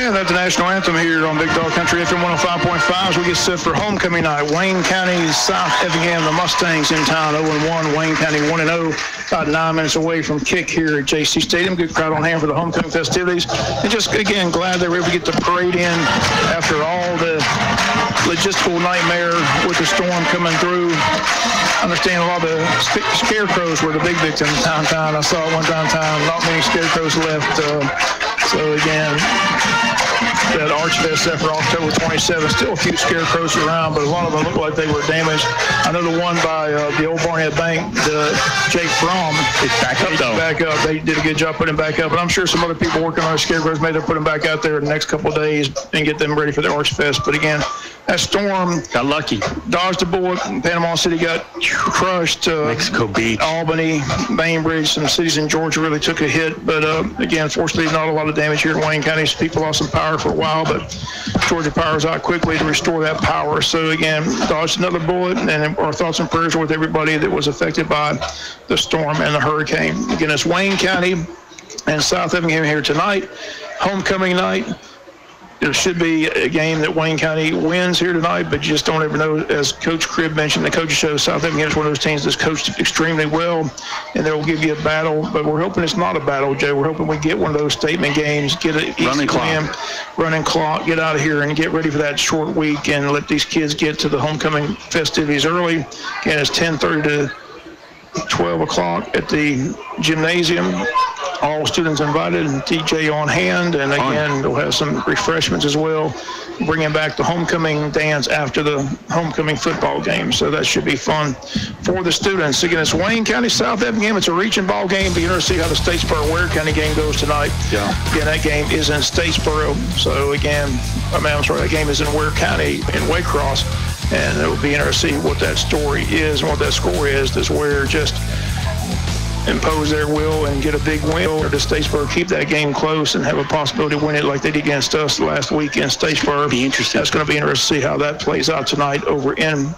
And that's the national anthem here on Big Dog Country FM 105.5 as we get set for homecoming night. Wayne County, South Effingham, the Mustangs in town, 0-1. Wayne County 1-0, about 9 minutes away from kick here at JC Stadium. Good crowd on hand for the homecoming festivities. And just, again, glad they were able to get the parade in after all the logistical nightmare with the storm coming through. I understand a lot of the scarecrows were the big victims downtown. I saw it one downtown. Not many scarecrows left. So again, that Archfest set for October 27th. Still a few scarecrows around, but a lot of them look like they were damaged. I know the one by the old Barnett Bank, Jake Fromm. It's back up, though. Back up. They did a good job putting him back up. But I'm sure some other people working on the scarecrows may have put them back out there in the next couple of days and get them ready for the Archfest. But again, that storm got lucky. Dodged a bullet. Panama City got crushed. Mexico Beach, Albany, Bainbridge, some cities in Georgia really took a hit. But again, fortunately, not a lot of damage here in Wayne County. People lost some power for a while, but Georgia Power was out quickly to restore that power. So again, dodged another bullet, and our thoughts and prayers are with everybody that was affected by the storm and the hurricane. Again, it's Wayne County and South Effingham here tonight. Homecoming night. There should be a game that Wayne County wins here tonight, but you just don't ever know. As Coach Cribb mentioned, the coaches show South Effingham is one of those teams that's coached extremely well, and they'll give you a battle. But we're hoping it's not a battle, Jay. We're hoping we get one of those statement games, get an running clock, get out of here and get ready for that short week and let these kids get to the homecoming festivities early. Again, it's 10:30 to 12 o'clock at the gymnasium. All students invited, and DJ on hand, and again, we'll have some refreshments as well, bringing back the homecoming dance after the homecoming football game, so that should be fun for the students. Again, it's Wayne County, South Effingham. It's a reaching ball game, but you're going to see how the Statesboro-Ware County game goes tonight. Yeah. Again, that game is in Statesboro, so again, that game is in Ware County in Waycross, and it will be interesting to see what that story is and what that score is. Does Ware just impose their will and get a big win, or does Statesboro keep that game close and have a possibility to win it like they did against us last week in Statesboro? Be interesting. That's going to be interesting to see how that plays out tonight over in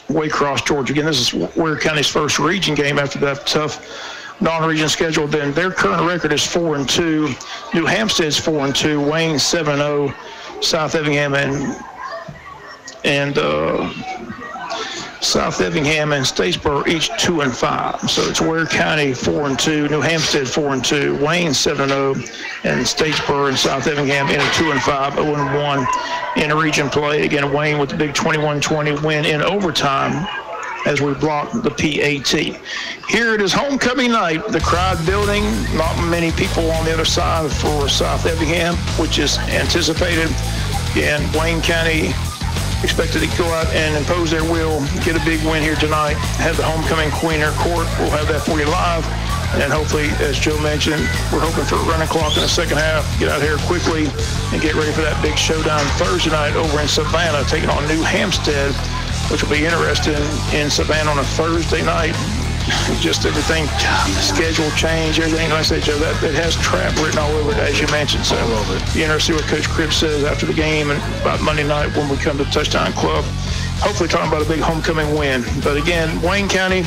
Waycross, Georgia. Again, this is Ware County's first region game after that tough non-region schedule. Then their current record is 4-2. New Hampstead's 4-2. Wayne 7-0. South Effingham and South Effingham and Statesboro each 2-5. So it's Ware County 4-2, New Hampstead 4-2, Wayne 7-0, and Statesboro and South Effingham in a 2-5, 0-1 in region play. Again, Wayne with the big 21-20 win in overtime as we block the PAT. Here it is homecoming night. The crowd building. Not many people on the other side for South Effingham, which is anticipated. And Wayne County expected to go out and impose their will, get a big win here tonight, have the homecoming queen in her court. We'll have that for you live. And hopefully, as Joe mentioned, we're hoping for a running clock in the second half, get out here quickly and get ready for that big showdown Thursday night over in Savannah, taking on New Hampstead, which will be interesting in Savannah on a Thursday night. Just everything, schedule change, everything. Like I said, Joe, that has trap written all over it, as you mentioned. So be interesting to see what Coach Cribb says after the game and about Monday night when we come to Touchdown Club. Hopefully talking about a big homecoming win. But again, Wayne County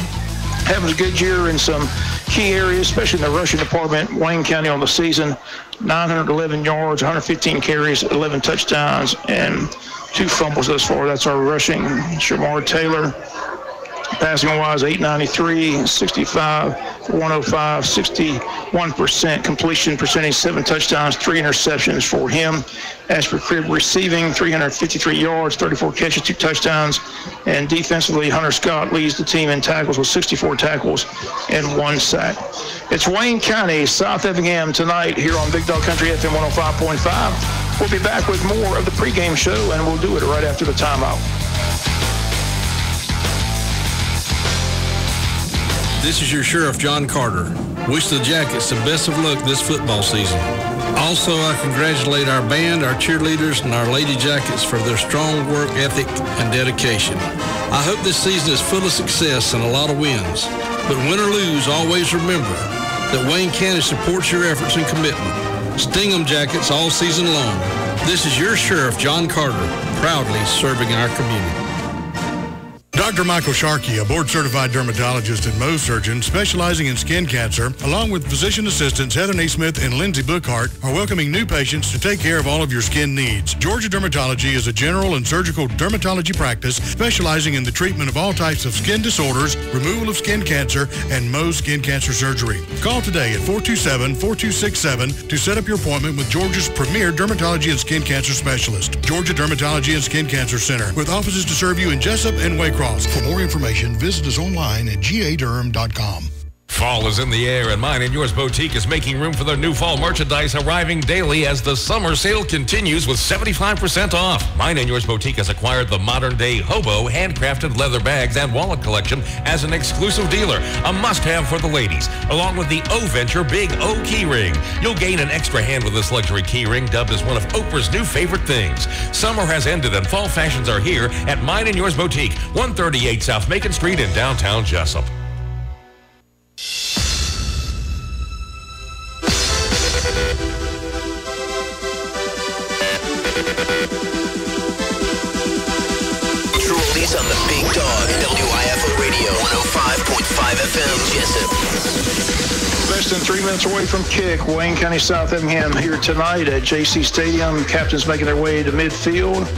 having a good year in some key areas, especially in the rushing department. Wayne County on the season, 911 yards, 115 carries, 11 touchdowns, and 2 fumbles thus far. That's our rushing. Shamar Taylor, passing-wise, 893, 65, 105, 61% completion percentage, 7 touchdowns, 3 interceptions for him. As for Cribb receiving, 353 yards, 34 catches, 2 touchdowns. And defensively, Hunter Scott leads the team in tackles with 64 tackles and 1 sack. It's Wayne County, South Effingham tonight here on Big Dog Country FM 105.5. We'll be back with more of the pregame show, and we'll do it right after the timeout. This is your Sheriff, John Carter. Wish the Jackets the best of luck this football season. Also, I congratulate our band, our cheerleaders, and our Lady Jackets for their strong work ethic and dedication. I hope this season is full of success and a lot of wins. But win or lose, always remember that Wayne County supports your efforts and commitment. Sting 'em Jackets all season long. This is your Sheriff, John Carter, proudly serving our community. Dr. Michael Sharkey, a board-certified dermatologist and Mohs surgeon specializing in skin cancer, along with physician assistants Heather Naismith and Lindsay Bookhart, are welcoming new patients to take care of all of your skin needs. Georgia Dermatology is a general and surgical dermatology practice specializing in the treatment of all types of skin disorders, removal of skin cancer, and Mohs skin cancer surgery. Call today at 427-4267 to set up your appointment with Georgia's premier dermatology and skin cancer specialist, Georgia Dermatology and Skin Cancer Center, with offices to serve you in Jesup and Waycross. For more information, visit us online at gaderm.com. Fall is in the air, and Mine and Yours Boutique is making room for their new fall merchandise arriving daily as the summer sale continues with 75% off. Mine and Yours Boutique has acquired the modern-day Hobo handcrafted leather bags and wallet collection as an exclusive dealer, a must-have for the ladies, along with the O-Venture Big O key ring. You'll gain an extra hand with this luxury key ring, dubbed as one of Oprah's new favorite things. Summer has ended, and fall fashions are here at Mine and Yours Boutique, 138 South Macon Street in downtown Jesup. On the Big Dog, WIFO Radio, 105.5 FM, Jesup. Less than 3 minutes away from kick. Wayne County South Effingham here tonight at JC Stadium. Captains making their way to midfield.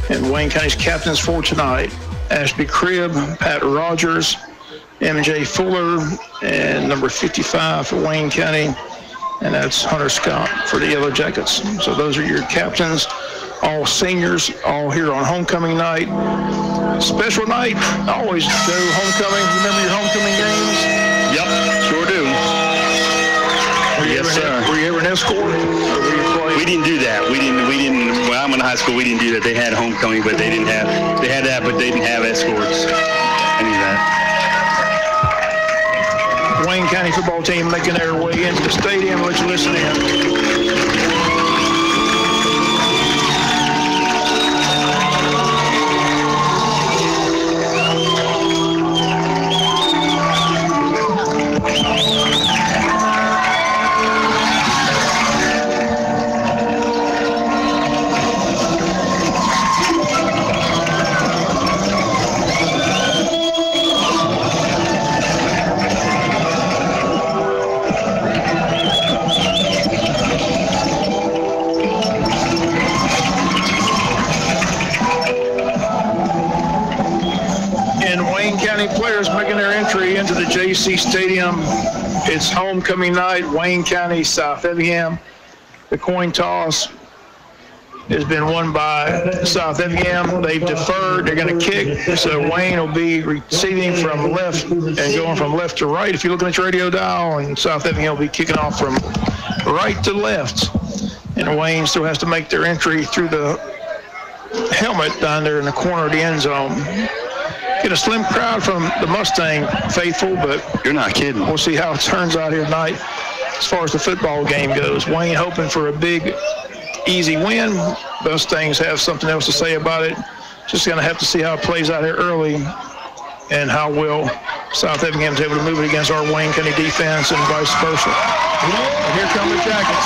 And Wayne County's captains for tonight: Ashby Cribb, Pat Rogers, MJ Fuller, and number 55 for Wayne County. And that's Hunter Scott for the Yellow Jackets. So those are your captains. All seniors, all here on homecoming night. Special night. Always do homecoming. Remember your homecoming games? Yep, sure do. Yes, sir. Were you ever an escort? Or were you playing? We didn't do that. We didn't. When I went to high school, we didn't do that. They had homecoming, but they didn't have. They had that, but they didn't have escorts. Any of that. Wayne County football team making their way into the stadium. Let's listen in. Players making their entry into the JC Stadium. It's homecoming night, Wayne County, South Effingham. The coin toss has been won by South Effingham. They've deferred. They're going to kick. So Wayne will be receiving from left and going from left to right. If you're looking at your radio dial, and South Effingham will be kicking off from right to left. And Wayne still has to make their entry through the helmet down there in the corner of the end zone. Get a slim crowd from the Mustang faithful, but you're not kidding. We'll see how it turns out here tonight as far as the football game goes. Wayne hoping for a big, easy win. Mustangs have something else to say about it. Just going to have to see how it plays out here early and how well South Effingham is able to move it against our Wayne County defense and vice versa. And here come the Jackets.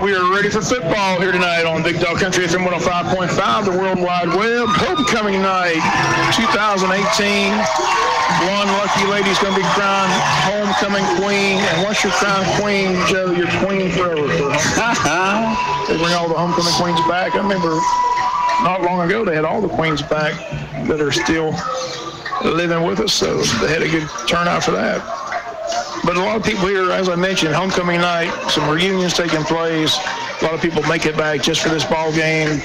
We are ready for football here tonight on Big Dog Country FM 105.5, the World Wide Web. Homecoming night 2018. One lucky lady's going to be crowned homecoming queen. And once you're crowned queen, Joe, you're queen forever. They bring all the homecoming queens back. I remember not long ago they had all the queens back that are still living with us. So they had a good turnout for that. But a lot of people here, as I mentioned, homecoming night, some reunions taking place. A lot of people make it back just for this ball game.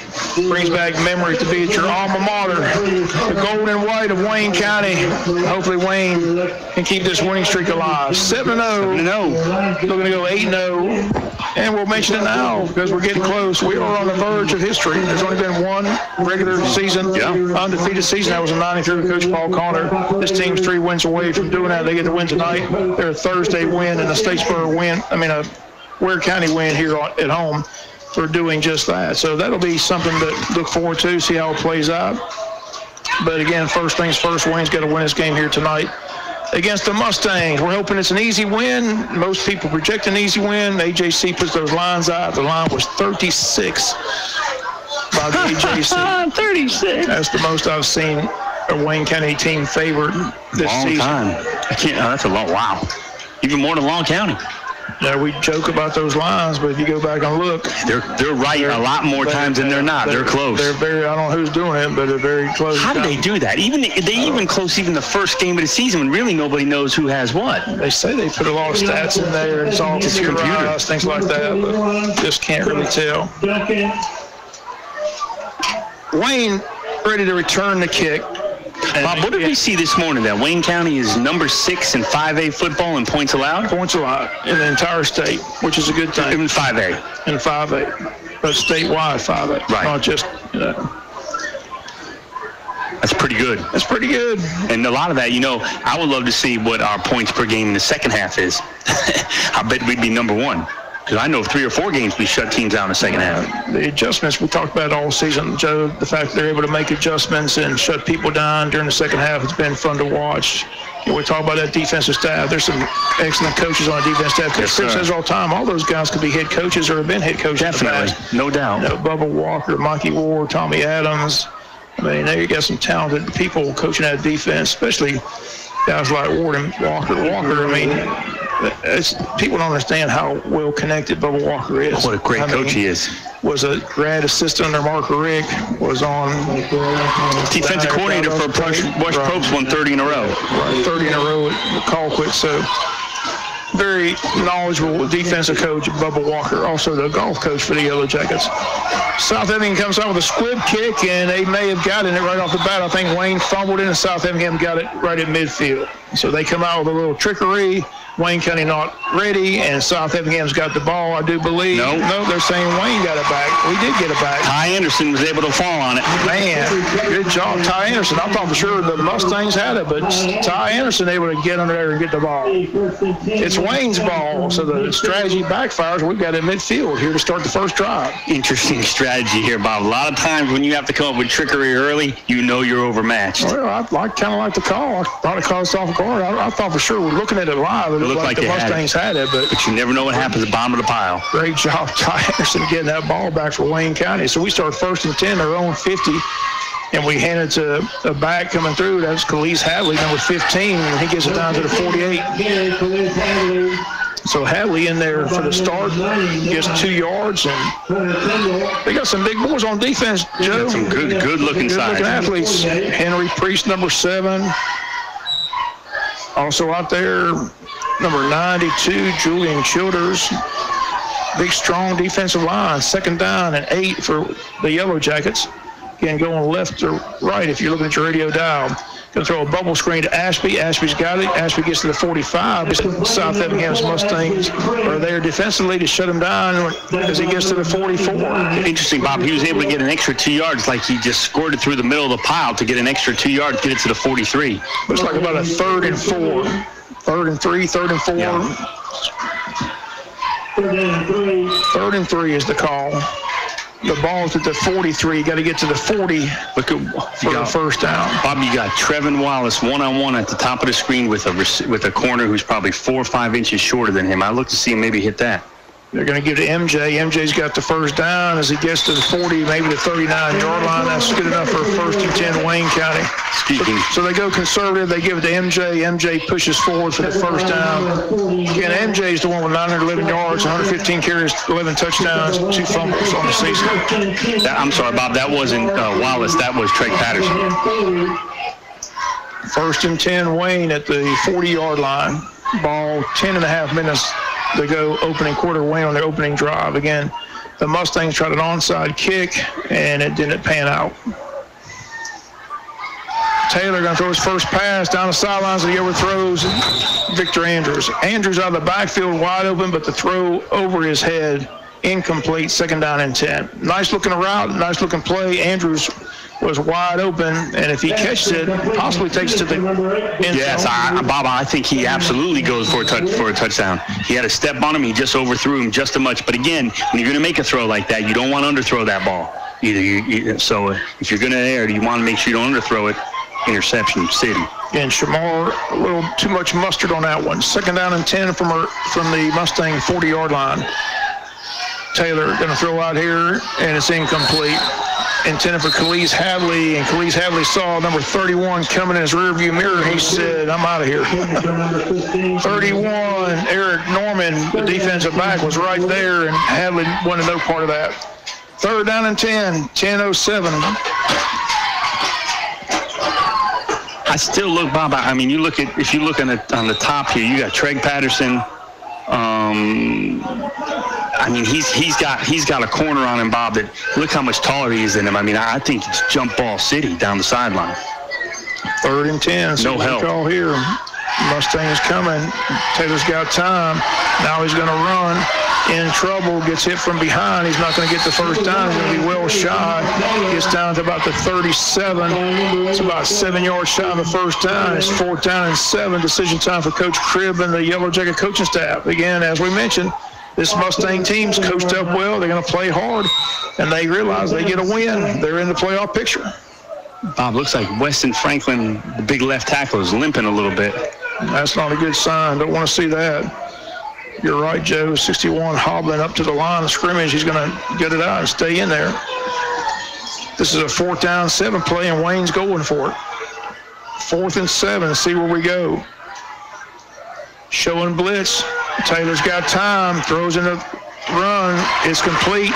Brings back memories to be at your alma mater, the gold and white of Wayne County. Hopefully Wayne can keep this winning streak alive. 7-0. Looking to go 8-0. And we'll mention it now because we're getting close. We are on the verge of history. There's only been one regular season, undefeated season. That was in 93 with Coach Paul Connor. This team's 3 wins away from doing that. They get the win tonight. They're a Thursday win and a Statesboro win. A Ware County win here at home. for doing just that. So that'll be something to look forward to, see how it plays out. But again, first things first, Wayne's got to win this game here tonight against the Mustangs. We're hoping it's an easy win. Most people project an easy win. AJC puts those lines out. The line was 36 by the AJC. 36. That's the most I've seen a Wayne County team favored this season. Long time. That's a long, wow. Even more than Long County. Yeah, we joke about those lines, but if you go back and look, they're right a lot more times than they're not. They're close. They're very, I don't know who's doing it, but they're very close. How do they do that? Even close even the first game of the season when really nobody knows who has what. They say they put a lot of stats in there. It's all computerized, things like that, but just can't really tell. Wayne ready to return the kick. Bob, what did we see this morning? That Wayne County is number 6 in 5A football in points allowed? Points allowed in the entire state, which is a good thing. In 5A. In 5A. But statewide 5A. Right. Not just, That's pretty good. That's pretty good. And a lot of that, I would love to see what our points per game in the second half is. I bet we'd be number 1. Because I know 3 or 4 games we shut teams out in the second half. The adjustments, we talked about all season, Joe, the fact that they're able to make adjustments and shut people down during the second half, it's been fun to watch. We talk about that defensive staff. There's some excellent coaches on the defensive staff. Chris says all the time, all those guys could be head coaches or have been head coaches. Definitely, no doubt. Bubba Walker, Mikey Ward, Tommy Adams. I mean, there you got some talented people coaching that defense, especially guys like Ward and Walker. I mean, people don't understand how well connected Bubba Walker is. What a great coach he is. Was a grad assistant under Mark Rick, was on defensive coordinator for Bush Probst, won 30 in a row. Right, 30 in a row at Colquitt. So very knowledgeable defensive coach, Bubba Walker, also the golf coach for the Yellow Jackets. South Effingham comes out with a squib kick, and they may have gotten it right off the bat. I think Wayne fumbled it, and South Effingham got it right at midfield. So they come out with a little trickery. Wayne County not ready, and South Effingham's got the ball, I do believe. No, they're saying Wayne got it back. We did get it back. Ty Anderson was able to fall on it. Man, good job, Ty Anderson. I thought for sure the Mustangs had it, but Ty Anderson able to get under there and get the ball. It's Wayne's ball, so the strategy backfires. We've got it in midfield here to start the first drive. Interesting strategy here, Bob. A lot of times when you have to come up with trickery early, you're overmatched. Well, I kind of like the call. I thought it caused off guard. I thought for sure, we're looking at it live. It looked like the Mustangs had it, but you never know what happens at the bottom of the pile. Great job, Ty Anderson, getting that ball back for Wayne County. So we start 1st and 10, their own 50, and we hand it to a back coming through. That's Khalees Hadley, number 15, and he gets it down to the 48. So Hadley in there for the start, gets 2 yards, and they got some big boys on defense, Joe. Got some good-looking athletes. Henry Priest, number 7. Also out there, number 92, Julian Childers. Big, strong defensive line. 2nd down and 8 for the Yellow Jackets. Again, going left to right if you're looking at your radio dial. Going to throw a bubble screen to Ashby. Ashby's got it. Ashby gets to the 45. South Effingham's Mustangs are there defensively to shut him down as he gets to the 44. Interesting, Bob. He was able to get an extra 2 yards, like he just scored it through the middle of the pile to get an extra 2 yards, get it to the 43. Looks like about a 3rd and 4. 3rd and 3, 3rd and 4. Yeah. 3rd and 3 is the call. The ball's at the 43. You got to get to the 40 for the first down. Bob, you got Trevin Wallace one-on-one at the top of the screen with a corner who's probably 4 or 5 inches shorter than him. I look to see him maybe hit that. They're going to give it to MJ. MJ's got the first down as he gets to the 40, maybe the 39-yard line. That's good enough for 1st and 10 Wayne County. So they go conservative. They give it to MJ. MJ pushes forward for the first down. Again, MJ's the one with 911 yards, 115 carries, 11 touchdowns, 2 fumbles on the season. I'm sorry, Bob. That wasn't Wallace. That was Trey Patterson. 1st and 10 Wayne at the 40-yard line. Ball 10.5 minutes to go, opening quarter. Wayne on their opening drive. Again, the Mustangs tried an onside kick, and it didn't pan out. Taylor going to throw his first pass down the sidelines, and he overthrows Victor Andrews. Andrews out of the backfield wide open, but the throw over his head, incomplete, 2nd down and 10. Nice looking route, nice looking play. Andrews was wide open, and if he catches it, possibly takes it to the end zone. Yes, Bob, I think he absolutely goes for a touchdown. He had a step on him. He just overthrew him just a much. But again, when you're going to make a throw like that, you don't want to underthrow that ball. So if you're going to err, you want to make sure you don't underthrow it. Interception city. And Shamar, a little too much mustard on that one. 2nd down and 10 from the Mustang 40-yard line. Taylor going to throw out here, and it's incomplete. Intended for Khalees Hadley, and Khalees Hadley saw number 31 coming in his rearview mirror. He said, I'm out of here. 31, Eric Norman, the defensive back, was right there, and Hadley wanted no part of that. 3rd down and 10, 10:07. I still look, Bob. I mean, if you look on the top here, you got Treg Patterson. I mean, he's got a corner on him, Bob. That look how much taller he is than him. I mean, I think it's jump ball city down the sideline. 3rd and 10. So no help. Call here. Mustang is coming. Taylor's got time. Now he's going to run. In trouble, gets hit from behind. He's not going to get the first down. He's going to be well shy. Gets down to about the 37. It's about 7 yards shy of the first down. It's 4th down and 7. Decision time for Coach Cribb and the Yellow Jacket coaching staff. Again, as we mentioned, this Mustang team's coached up well. They're going to play hard, and they realize they get a win. They're in the playoff picture. Bob, looks like Weston Franklin, the big left tackle, is limping a little bit. That's not a good sign. Don't want to see that. You're right, Joe. 61 hobbling up to the line of scrimmage. He's going to get it out and stay in there. This is a 4th down, 7 play, and Wayne's going for it. 4th and 7. See where we go. Showing blitz. Taylor's got time. Throws in the run. It's complete.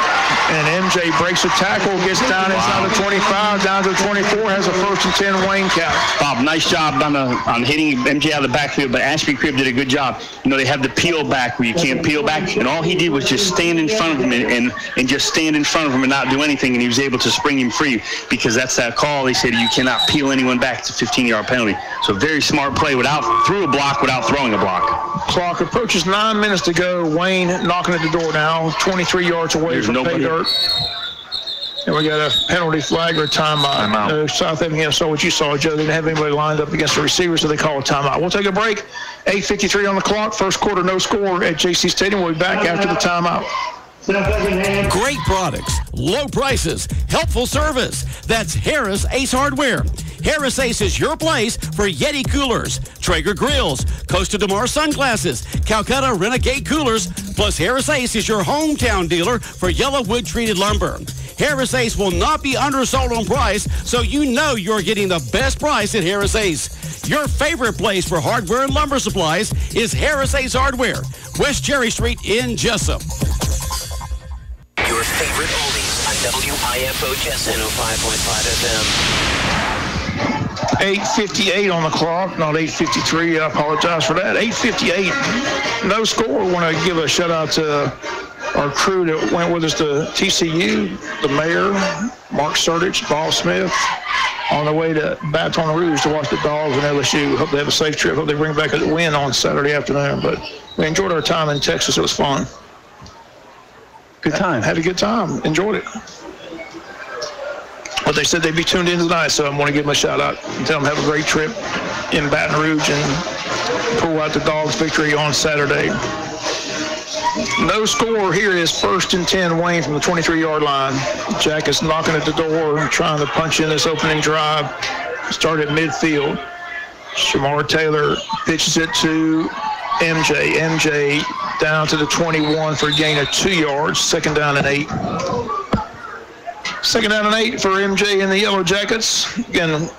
And MJ breaks a tackle, gets down inside the 25, down to the 24, has a 1st and 10 Wayne count. Bob, nice job on hitting MJ out of the backfield, but Ashby Cribb did a good job. You know, they have the peel back where you can't peel back, and all he did was just stand in front of him and just stand in front of him and not do anything, and he was able to spring him free because that's that call. They said you cannot peel anyone back. It's a 15-yard penalty. So very smart play through a block without throwing a block. Clock approaches 9 minutes to go. Wayne knocking at the door now, 23 yards away from pay dirt. And we got a penalty flag or a timeout. South Effingham saw what you saw, Joe. They didn't have anybody lined up against the receiver, so they call a timeout. We'll take a break. 8:53 on the clock. First quarter, no score at JC Stadium. We'll be back after the timeout. Great products, low prices, helpful service. That's Harris Ace Hardware. Harris Ace is your place for Yeti coolers, Traeger grills, Costa de Mar sunglasses, Calcutta Renegade coolers, plus Harris Ace is your hometown dealer for yellow wood treated lumber. Harris Ace will not be undersold on price, so you know you're getting the best price at Harris Ace. Your favorite place for hardware and lumber supplies is Harris Ace Hardware, West Cherry Street in Jesup. Your favorite oldies on WIFO Jesup 105.5 FM. 8:58 on the clock, not 8:53. I apologize for that. 8:58, no score. I want to give a shout out to our crew that went with us to TCU, the mayor, Mark Surdich, Bob Smith, on the way to Baton Rouge to watch the Dogs and LSU. Hope they have a safe trip. Hope they bring back a win on Saturday afternoon. But we enjoyed our time in Texas. It was fun. Good time. Had a good time. Enjoyed it. But they said they'd be tuned in tonight, so I want to give them a shout out and tell them have a great trip in Baton Rouge and pull out the Dogs' victory on Saturday. No score. Here is 1st and 10 Wayne from the 23-yard line. Jack is knocking at the door, trying to punch in this opening drive. Start at midfield. Shamar Taylor pitches it to MJ. MJ down to the 21 for a gain of 2 yards. 2nd down and 8. 2nd down and 8 for MJ and the Yellow Jackets. Again,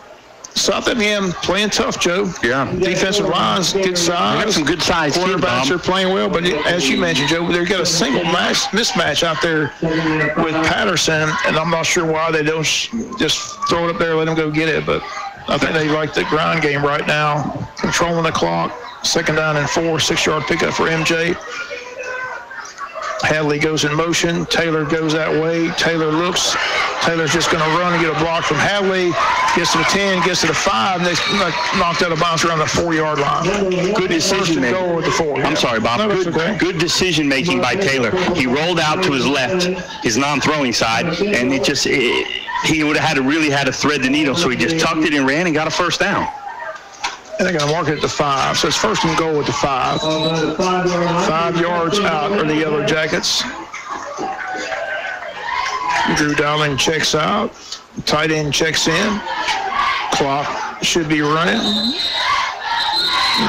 South Effingham playing tough, Joe. Yeah. Defensive lines, good size. They got some good size too, Bob. Quarterbacks are playing well, but as you mentioned, Joe, they've got a single mismatch out there with Patterson, and I'm not sure why they don't just throw it up there and let him go get it, but I think they like the ground game right now. Controlling the clock. 2nd down and 4, 6-yard pickup for MJ. Hadley goes in motion. Taylor goes that way. Taylor looks. Taylor's just going to run and get a block from Hadley. Gets to the 10, gets to the 5, and they knocked out a bounce around the 4-yard line. Good decision making. Goal with the 4. I'm sorry, Bob. Good decision making by Taylor. He rolled out to his left, his non-throwing side, and he would have really had to thread the needle, so he just tucked it and ran and got a first down. And they're going to mark it at the 5. So it's first and goal at the 5. 5 yards out are the Yellow Jackets. Drew Dowling checks out. Tight end checks in. Clock should be running.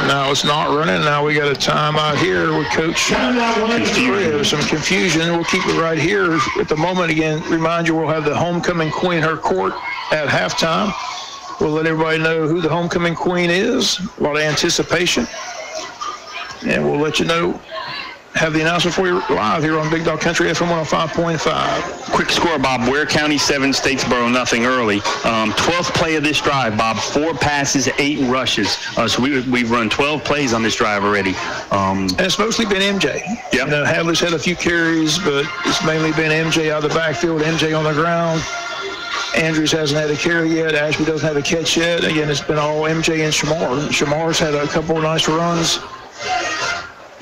Now it's not running. Now we got a timeout here with Coach Crib. Some confusion. We'll keep it right here at the moment. Again, remind you, we'll have the homecoming queen her court at halftime. We'll let everybody know who the homecoming queen is. A lot of anticipation. And we'll let you know, have the announcement for you live here on Big Dog Country FM 105.5. Quick score, Bob. Ware County 7, Statesboro nothing early. 12th play of this drive, Bob. 4 passes, 8 rushes. So we've run 12 plays on this drive already. And it's mostly been MJ. Yep. You know, Hadley's had a few carries, but it's mainly been MJ out of the backfield, MJ on the ground. Andrews hasn't had a carry yet. Ashby doesn't have a catch yet. Again, it's been all MJ and Shamar. Shamar's had a couple of nice runs.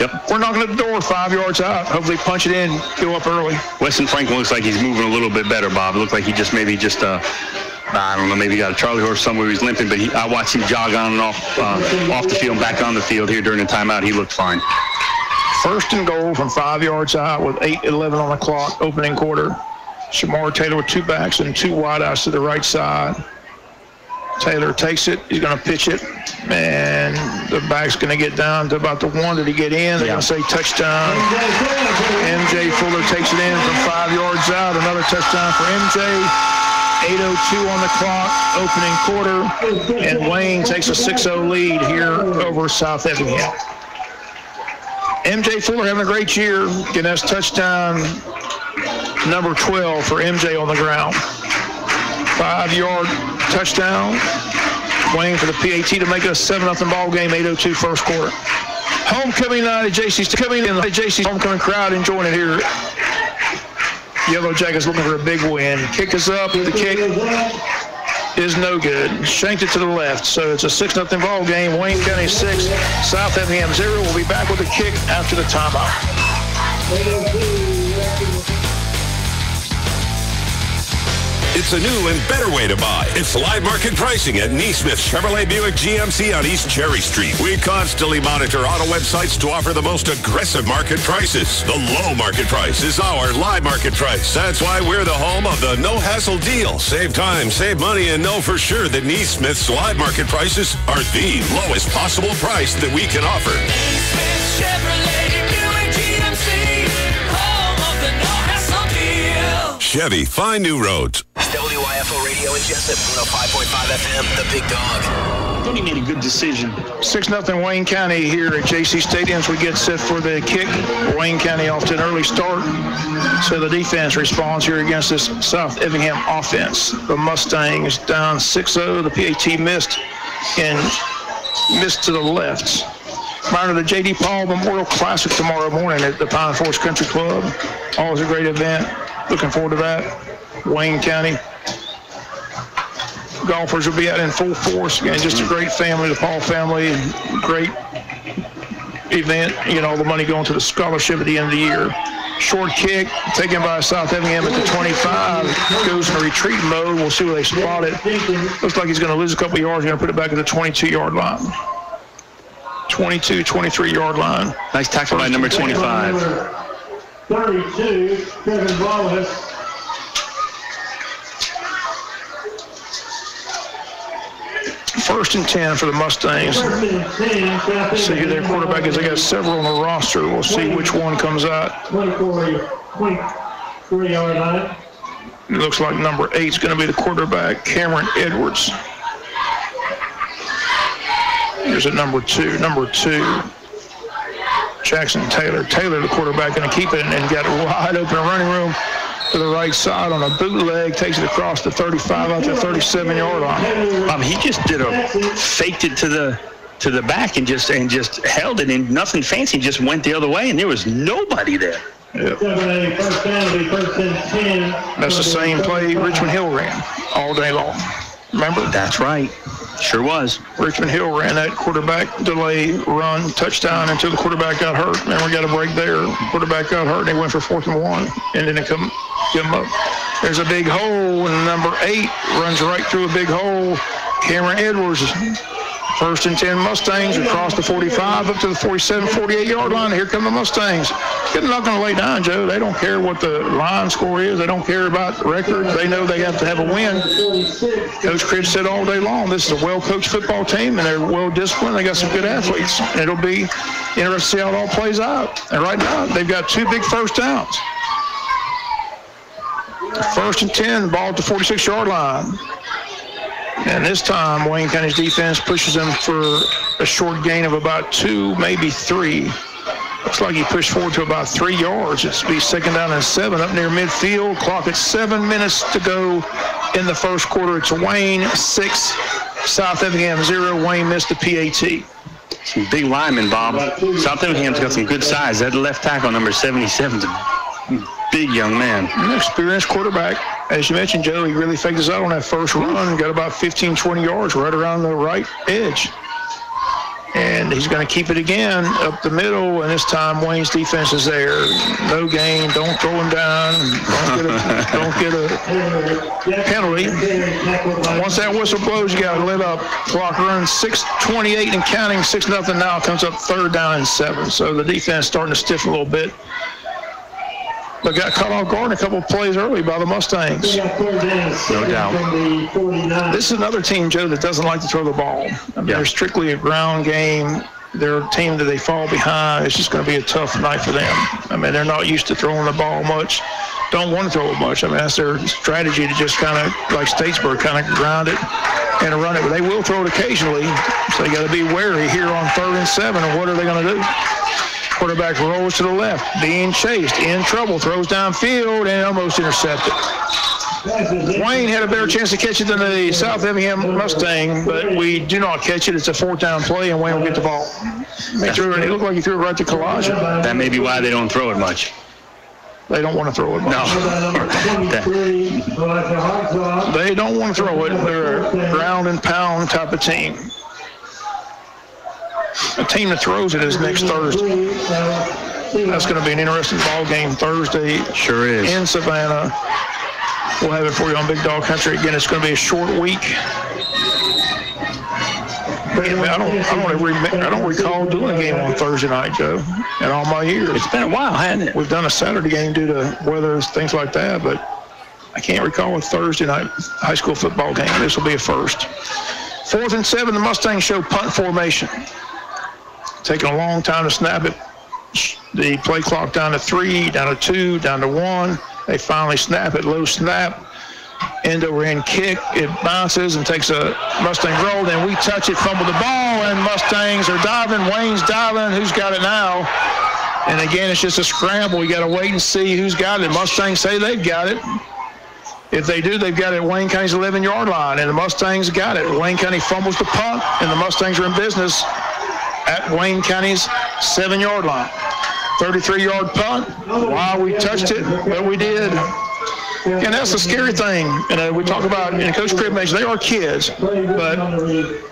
Yep. We're knocking at the door 5 yards out. Hopefully punch it in, go up early. Weston Franklin looks like he's moving a little bit better, Bob. It looked like he just maybe I don't know, maybe got a Charlie horse somewhere he's limping, but I watched him jog on and off the field and back on the field here during the timeout. He looked fine. First and goal from 5 yards out with 8:11 on the clock, opening quarter. Shamar Taylor with 2 backs and 2 wideouts to the right side. Taylor takes it. He's going to pitch it. And the back's going to get down to about the 1. Did he get in? They're going to say touchdown. MJ Fuller takes it in from 5 yards out. Another touchdown for MJ. 8:02 on the clock, opening quarter. And Wayne takes a 6-0 lead here over South Effingham. MJ Fuller having a great year. Again, that's touchdown number 12 for MJ on the ground. 5-yard touchdown. Wayne for the PAT to make it a 7-0 ball game, 8:02 first quarter. Homecoming night at JC's coming in. The JC's homecoming crowd enjoying it here. Yellow Jackets looking for a big win. Kick is up. The kick is no good. Shanked it to the left. So it's a 6-0 ball game. Wayne County 6, South Effingham 0. We'll be back with the kick after the timeout. It's a new and better way to buy. It's live market pricing at Neesmith Chevrolet Buick GMC on East Cherry Street. We constantly monitor auto websites to offer the most aggressive market prices. The low market price is our live market price. That's why we're the home of the no-hassle deal. Save time, save money, and know for sure that Neesmith's live market prices are the lowest possible price that we can offer. Neesmith Chevrolet Buick GMC, home of the no-hassle deal. Chevy, find new roads. WIFO Radio in Jesup, 105.5 FM, The Big Dog. I thought he made a good decision. 6-0 Wayne County here at JC Stadium as we get set for the kick. Wayne County off to an early start. So the defense responds here against this South Effingham offense. The Mustangs down 6-0. The PAT missed to the left. Reminder, the J.D. Paul Memorial Classic tomorrow morning at the Pine Forest Country Club. Always a great event. Looking forward to that. Wayne County golfers will be out in full force. Again, just a great family, the Paul family. Great event. You know, all the money going to the scholarship at the end of the year. Short kick taken by South Effingham at the 25. Goes in a retreat mode. We'll see where they spot it. Looks like he's going to lose a couple of yards. He's going to put it back at the 22-yard line. 22, 23-yard line. Nice tackle by number 25. 32, Kevin Wallace. First and 10 for the Mustangs. See who their quarterback is. They got several on the roster. We'll see which one comes out. 23-yard line. It looks like number 8 is going to be the quarterback, Cameron Edwards. Here's at number 2. Number 2, Jackson Taylor. Taylor, the quarterback, going to keep it and got a wide open running room to the right side on a bootleg, takes it across the 35 out to the 37-yard line. He just faked it to the back and just held it, and nothing fancy, just went the other way, and there was nobody there. Yep. That's the same play Richmond Hill ran all day long. Remember? That's right. Sure was. Richmond Hill ran that quarterback delay run touchdown until the quarterback got hurt. And we got a break there. Quarterback got hurt, and they went for 4th and 1, and then it come up. There's a big hole, and number 8 runs right through a big hole. Cameron Edwards, 1st and 10 Mustangs across the 45 up to the 47, 48-yard line. Here come the Mustangs. They're not going to lay down, Joe. They don't care what the line score is. They don't care about records. They know they have to have a win. Coach Cribb said all day long, this is a well-coached football team, and they're well-disciplined. They got some good athletes. And it'll be interesting to see how it all plays out. And right now, they've got 2 big first downs. 1st and 10, ball at the 46-yard line. And this time, Wayne County's defense pushes them for a short gain of about 2, maybe 3. Looks like he pushed forward to about 3 yards. It's be 2nd down and 7 up near midfield. Clock at 7 minutes to go in the first quarter. It's Wayne 6, South Effingham 0. Wayne missed the PAT. Some big linemen, Bob. South Effingham's got some good size. That left tackle, number 77, big young man. An experienced quarterback. As you mentioned, Joe, he really faked us out on that first run and got about 15, 20 yards right around the right edge. And he's going to keep it again up the middle, and this time Wayne's defense is there. No gain, don't throw him down, don't get a penalty. Once that whistle blows, you got to let up. Clock runs 6:28 and counting, 6-0 now. Comes up 3rd down and 7. So the defense starting to stiffen a little bit. But got caught off guard in a couple of plays early by the Mustangs. No doubt. This is another team, Joe, that doesn't like to throw the ball. I mean, they're strictly a ground game. They're a team that they fall behind. It's just going to be a tough night for them. I mean, they're not used to throwing the ball much. Don't want to throw it much. I mean, that's their strategy to just kind of, like Statesboro, kind of ground it and run it. But they will throw it occasionally, so you got to be wary here on 3rd and 7. And what are they going to do? Quarterback rolls to the left, being chased, in trouble, throws downfield, and almost intercepted. Wayne had a better chance to catch it than the South Effingham Mustang, but we do not catch it. It's a 4th down play, and Wayne will get the ball. It looked like he threw it right to Collage. That may be why they don't throw it much. They don't want to throw it much. No. They don't want to throw it. They're a ground and pound type of team. A team that throws it is next Thursday. That's going to be an interesting ball game Thursday. Sure is. In Savannah. We'll have it for you on Big Dog Country. Again, it's going to be a short week. I don't recall doing a game on Thursday night, Joe, in all my years. It's been a while, hasn't it? We've done a Saturday game due to weather, things like that, but I can't recall a Thursday night high school football game. This will be a first. 4th and 7, the Mustangs show punt formation. Taking a long time to snap it. The play clock down to 3, down to 2, down to 1. They finally snap it. Low snap. End over end kick. It bounces and takes a Mustang roll. Then we touch it, fumble the ball, and Mustangs are diving. Wayne's diving. Who's got it now? And again, it's just a scramble. You got to wait and see who's got it. Mustangs say they've got it. If they do, they've got it at Wayne County's 11-yard line, and the Mustangs got it. Wayne County fumbles the punt, and the Mustangs are in business at Wayne County's 7-yard line. 33-yard punt. Wow, we touched it, but we did. And that's the scary thing. We talk about, and Coach Cribb mentioned, they are kids, but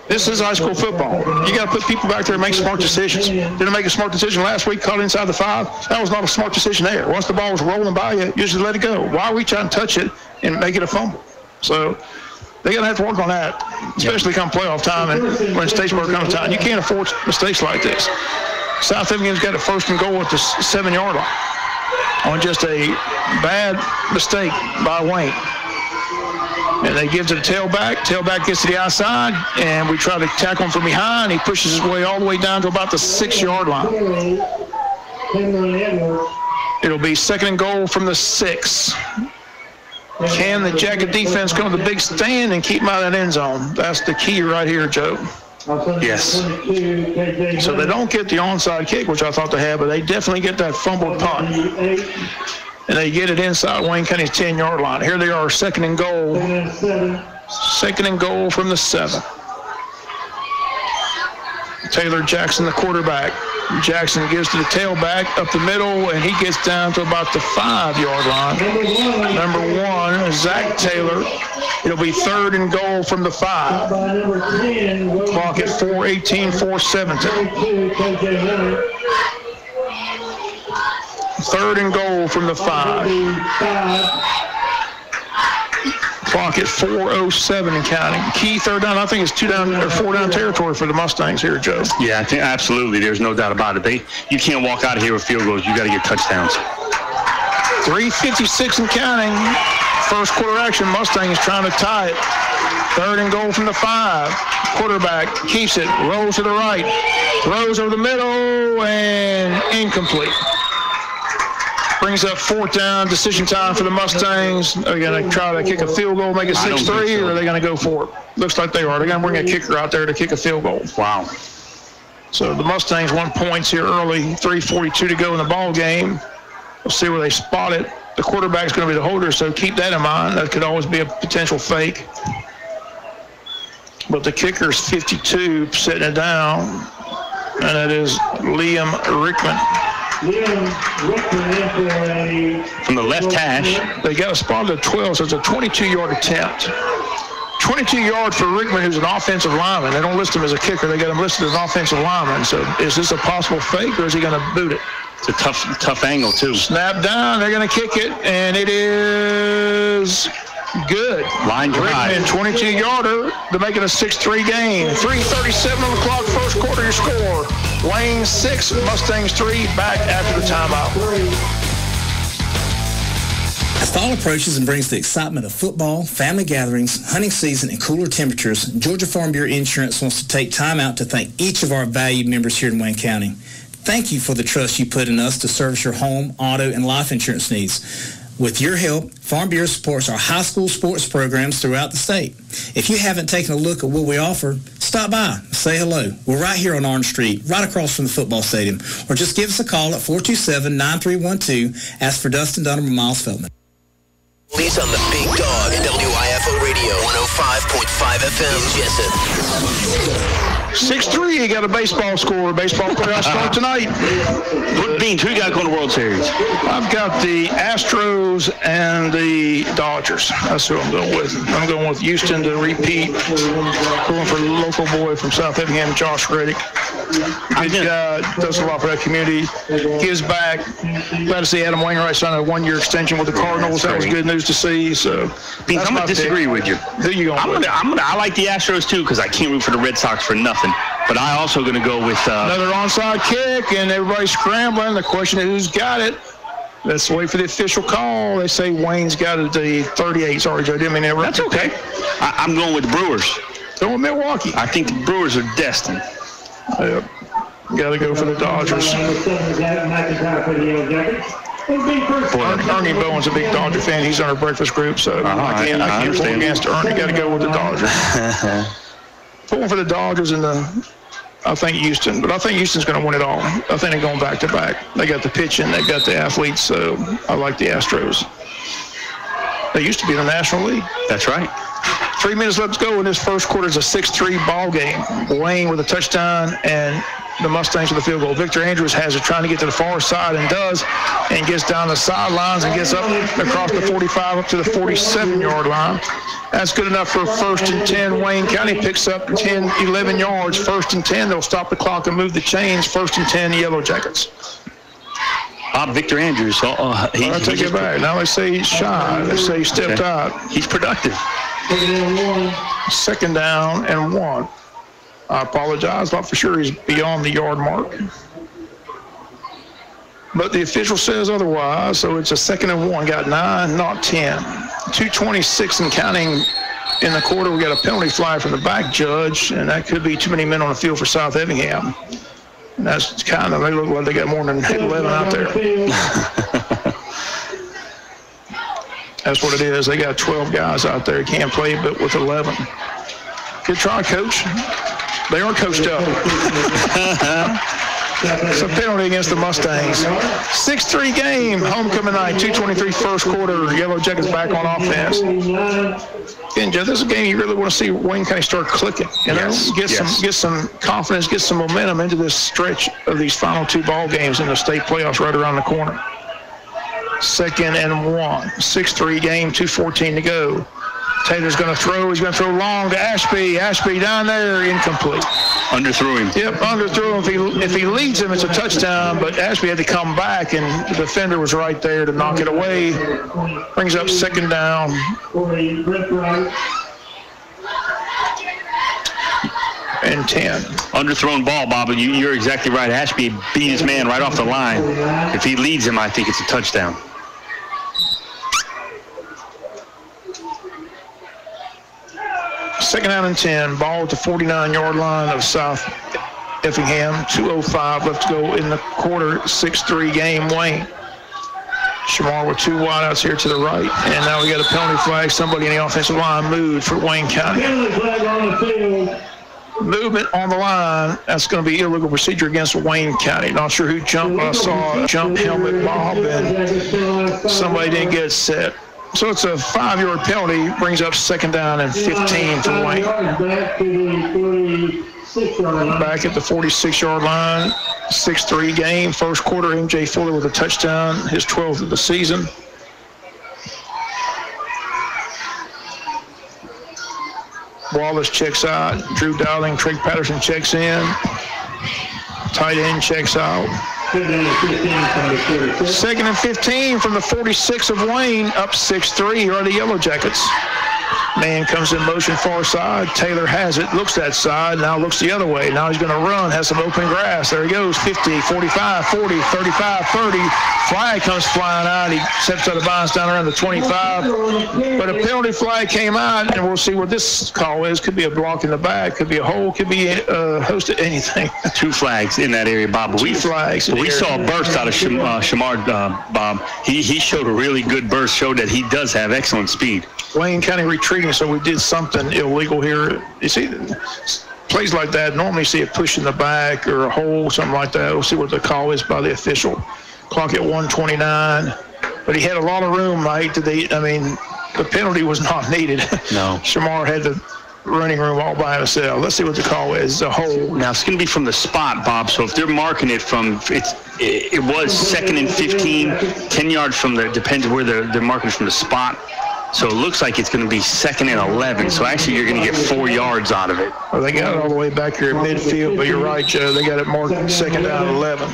this is high school football. You got to put people back there and make smart decisions. Didn't make a smart decision last week, caught inside the 5. That was not a smart decision there. Once the ball was rolling by you, you just let it go. Why are we trying to touch it and make it a fumble? So they're going to have to work on that, especially come playoff time and when Statesboro comes time. You can't afford mistakes like this. South Effingham's got a 1st and goal at the 7-yard line on just a bad mistake by Wayne. And they give to the tailback. Tailback gets to the outside, and we try to tackle him from behind. He pushes his way all the way down to about the 6-yard line. It'll be 2nd and goal from the 6. Can the Jacket defense come with a big stand and keep him out of that end zone? That's the key right here, Joe. Yes. So they don't get the onside kick, which I thought they had, but they definitely get that fumbled punt. And they get it inside Wayne County's 10-yard line. Here they are, 2nd and goal. 2nd and goal from the 7. Taylor Jackson, the quarterback. Jackson gives to the tailback up the middle, and he gets down to about the 5-yard line. Number 1, Zach Taylor. It'll be 3rd and goal from the 5. Clock at 4:18, 4:17. 3rd and goal from the 5. Clock at 4:07 and counting. Key third down. I think it's 2 down or 4 down territory for the Mustangs here, Joe. Yeah, I think absolutely. There's no doubt about it. You can't walk out of here with field goals. You got to get touchdowns. 3:56 and counting. First quarter action. Mustangs trying to tie it. 3rd and goal from the 5. Quarterback keeps it. Rolls to the right. Throws over the middle and incomplete. Brings up 4th down. Decision time for the Mustangs. Are they going to try to kick a field goal, make it 6-3, or are they going to go for it? Looks like they are. They're going to bring a kicker out there to kick a field goal. Wow. So the Mustangs won points here early. 3:42 to go in the ball game. We'll see where they spot it. The quarterback's going to be the holder, so keep that in mind. That could always be a potential fake. But the kicker's 52, setting it down, and that is Liam Rickman. From the left hash. They got a spot at 12, so it's a 22-yard attempt. 22 yards for Rickman, who's an offensive lineman. They don't list him as a kicker. They got him listed as an offensive lineman. So is this a possible fake, or is he going to boot it? It's a tough angle, too. Snap down. They're going to kick it, and it is good. Line drive. Rickman, 22-yarder to make it a 6-3 game. 3:37 on the clock, first quarter, your score. Wayne 6, Mustangs 3, back after the timeout. As fall approaches and brings the excitement of football, family gatherings, hunting season, and cooler temperatures, Georgia Farm Bureau Insurance wants to take time out to thank each of our valued members here in Wayne County. Thank you for the trust you put in us to service your home, auto, and life insurance needs. With your help, Farm Bureau supports our high school sports programs throughout the state. If you haven't taken a look at what we offer, stop by, say hello. We're right here on Orange Street, right across from the football stadium. Or just give us a call at 427-9312. Ask for Dustin Dunham or Miles Feldman. Please on the Big Dog, WIFO Radio, 105.5 FM, Jesup. 6-3, you got a baseball score. Baseball playoffs start tonight. Beans, who you got going to World Series? I've got the Astros and the Dodgers. That's who I'm going with. I'm going with Houston to repeat. Going for the local boy from South Effingham, Josh Reddick. Good guy, does a lot for that community, gives back. Glad to see Adam Wainwright sign a 1-year extension with the Cardinals. That was good news to see. So, Beans, I'm going to disagree with you. Who you going with? I like the Astros too because I can't root for the Red Sox for nothing. But I also going to go with another onside kick, and everybody's scrambling. The question is who's got it. Let's wait for the official call. They say Wayne's got it at the 38. Sorry, Joe. Didn't mean to interrupt. That's okay. I'm going with the Brewers. Going with Milwaukee. I think the Brewers are destined. Yep. Got to go for the Dodgers. Ernie Bowen's a big Dodger fan. He's on our breakfast group, so I can't pull against Ernie. Got to go with the Dodgers. Pulling for the Dodgers and I think Houston, but I think Houston's going to win it all. I think they're going back to back. They got the pitching, they got the athletes, so I like the Astros. They used to be in the National League. That's right. 3 minutes left to go in this first quarter. It's a 6-3 ball game. Wayne with a touchdown and the Mustangs with a field goal. Victor Andrews has it, trying to get to the far side and does, and gets down the sidelines and gets up across the 45 up to the 47-yard line. That's good enough for 1st and 10. Wayne County picks up 10, 11 yards. 1st and 10. They'll stop the clock and move the chains. 1st and 10, Yellow Jackets. Victor Andrews. I take it back. Now they say he's shy. They say he stepped out. He's productive. 2nd down and 1. I apologize. Thought for sure he's beyond the yard mark. But the official says otherwise, so it's a 2nd and 1. Got 9, not 10. 2:26 and counting in the quarter. We got a penalty flag from the back judge, and that could be too many men on the field for South Effingham. And that's kind of, they look like they got more than 11 out there. That's what it is. They got 12 guys out there. Can't play but with 11. Good try, Coach. They aren't coached up. It's a penalty against the Mustangs. 6-3 game, homecoming night, 2:23 first quarter. Yellow Jackets back on offense. Again, Joe, this is a game you really want to see Wayne County start clicking. You know, get some confidence, get some momentum into this stretch of these final 2 ball games in the state playoffs right around the corner. 2nd and 1. 6-3 game, 2:14 to go. Taylor's going to throw. He's going to throw long to Ashby. Ashby down there, incomplete. Underthrew him. Yep, underthrew him. If he leads him, it's a touchdown, but Ashby had to come back, and the defender was right there to knock it away. Brings up second down. And 10. Underthrown ball, Bob, and you're exactly right. Ashby beat his man right off the line. If he leads him, I think it's a touchdown. Second down and 10. Ball at the 49-yard line of South Effingham. 2:05 left to go in the quarter. 6-3 game. Wayne. Shamar with two wideouts here to the right. And now we got a penalty flag. Somebody in the offensive line moved for Wayne County. Penalty flag on the field. Movement on the line. That's going to be illegal procedure against Wayne County. Not sure who jumped. I saw a jump helmet Bob, and somebody didn't get set. So it's a 5-yard penalty. Brings up second down and 15 for Wayne. Back at the 46-yard line. 6-3 game. First quarter, MJ Fuller with a touchdown. His 12th of the season. Wallace checks out. Drew Dowling, Craig Patterson checks in. Tight end checks out. Second and 15 from the 46 of Wayne. Up 6-3. Here are the Yellow Jackets. Man comes in motion far side. Taylor has it. Looks that side. Now looks the other way. Now he's going to run. Has some open grass. There he goes. 50, 45, 40, 35, 30. Flag comes flying out. He steps out of bounds down around the 25. But a penalty flag came out, and we'll see what this call is. Could be a block in the back. Could be a hole. Could be hosted anything. Two flags in that area, Bob. But we saw a burst out of Shamar, Bob. He showed a really good burst. Showed that he does have excellent speed. Wayne County retreating, so we did something illegal here. You see, plays like that, normally see a push in the back or a hole, something like that. We'll see what the call is by the official. Clock at 1:29. But he had a lot of room. The penalty was not needed. No. Shamar had the running room all by himself. Let's see what the call is. The hole. Now, it's going to be from the spot, Bob. So if they're marking it from, it was second and 15, 10 yards from the, depends where they're marking from the spot. So it looks like it's going to be second and 11. So actually, you're going to get 4 yards out of it. Well, they got it all the way back here at midfield, but you're right, Joe. They got it marked second down and 11.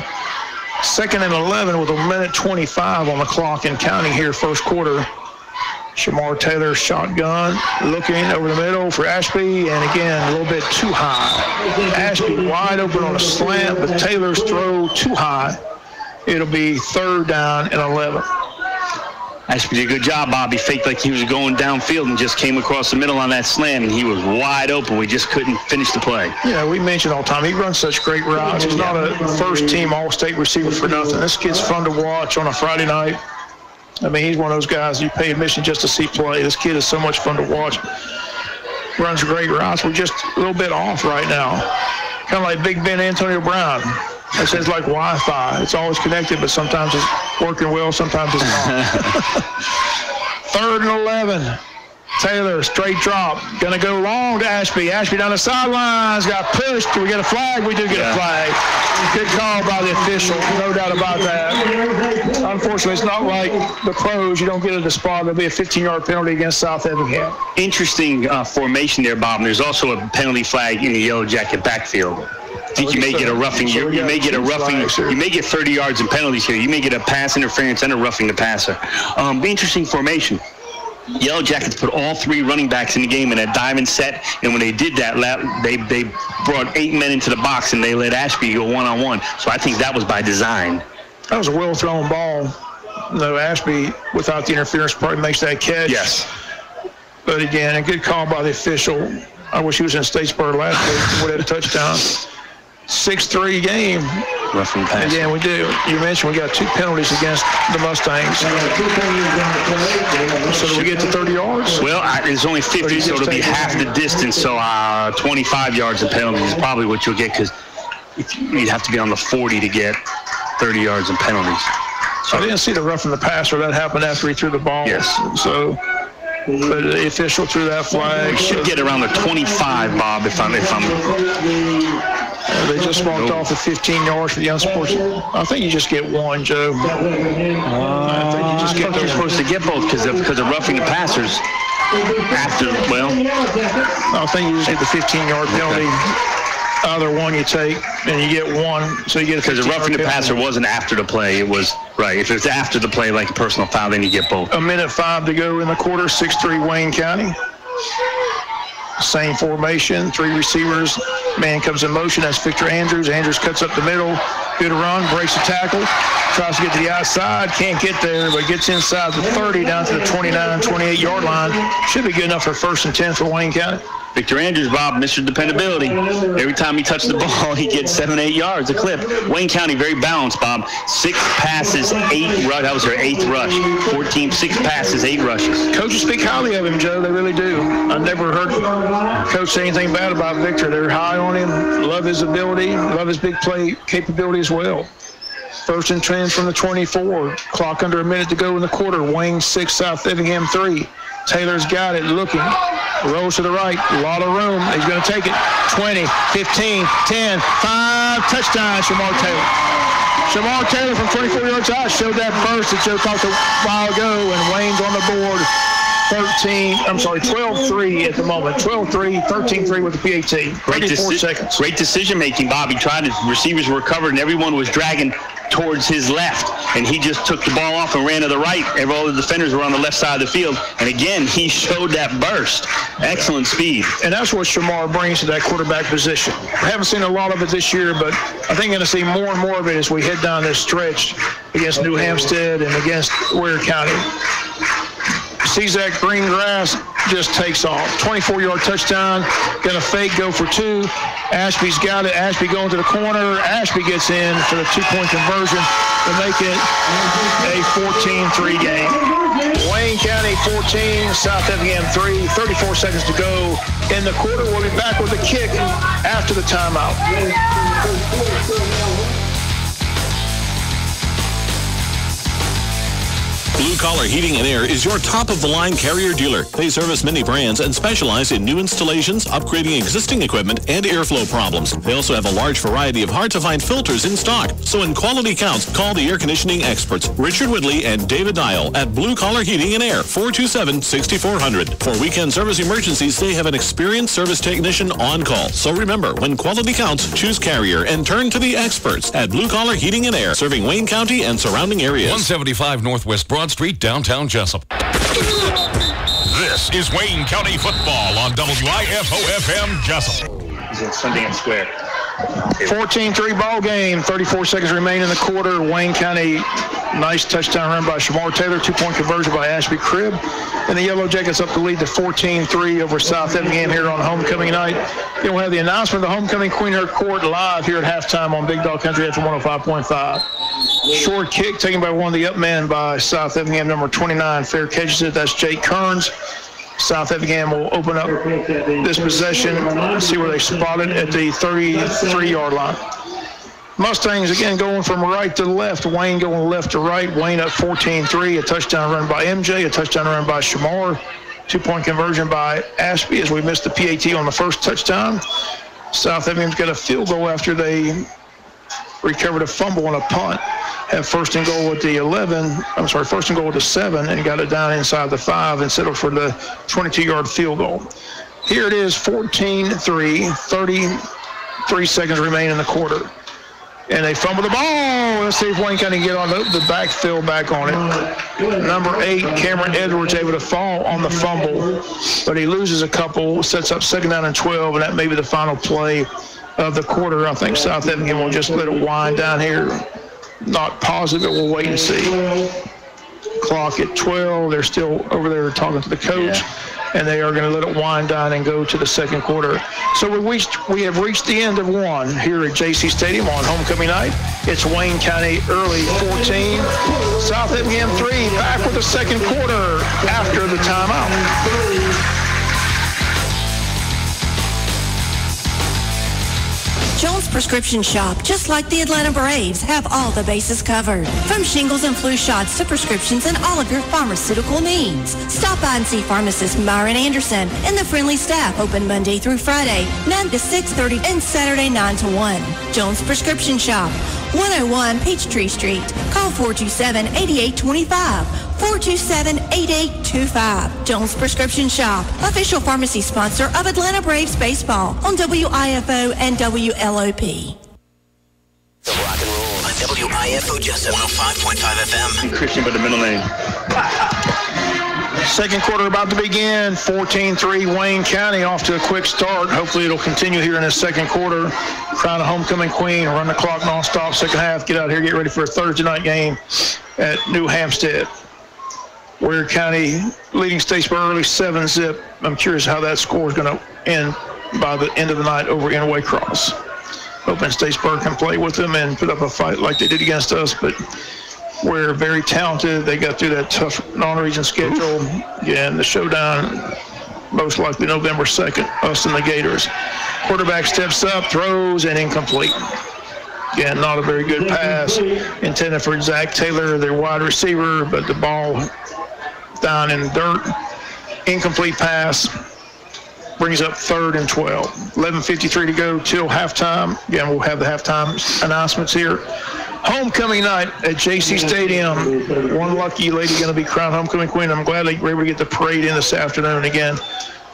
Second and 11 with 1:25 on the clock and counting here first quarter. Shamar Taylor shotgun, looking over the middle for Ashby, and again, a little bit too high. Ashby wide open on a slant, but Taylor's throw too high. It'll be third down and 11. Ashby did a good job, Bob. He faked like he was going downfield and just came across the middle on that slant, and he was wide open. We just couldn't finish the play. Yeah, we mentioned all the time, he runs such great routes. He's not a first-team All-State receiver for nothing. This kid's fun to watch on a Friday night. I mean, he's one of those guys you pay admission just to see play. This kid is so much fun to watch. Runs great routes. We're just a little bit off right now. Kind of like Big Ben Antonio Brown. It says like Wi-Fi. It's always connected, but sometimes it's working well, sometimes it's not. Third and 11. Taylor, straight drop. Going to go long to Ashby. Ashby down the sidelines. Got pushed. Do we get a flag? We do get a flag. Good call by the official. No doubt about that. Unfortunately, it's not like the pros. You don't get it at the spot. There'll be a 15-yard penalty against South Effingham. Interesting formation there, Bob. And there's also a penalty flag in the Yellow Jacket backfield. I think you may get a roughing. You may get a roughing. You may get 30 yards in penalties here. You may get a pass interference and a roughing the passer. Interesting formation. Yellow Jackets put all 3 running backs in the game in a diamond set, and when they did that, they brought 8 men into the box, and they let Ashby go one-on-one. So I think that was by design. That was a well-thrown ball. No, Ashby, without the interference, probably makes that catch. Yes. But again, a good call by the official. I wish he was in Statesboro last week. Would have had a touchdown. 6-3 game. Roughing pass. Again, we do. You mentioned we got 2 penalties against the Mustangs. So do we get to 30 yards? Well, it's only 50, so it'll be half the distance. So 25 yards of penalties is probably what you'll get, because you'd have to be on the 40 to get 30 yards in penalties. So I didn't see the roughing the passer. That happened after he threw the ball. Yes. So, but the official threw that flag. We should get around the 25, Bob, if I'm they just walked off at 15 yards for the unsportsmanlike. I think you just get 1, Joe. I think you just get those. Supposed to get both because of roughing the passers. I think you just get the 15-yard penalty. Either one you take, and you get one, so you get a 15-yard penalty. Because the roughing the passer wasn't after the play. It was, right, if it's after the play, like a personal foul, then you get both. 1:05 to go in the quarter, 6-3 Wayne County. Same formation, 3 receivers. Man comes in motion. That's Victor Andrews. Andrews cuts up the middle. Good run, breaks the tackle. Tries to get to the outside. Can't get there, but gets inside the 30 down to the 29, 28-yard line. Should be good enough for 1st and 10 for Wayne County. Victor Andrews, Bob, Mr. Dependability. Every time he touches the ball, he gets 7-8 yards a clip. Wayne County, very balanced, Bob. 6 passes, 8 rush. That was their 8th rush. 14, 6 passes, 8 rushes. Coaches speak highly of him, Joe. They really do. I've never heard Coach say anything bad about Victor. They're high on him, love his ability, love his big play capability as well. 1st and 10 from the 24. Clock under a minute to go in the quarter. Wayne 6, South Effingham 3. Taylor's got it, looking. Rolls to the right. A lot of room. He's going to take it. 20, 15, 10, 5. Touchdown, Shamar Taylor. Shamar Taylor from 24 yards out showed that burst that Joe talked a while ago, and Wayne's on the board. 12-3 at the moment. 12-3, 13-3 with the PAT. 34 seconds. Great decision-making, Bob. He tried, his receivers were covered, and everyone was dragging towards his left, and he just took the ball off and ran to the right. All the defenders were on the left side of the field, and again, he showed that burst. Excellent speed. And that's what Shamar brings to that quarterback position. I haven't seen a lot of it this year, but I think you're going to see more and more of it as we head down this stretch against New Hampstead and against Ware County. Sees that green grass, just takes off. 24-yard touchdown, gonna fake, go for 2. Ashby's got it. Ashby going to the corner. Ashby gets in for the 2-point conversion to make it a 14-3 game. Wayne County 14, South Effingham 3, 34 seconds to go in the quarter. We'll be back with the kick after the timeout. Blue Collar Heating and Air is your top-of-the-line Carrier dealer. They service many brands and specialize in new installations, upgrading existing equipment, and airflow problems. They also have a large variety of hard-to-find filters in stock. So when quality counts, call the air conditioning experts, Richard Whitley and David Dial at Blue Collar Heating and Air, 427-6400. For weekend service emergencies, they have an experienced service technician on call. So remember, when quality counts, choose Carrier and turn to the experts at Blue Collar Heating and Air, serving Wayne County and surrounding areas. 175 Northwest Broad Street, downtown Jesup. This is Wayne County football on WIFO-FM Jesup. He's in Sundance Square. 14-3 ball game. 34 seconds remain in the quarter. Wayne County, nice touchdown run by Shamar Taylor. 2-point conversion by Ashby Cribb. And the Yellow Jackets up to lead to 14-3 over South Effingham here on homecoming night. You'll have the announcement of the homecoming Queen Herd Court live here at halftime on Big Dog Country after 105.5. Short kick taken by one of the up men by South Effingham, number 29. Fair catches it. That's Jake Kearns. South Effingham will open up this possession. See where they spot it at the 33-yard line. Mustangs again going from right to left. Wayne going left to right. Wayne up 14-3. A touchdown run by MJ. A touchdown run by Shamar. 2-point conversion by Ashby as we missed the PAT on the first touchdown. South Effingham's got a field goal after they recovered a fumble on a punt. Had first and goal at the first and goal at the 7, and got it down inside the 5 and settled for the 22-yard field goal. Here it is, 14-3, 33 seconds remain in the quarter. And they fumble the ball. Let's see if Wayne can get on the backfield back on it. Number 8, Cameron Edwards, able to fall on the fumble, but he loses a couple, sets up 2nd down and 12, and that may be the final play of the quarter. I think South Effingham will just let it wind down here. Not positive, we'll wait and see. Clock at 12. They're still over there talking to the coach, and they are going to let it wind down and go to the second quarter. So we have reached the end of one here at JC Stadium on homecoming night. It's Wayne County early 14, South Effingham 3. Back with the second quarter after the timeout. Jones Prescription Shop, just like the Atlanta Braves, have all the bases covered. From shingles and flu shots to prescriptions and all of your pharmaceutical needs. Stop by and see pharmacist Myron Anderson and the friendly staff, open Monday through Friday, 9 to 6:30 and Saturday 9 to 1. Jones Prescription Shop, 101 Peachtree Street. Call 427-8825. 427-8825. Jones Prescription Shop, official pharmacy sponsor of Atlanta Braves baseball on WIFO and WLOP. The rock and roll on WIFO Jesup 105.5 FM. Christian, but the middle name. Second quarter about to begin. 14-3 Wayne County off to a quick start. Hopefully it'll continue here in the second quarter. Crown a homecoming queen, run the clock nonstop second half. Get out here, get ready for a Thursday night game at New Hampstead. Ware County leading Statesboro early 7-zip. I'm curious how that score is going to end by the end of the night over in Waycross. Hoping Statesboro can play with them and put up a fight like they did against us, but we're very talented. They got through that tough non-region schedule. Yeah, and the showdown most likely November 2nd, us and the Gators. Quarterback steps up, throws, and incomplete. Again, not a very good pass intended for Zach Taylor, their wide receiver, but the ball down in the dirt. Incomplete pass. Brings up 3rd and 12. 11:53 to go till halftime. Again, we'll have the halftime announcements here. Homecoming night at JC Stadium. One lucky lady going to be crowned homecoming queen. I'm glad they were able to get the parade in this afternoon. Again,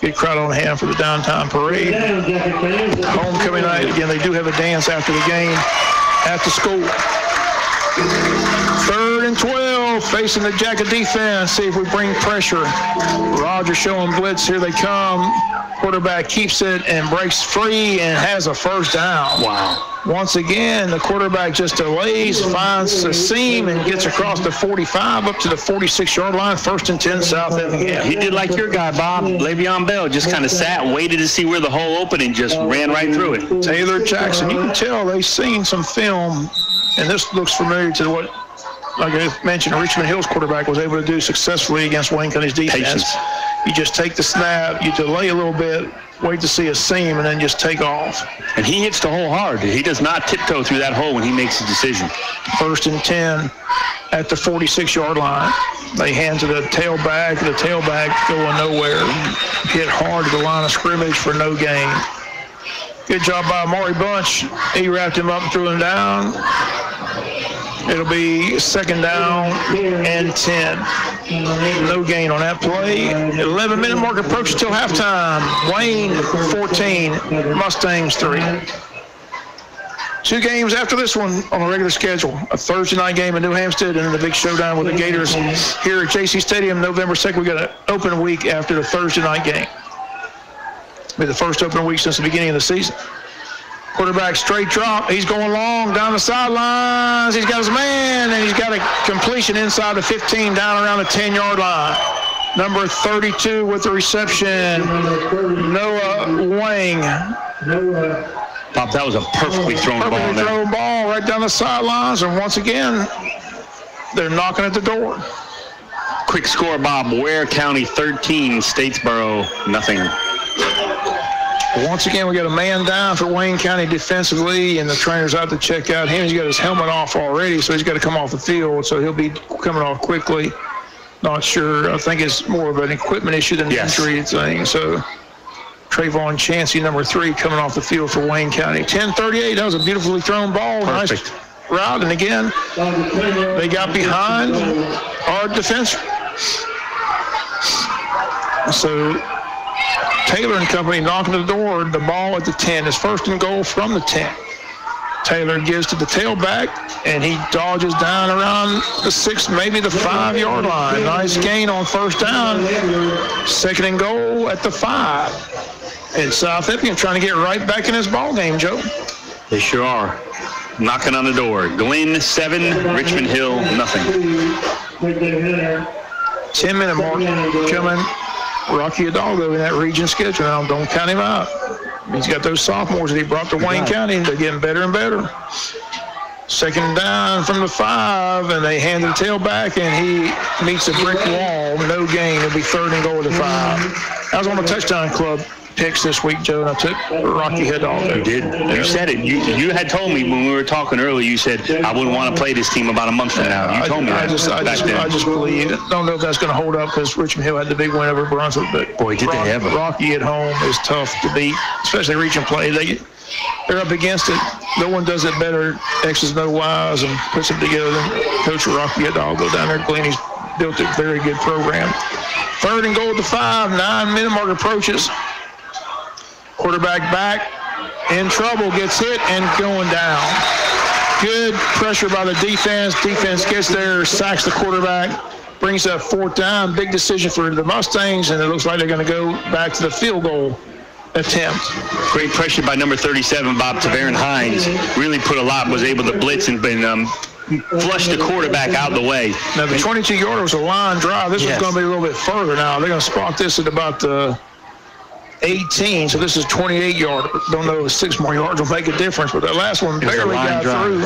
get crowd on hand for the downtown parade. Homecoming night. Again, they do have a dance after the game at the school. 3rd and 12, facing the Jacket defense. See if we bring pressure. Roger showing blitz. Here they come. Quarterback keeps it and breaks free and has a first down. Wow. Once again, the quarterback just delays, finds the seam, and gets across the 45 up to the 46-yard line. 1st and 10 South Effingham. He did like your guy, Bob. Le'Veon Bell just kind of sat, waited to see where the hole opened, and just ran right through it. Taylor Jackson, you can tell they've seen some film, and this looks familiar to what, like I mentioned, Richmond Hill's quarterback was able to do successfully against Wayne County's defense. Patience. You just take the snap, you delay a little bit, wait to see a seam, and then just take off. And he hits the hole hard. He does not tiptoe through that hole when he makes a decision. 1st and 10 at the 46-yard line. They hand to the tailback. The tailback going nowhere. Hit hard to the line of scrimmage for no gain. Good job by Amari Bunch. He wrapped him up and threw him down. It'll be 2nd down and 10. No gain on that play. 11-minute mark approaches till halftime. Wayne 14, Mustangs 3. 2 games after this one on the regular schedule. A Thursday night game in New Hampstead and then the big showdown with the Gators here at JC Stadium November 2nd. We got an open week after the Thursday night game. It'll be the first open week since the beginning of the season. Quarterback straight drop. He's going long down the sidelines. He's got his man, and he's got a completion inside the 15 down around the 10-yard line. Number 32 with the reception, Noah Wang. Bob, that was a perfectly thrown ball. Perfectly thrown ball right down the sidelines, and once again, they're knocking at the door. Quick score, Bob. Ware County 13, Statesboro nothing. Once again, we got a man down for Wayne County defensively, and the trainer's out to check out him. He's got his helmet off already, so he's got to come off the field, so he'll be coming off quickly. Not sure. I think it's more of an equipment issue than an injury thing. So Trayvon Chansey, number 3, coming off the field for Wayne County. 10:38. That was a beautifully thrown ball. Perfect. Nice route. And again, they got behind our defense. So Taylor and company knocking the door. The ball at the 10 is 1st and goal from the 10. Taylor gives to the tailback, and he dodges down around the 6, maybe the 5-yard line. Nice gain on 1st down. 2nd and goal at the 5. And South Effingham trying to get right back in this ball game, Joe. They sure are. Knocking on the door. Glenn 7, Richmond Hill nothing. 10-minute mark coming. Rocky Hidalgo in that region schedule. Now, don't count him out. He's got those sophomores that he brought to Wayne County, and they're getting better and better. 2nd down from the 5, and they hand the tailback, and he meets a brick wall. No gain. It'll be 3rd and goal at the 5. That was on the touchdown club picks this week, Joe, and I took Rocky Hidalgo. You did. You said it. You had told me when we were talking earlier, you said, I wouldn't want to play this team about a month from now. You told me that. I just believe it. Don't know if that's going to hold up because Richmond Hill had the big win over Brunswick, but boy, did they ever. Rocky at home is tough to beat, especially region play. They're up against it. No one does it better, X's, no Y's, and puts them together than Coach Rocky Hidalgo down there. Glenn, he's built a very good program. 3rd and goal at the 5, 9-minute mark approaches. Quarterback back, in trouble, gets hit and going down. Good pressure by the defense. Defense gets there, sacks the quarterback, brings up 4th down. Big decision for the Mustangs, and it looks like they're going to go back to the field goal attempt. Great pressure by number 37, Bob Tavarin Hines. Really put a lot, was able to blitz and flush the quarterback out of the way. Now, the 22-yarder was a line drive. This one's going to be a little bit further now. They're going to spot this at about the 18, so this is 28-yard. Don't know if 6 more yards will make a difference, but that last one barely got through.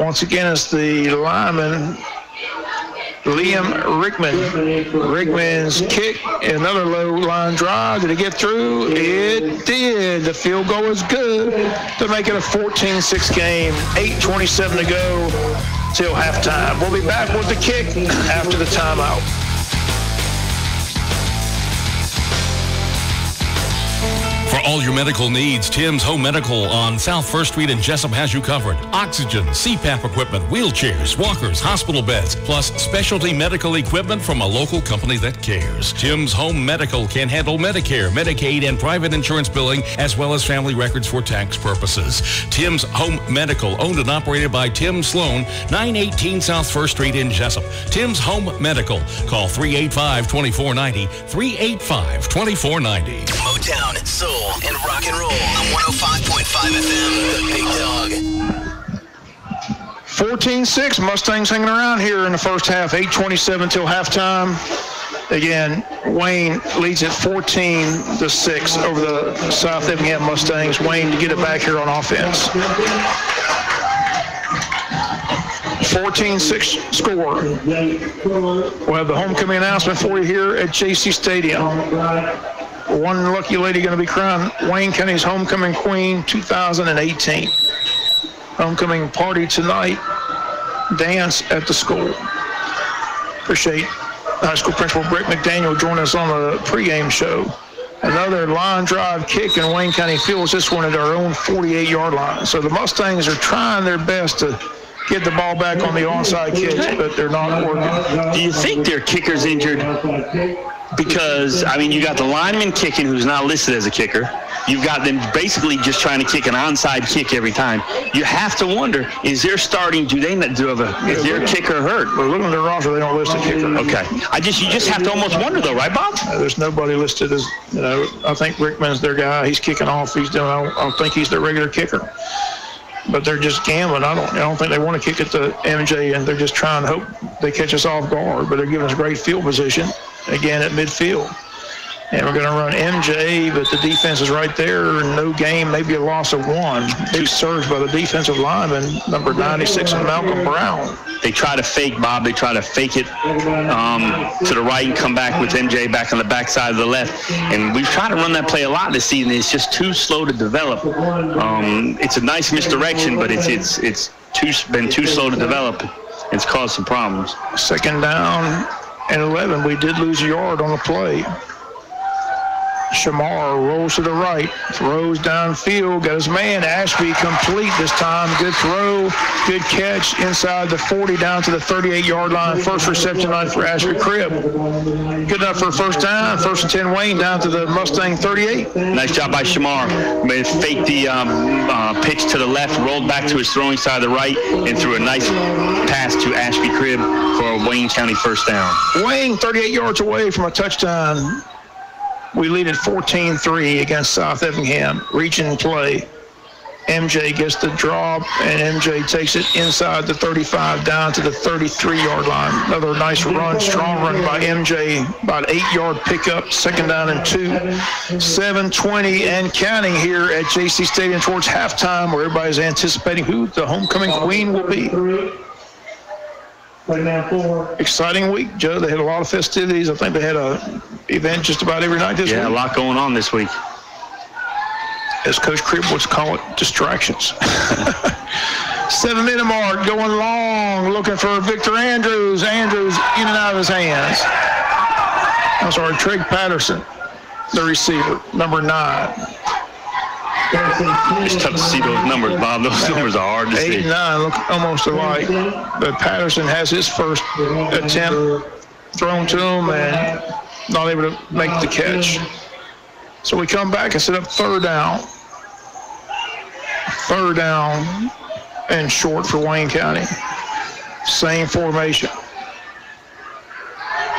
Once again, it's the lineman, Liam Rickman. Rickman's kick, another low line drive. Did it get through? It did. The field goal is good to make it a 14-6 game. 8:27 to go till halftime. We'll be back with the kick after the timeout. For all your medical needs, Tim's Home Medical on South 1st Street in Jesup has you covered. Oxygen, CPAP equipment, wheelchairs, walkers, hospital beds, plus specialty medical equipment from a local company that cares. Tim's Home Medical can handle Medicare, Medicaid, and private insurance billing, as well as family records for tax purposes. Tim's Home Medical, owned and operated by Tim Sloan, 918 South 1st Street in Jesup. Tim's Home Medical. Call 385-2490, 385-2490. Motown, soul, and rock and roll on 105.5 FM, The Big Dog. 14-6, Mustangs hanging around here in the first half, 8:27 till halftime. Again, Wayne leads at 14-6 over the South Effingham Mustangs. Wayne to get it back here on offense. 14-6 score. We'll have the homecoming announcement for you here at JC Stadium. One lucky lady going to be crowned Wayne County's Homecoming Queen 2018. Homecoming party tonight. Dance at the school. Appreciate high school principal Britt McDaniel joining us on the pregame show. Another line drive kick, and Wayne County fields this one at our own 48-yard line. So the Mustangs are trying their best to get the ball back on the onside kick, but they're not working. Do you think their kicker's injured? Because, I mean, you got the lineman kicking who's not listed as a kicker. You've got them basically just trying to kick an onside kick every time. You have to wonder, is their starting, is their kicker hurt? We're looking at their roster, they don't list a kicker. Okay. You just have to almost wonder though, right, Bob? There's nobody listed as, I think Rickman's their guy. He's kicking off. I don't think he's their regular kicker. But they're just gambling. I don't think they want to kick it to MJ, and they're just trying to hope they catch us off guard. But they're giving us great field position, again, at midfield. And we're going to run MJ, but the defense is right there. No game, maybe a loss of 1. Big surge by the defensive lineman, number 96, Malcolm Brown. They try to fake, Bob. They try to fake it to the right and come back with MJ back on the backside of the left. And we've tried to run that play a lot this season. It's just too slow to develop. It's a nice misdirection, but it's been too slow to develop. It's caused some problems. 2nd down and 11. We did lose a yard on the play. Shamar rolls to the right, throws downfield, got his man, Ashby complete this time. Good throw, good catch inside the 40 down to the 38-yard line. First reception line for Ashby Cribb. Good enough for a first down. 1st and 10 Wayne down to the Mustang 38. Nice job by Shamar. Faked the pitch to the left, rolled back to his throwing side of the right, and threw a nice pass to Ashby Cribb for a Wayne County first down. Wayne 38 yards away from a touchdown. We lead at 14-3 against South Effingham. Reaching play. MJ gets the drop, and MJ takes it inside the 35 down to the 33-yard line. Another nice run, strong run by MJ. About 8-yard pickup, 2nd down and 2. 7:20 and counting here at JC Stadium towards halftime, where everybody's anticipating who the homecoming queen will be. Exciting week, Joe. They had a lot of festivities. I think they had an event just about every night this week. Yeah, a lot going on this week. As Coach Cribb would call it, distractions. 7-minute mark, going long, looking for Victor Andrews. Andrews in and out of his hands. I'm sorry, Treg Patterson, the receiver, number 9. It's tough to see those numbers, Bob. Those numbers are hard to see. 8 and 9 look almost alike. But Patterson has his first attempt thrown to him and not able to make the catch. So we come back and set up third down. Third down and short for Wayne County. Same formation.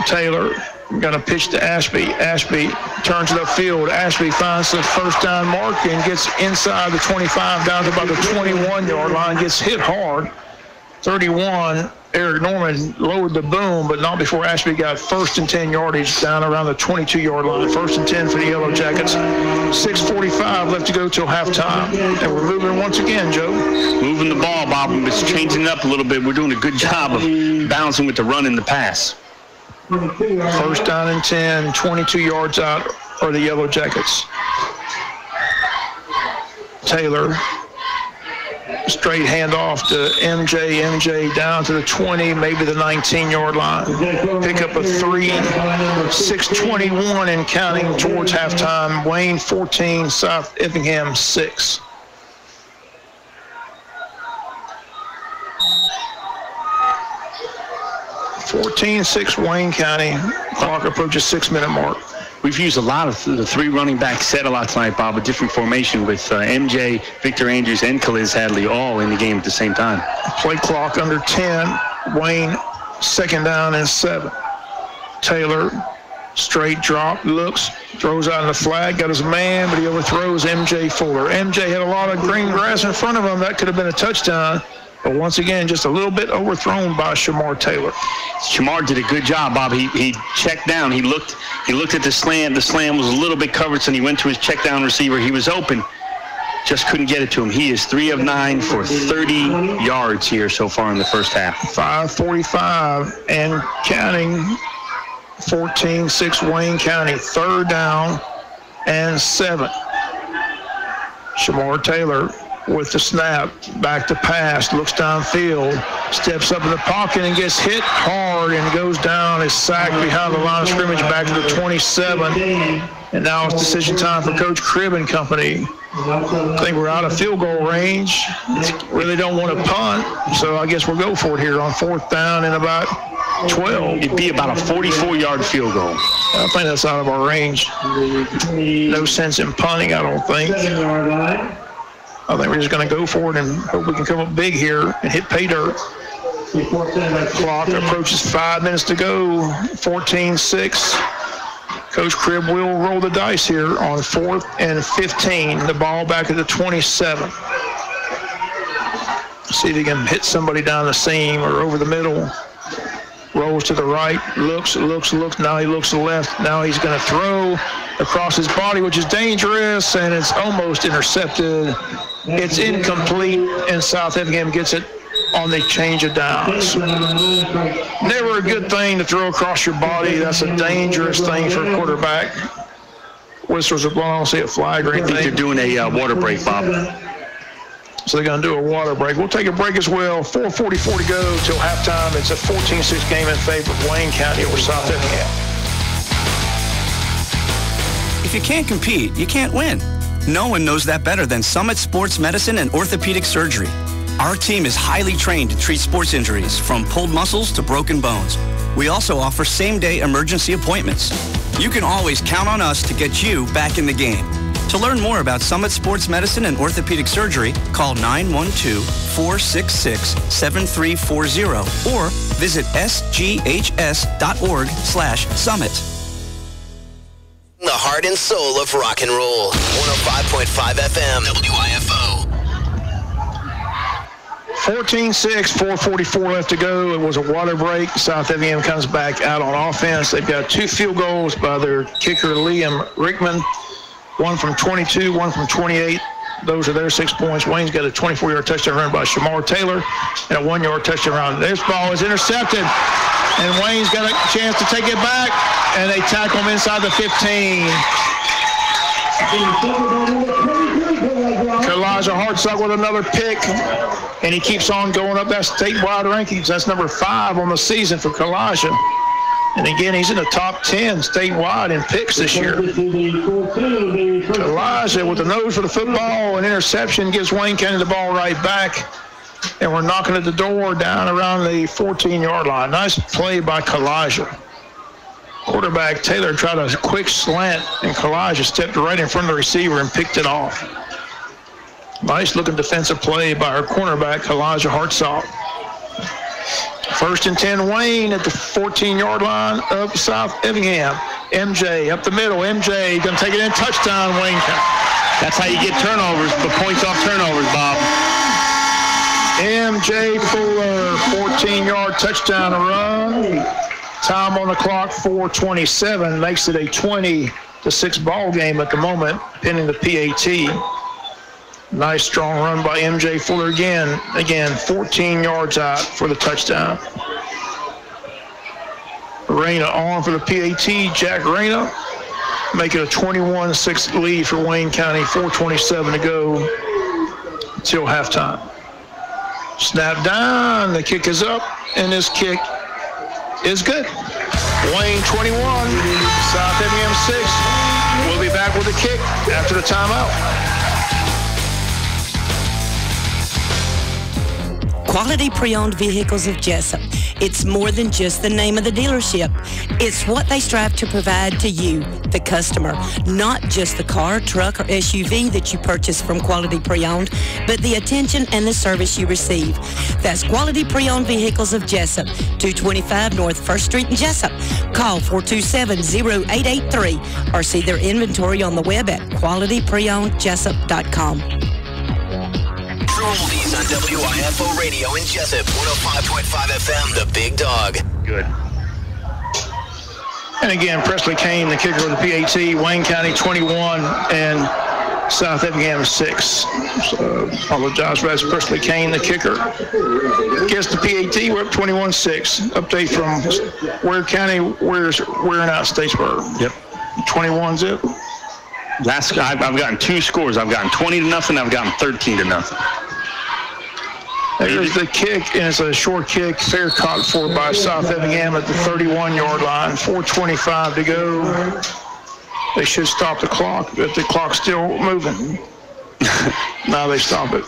Taylor going to pitch to Ashby. Ashby turns it upfield. Ashby finds the first down mark and gets inside the 25 down to about the 21-yard line. Gets hit hard. 31. Eric Norman lowered the boom, but not before Ashby got 1st and 10 yardage down around the 22-yard line. 1st and 10 for the Yellow Jackets. 6:45 left to go till halftime. And we're moving once again, Joe. Moving the ball, Bob. It's changing it up a little bit. We're doing a good job of balancing with the run and the pass. 1st down and 10, 22 yards out are the Yellow Jackets. Taylor, straight handoff to MJ. MJ down to the 20, maybe the 19-yard line. Pick up a 3, 6:21 and counting towards halftime. Wayne 14, South Effingham 6. (14-6) Wayne County. Clock approaches 6-minute mark. We've used a lot of the 3 running back set a lot tonight, Bob, a different formation with MJ, Victor Andrews, and Kaliz Hadley all in the game at the same time. Play clock under 10. Wayne, 2nd down and 7. Taylor, straight drop, looks, throws out in the flag, got his man, but he overthrows MJ Fuller. MJ had a lot of green grass in front of him. That could have been a touchdown. But once again, just a little bit overthrown by Shamar Taylor. Shamar did a good job, Bob. He checked down. He looked at the slant. The slant was a little bit covered, so he went to his check down receiver. He was open. Just couldn't get it to him. He is 3 of 9 for 30 yards here so far in the first half. 5:45 and counting. 14-6 Wayne County. 3rd down and 7. Shamar Taylor with the snap, back to pass, looks downfield, steps up in the pocket and gets hit hard and goes down, is sacked behind the line of scrimmage back to the 27. And now it's decision time for Coach Cribb and company. I think we're out of field goal range. Really don't want to punt, so I guess we'll go for it here on 4th down and about 12. It'd be about a 44-yard field goal. I think that's out of our range. No sense in punting, I don't think. I think we're just going to go for it and hope we can come up big here and hit pay dirt. Clock approaches 5 minutes to go. 14-6. Coach Cribb will roll the dice here on 4th and 15. The ball back at the 27. See if he can hit somebody down the seam or over the middle. Rolls to the right, looks. Now he looks to the left. Now he's going to throw across his body, which is dangerous, and it's almost intercepted. It's incomplete, and South Effingham gets it on the change of downs. Never a good thing to throw across your body. That's a dangerous thing for a quarterback. Whistles are blowing. I don't see a flag or anything. I think they're doing a water break, Bob. So they're going to do a water break. We'll take a break as well. 4:44 to go till halftime. It's a 14-6 game in favor of Wayne County over South Effingham. If you can't compete, you can't win. No one knows that better than Summit Sports Medicine and Orthopedic Surgery. Our team is highly trained to treat sports injuries, from pulled muscles to broken bones. We also offer same-day emergency appointments. You can always count on us to get you back in the game. To learn more about Summit Sports Medicine and Orthopedic Surgery, call 912-466-7340 or visit sghs.org/summit. The heart and soul of rock and roll. 105.5 FM, WIFO. 14-6, 4:44 left to go. It was a water break. South Effingham comes back out on offense. They've got 2 field goals by their kicker, Liam Rickman. One from 22, one from 28. Those are their 6 points. Wayne's got a 24-yard touchdown run by Shamar Taylor and a 1-yard touchdown run. This ball is intercepted, and Wayne's got a chance to take it back, and they tackle him inside the 15. Elijah Hartsock with another pick, and he keeps on going up that statewide rankings. That's number 5 on the season for Kalasha. And again, he's in the top 10 statewide in picks this year. Elijah with the nose for the football, an interception gives Wayne County the ball right back. And we're knocking at the door down around the 14-yard line. Nice play by Kalijah. Quarterback Taylor tried a quick slant, and Kalijah stepped right in front of the receiver and picked it off. Nice looking defensive play by our cornerback, Kalijah Hartsock. 1st and 10, Wayne at the 14-yard line of South Effingham. MJ up the middle. MJ going to take it in. Touchdown, Wayne County. That's how you get turnovers, the points off turnovers, Bob. MJ Fuller, 14-yard touchdown run. Time on the clock, 4:27. Makes it a 20-6 ball game at the moment, pending the PAT. Nice strong run by MJ Fuller again. Again, 14 yards out for the touchdown. Reyna on for the PAT. Jack Reyna make it a 21-6 lead for Wayne County. 4:27 to go until halftime. Snap down. The kick is up, and this kick is good. Wayne 21, South Effingham 6. We'll be back with the kick after the timeout. Quality Pre-Owned Vehicles of Jesup. It's more than just the name of the dealership. It's what they strive to provide to you, the customer. Not just the car, truck, or SUV that you purchase from Quality Pre-Owned, but the attention and the service you receive. That's Quality Pre-Owned Vehicles of Jesup, 225 North 1st Street in Jesup. Call 427-0883 or see their inventory on the web at qualitypreownedjesup.com. True oldies on WIFO Radio in Jesup, 105.5 FM, The Big Dog. Good. And again, Presley Kane, the kicker of the PAT, Wayne County 21 and South Effingham 6. So apologize for that. Presley Kane, the kicker. Guess the PAT, we're up 21-6. Update from Ware County, wearing out Statesboro. Yep. 21's it. I've gotten 2 scores. I've gotten 20-0. I've gotten 13-0. There's the kick, and it's a short kick, fair caught for by South Effingham at the 31-yard line. 4:25 to go. They should stop the clock, but the clock's still moving. Now they stop it.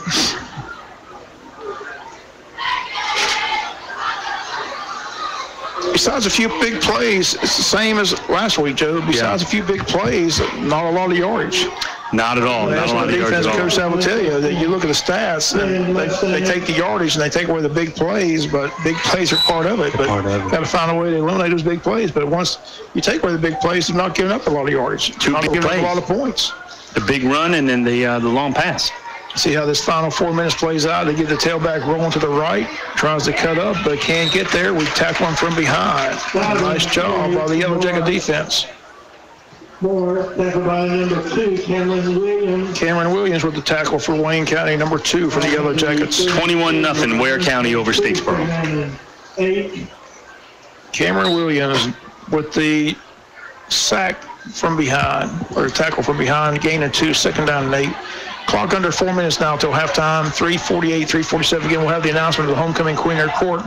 Besides a few big plays, it's the same as last week, Joe. Besides a few big plays, not a lot of yardage. Not at all. That's what the defensive coach will tell you. That you look at the stats, and they take the yardage and they take away the big plays, but big plays are part of it. But got to find a way to eliminate those big plays. But once you take away the big plays, they're not giving up a lot of yardage. Not giving up a lot of points. The big run and then the long pass. See how this final 4 minutes plays out. They get the tailback rolling to the right, tries to cut up, but can't get there. We tackle him from behind. Nice job by the Yellow Jacket defense. Tackled by number 2, Cameron Williams. Cameron Williams with the tackle for Wayne County, number 2 for the Yellow Jackets. 21-0, Ware County over Statesboro. 8. Cameron Williams with the sack from behind, or tackle from behind, gain of 2, 2nd down and 8. Clock under 4 minutes now until halftime. 3:48, 3:47. Again, we'll have the announcement of the homecoming Queen Anne Court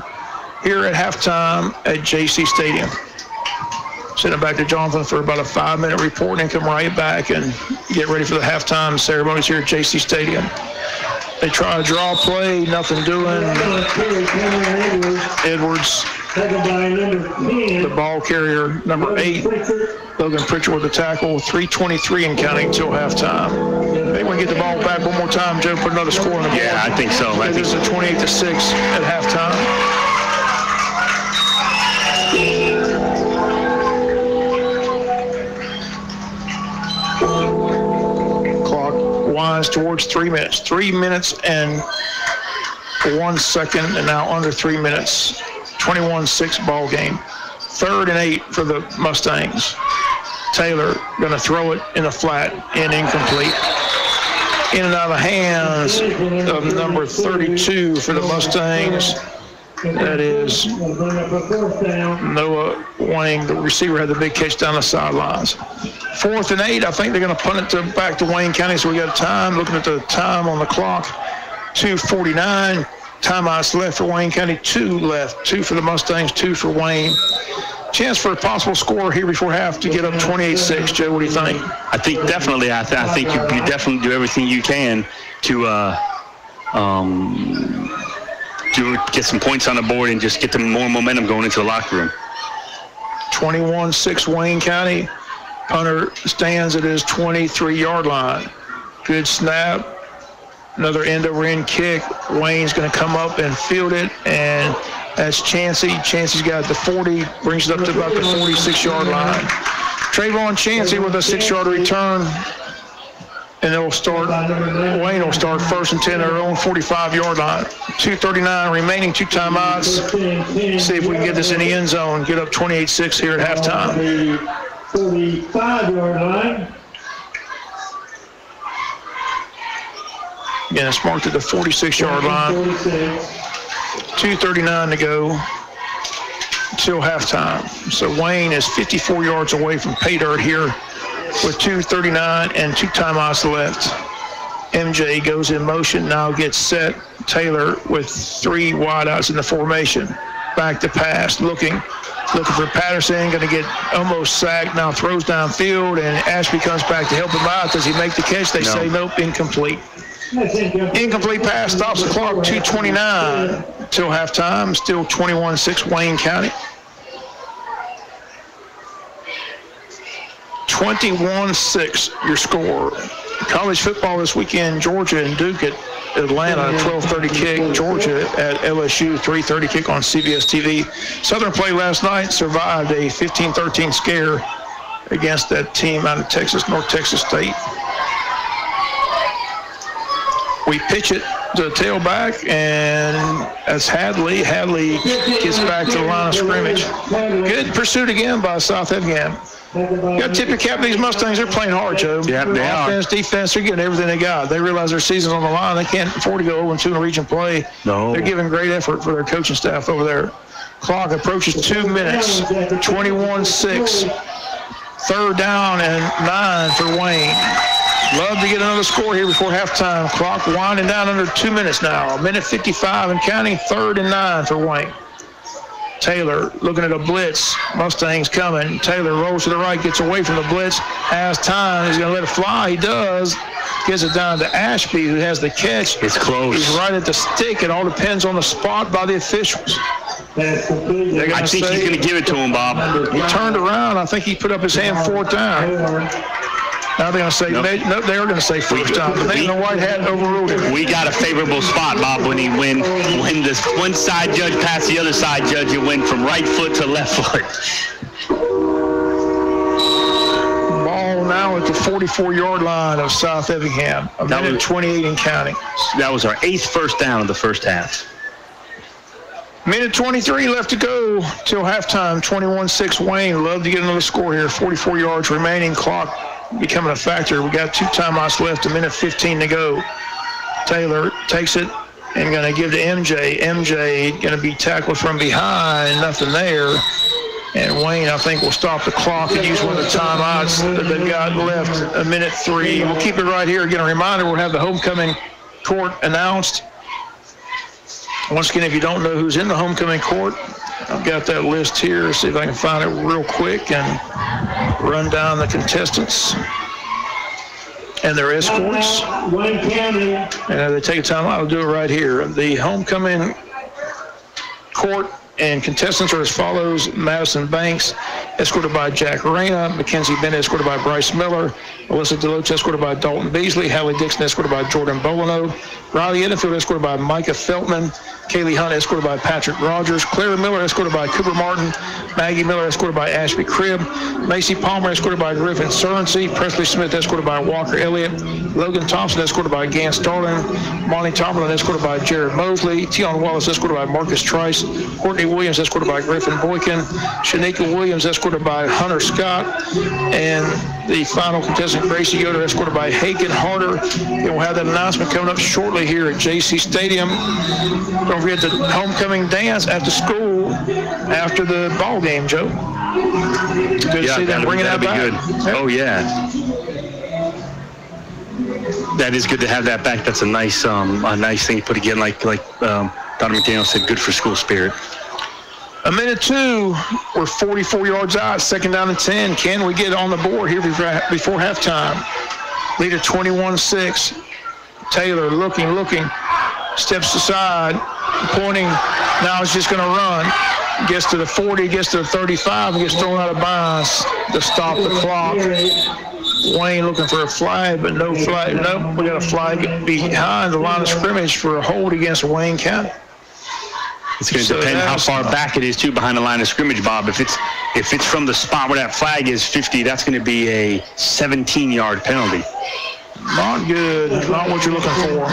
here at halftime at JC Stadium. Send it back to Jonathan for about a 5-minute report and come right back and get ready for the halftime ceremonies here at JC Stadium. They try a draw play, nothing doing. Edwards, the ball carrier, number 8. Logan Pritchard with the tackle. 3:23 and counting until halftime. Maybe we can get the ball back one more time, Joe, put another score on the board. Yeah, I think so. I think it's a 28-6 at halftime. Clock winds towards 3 minutes. 3 minutes and 1 second, and now under 3 minutes. 21-6 ball game. 3rd and 8 for the Mustangs. Taylor going to throw it in the flat and incomplete. In and out of the hands of number 32 for the Mustangs. That is Noah Wang. The receiver had the big catch down the sidelines. 4th and 8. I think they're going to punt it back to Wayne County, so we got time. Looking at the time on the clock, 2:49. timeouts left for Wayne County, 2 left. 2 for the Mustangs, 2 for Wayne. Chance for a possible score here before half to get up 28-6. Joe, what do you think? I think definitely. I think you definitely do everything you can to get some points on the board and just get them more momentum going into the locker room. 21-6 Wayne County. Punter stands at his 23-yard line. Good snap. Another end-over-end kick. Wayne's going to come up and field it, and that's Chansey. Chansey's got the 40, brings it up to about the 46-yard line. Trayvon Chansey with a 6-yard return, and they'll start. Wayne will start 1st and 10 at their own 45-yard line. 2:39 remaining, 2 timeouts. See if we can get this in the end zone. Get up 28-6 here at halftime. 45-yard line. Again, it's marked at the 46-yard line. 2:39 to go until halftime. So Wayne is 54 yards away from pay dirt here with 2:39 and 2 timeouts left. MJ goes in motion, now gets set. Taylor with 3 wideouts in the formation. Back to pass, looking for Patterson, going to get almost sacked, now throws downfield, and Ashby comes back to help him out. Does he make the catch? They say nope, incomplete. Incomplete pass, stops the clock, 2:29 till halftime, still 21-6 Wayne County. 21-6 your score. College football this weekend, Georgia and Duke at Atlanta, 12:30 kick. Georgia at LSU, 3:30 kick on CBS TV. Southern play last night, survived a 15-13 scare against that team out of Texas, North Texas State. We pitch it to the tailback, and that's Hadley. Hadley gets back to the line of scrimmage. Good pursuit again by South Effingham. You got to tip your cap to these Mustangs. They're playing hard, Joe. Yeah, they are. Offense, defense, they're getting everything they got. They realize their season's on the line. They can't afford to go 0-2 in a region play. No. They're giving great effort for their coaching staff over there. Clock approaches 2 minutes. 21-6. 3rd down and 9 for Wayne. Love to get another score here before halftime. Clock winding down under 2 minutes now. 1:55 and counting. 3rd and 9 for Wayne. Taylor looking at a blitz. Mustangs coming. Taylor rolls to the right, gets away from the blitz, has time. He's going to let it fly. He does. Gives it down to Ashby, who has the catch. It's close. He's right at the stick. It all depends on the spot by the officials. I think he's going to give it to him, Bob. He turned around. I think he put up his hand 4th down. Now they're going to say, nope, they are going to say 1st down, but the white hat overruled it. We got a favorable spot, Bob, when the one side judge passed the other side judge, it went from right foot to left foot. Ball now at the 44-yard line of South Effingham. A minute 28 and counting. That was our 8th first down of the first half. Minute 23 left to go till halftime. 21-6 Wayne. Love to get another score here. 44 yards remaining. Clock becoming a factor. We got 2 timeouts left. 1:15 to go. Taylor takes it and going to give to MJ. MJ going to be tackled from behind. Nothing there. And Wayne, I think, will stop the clock and use one of the timeouts that they've got left. 1:03. We'll keep it right here. Again, a reminder, we'll have the homecoming court announced. Once again, if you don't know who's in the homecoming court, I've got that list here. See if I can find it real quick and run down the contestants and their escorts. And if they take a time, I'll do it right here. The homecoming court and contestants are as follows: Madison Banks, escorted by Jack Reyna; Mackenzie Bennett, escorted by Bryce Miller; Alyssa Deloach, escorted by Dalton Beasley; Hallie Dixon, escorted by Jordan Bolino; Riley Edenfield, escorted by Micah Feltman; Kaylee Hunt, escorted by Patrick Rogers; Clara Miller, escorted by Cooper Martin; Maggie Miller, escorted by Ashby Cribb; Macy Palmer, escorted by Griffin Surrency; Presley Smith, escorted by Walker Elliott; Logan Thompson, escorted by Gant Starling; Monty Tomlin, escorted by Jared Mosley; Tion Wallace, escorted by Marcus Trice; Courtney Williams, escorted by Griffin Boykin; Shanika Williams, escorted by Hunter Scott; and the final contestant, Gracie Yoder, escorted by Hagen Harder. And we'll have that announcement coming up shortly here at JC Stadium. Don't forget the homecoming dance after school, after the ball game, Joe. Good to see them bringing that back. Good. Oh, yeah. That is good to have that back. That's a nice thing to put again, like Dr. McDaniel said good for school spirit. A minute 2, we're 44 yards out, 2nd down and 10. Can we get on the board here before halftime? Lead at 21-6. Taylor looking, steps aside, pointing. Now he's just going to run. Gets to the 40, gets to the 35, and gets thrown out of bounds to stop the clock. Wayne looking for a flag, but no flag. Nope, we got a flag behind the line of scrimmage for a hold against Wayne County. It's going to depend how far back it is, too, behind the line of scrimmage, Bob. If it's from the spot where that flag is 50, that's going to be a 17-yard penalty. Not good. Not what you're looking for.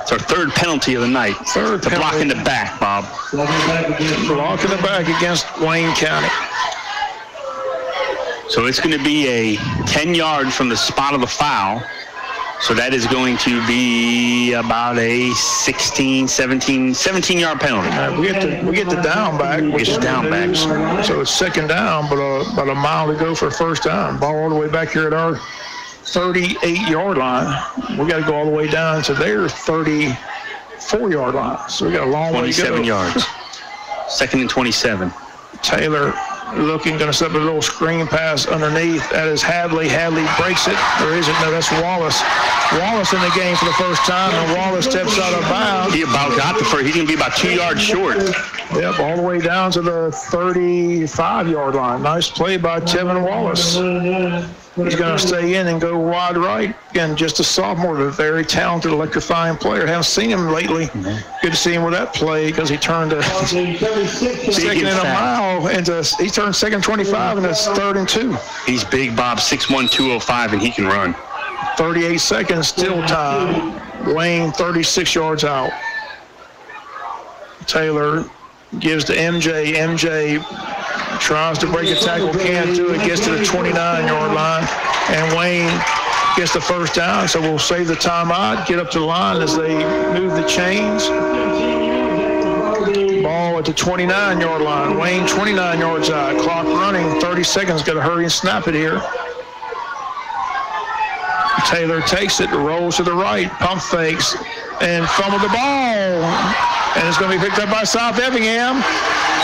It's our 3rd penalty of the night. Third the block in the back, Bob. Block in the back against Wayne County. So it's going to be a 10-yard from the spot of the foul. So that is going to be about a 17-yard penalty. We get the down back. So it's 2nd down, but about a mile to go for 1st down. Ball all the way back here at our 38-yard line. We got to go all the way down to their 34-yard line. So we got a long way to go. 27 yards. 2nd and 27. Taylor looking, going to set up a little screen pass underneath. That is Hadley. Hadley breaks it. There isn't. No, that's Wallace. Wallace in the game for the first time, and Wallace steps out of bounds. He about got the first. He's going to be about 2 yards short. Yep, all the way down to the 35-yard line. Nice play by Tevin Wallace. He's going to stay in and go wide right. Again, just a sophomore, a very talented, electrifying player. Haven't seen him lately. Good to see him with that play because he turned a 2nd and a mile he turned 2nd 25 and it's 3rd and 2. He's big, Bob, 6'1", 205, and he can run. 38 seconds, still time. Wayne 36 yards out. Taylor gives to MJ. MJ tries to break a tackle, can't do it, gets to the 29-yard line, and Wayne gets the 1st down, so we'll save the timeout, get up to the line as they move the chains. Ball at the 29-yard line. Wayne 29 yards out. Clock running, 30 seconds, got to hurry and snap it here. Taylor takes it, rolls to the right, pump fakes, and fumbled the ball. And it's going to be picked up by South Effingham.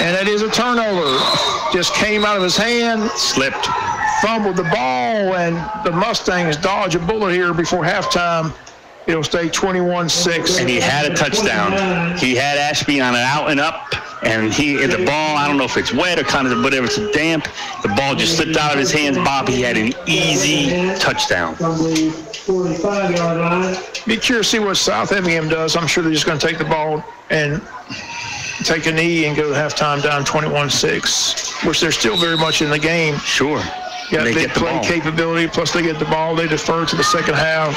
And that is a turnover. Just came out of his hand. Slipped. Fumbled the ball, and the Mustangs dodge a bullet here before halftime. It'll stay 21-6. And he had a touchdown. He had Ashby on an out and up, and the ball, I don't know if it's wet or kind of whatever, it's damp. The ball just slipped out of his hands. Bob, he had an easy touchdown. Be curious to see what South Effingham does. I'm sure they're just going to take the ball and take a knee and go to halftime down 21-6, which they're still very much in the game. Sure. Got big play capability, plus they get the ball. They defer to the second half.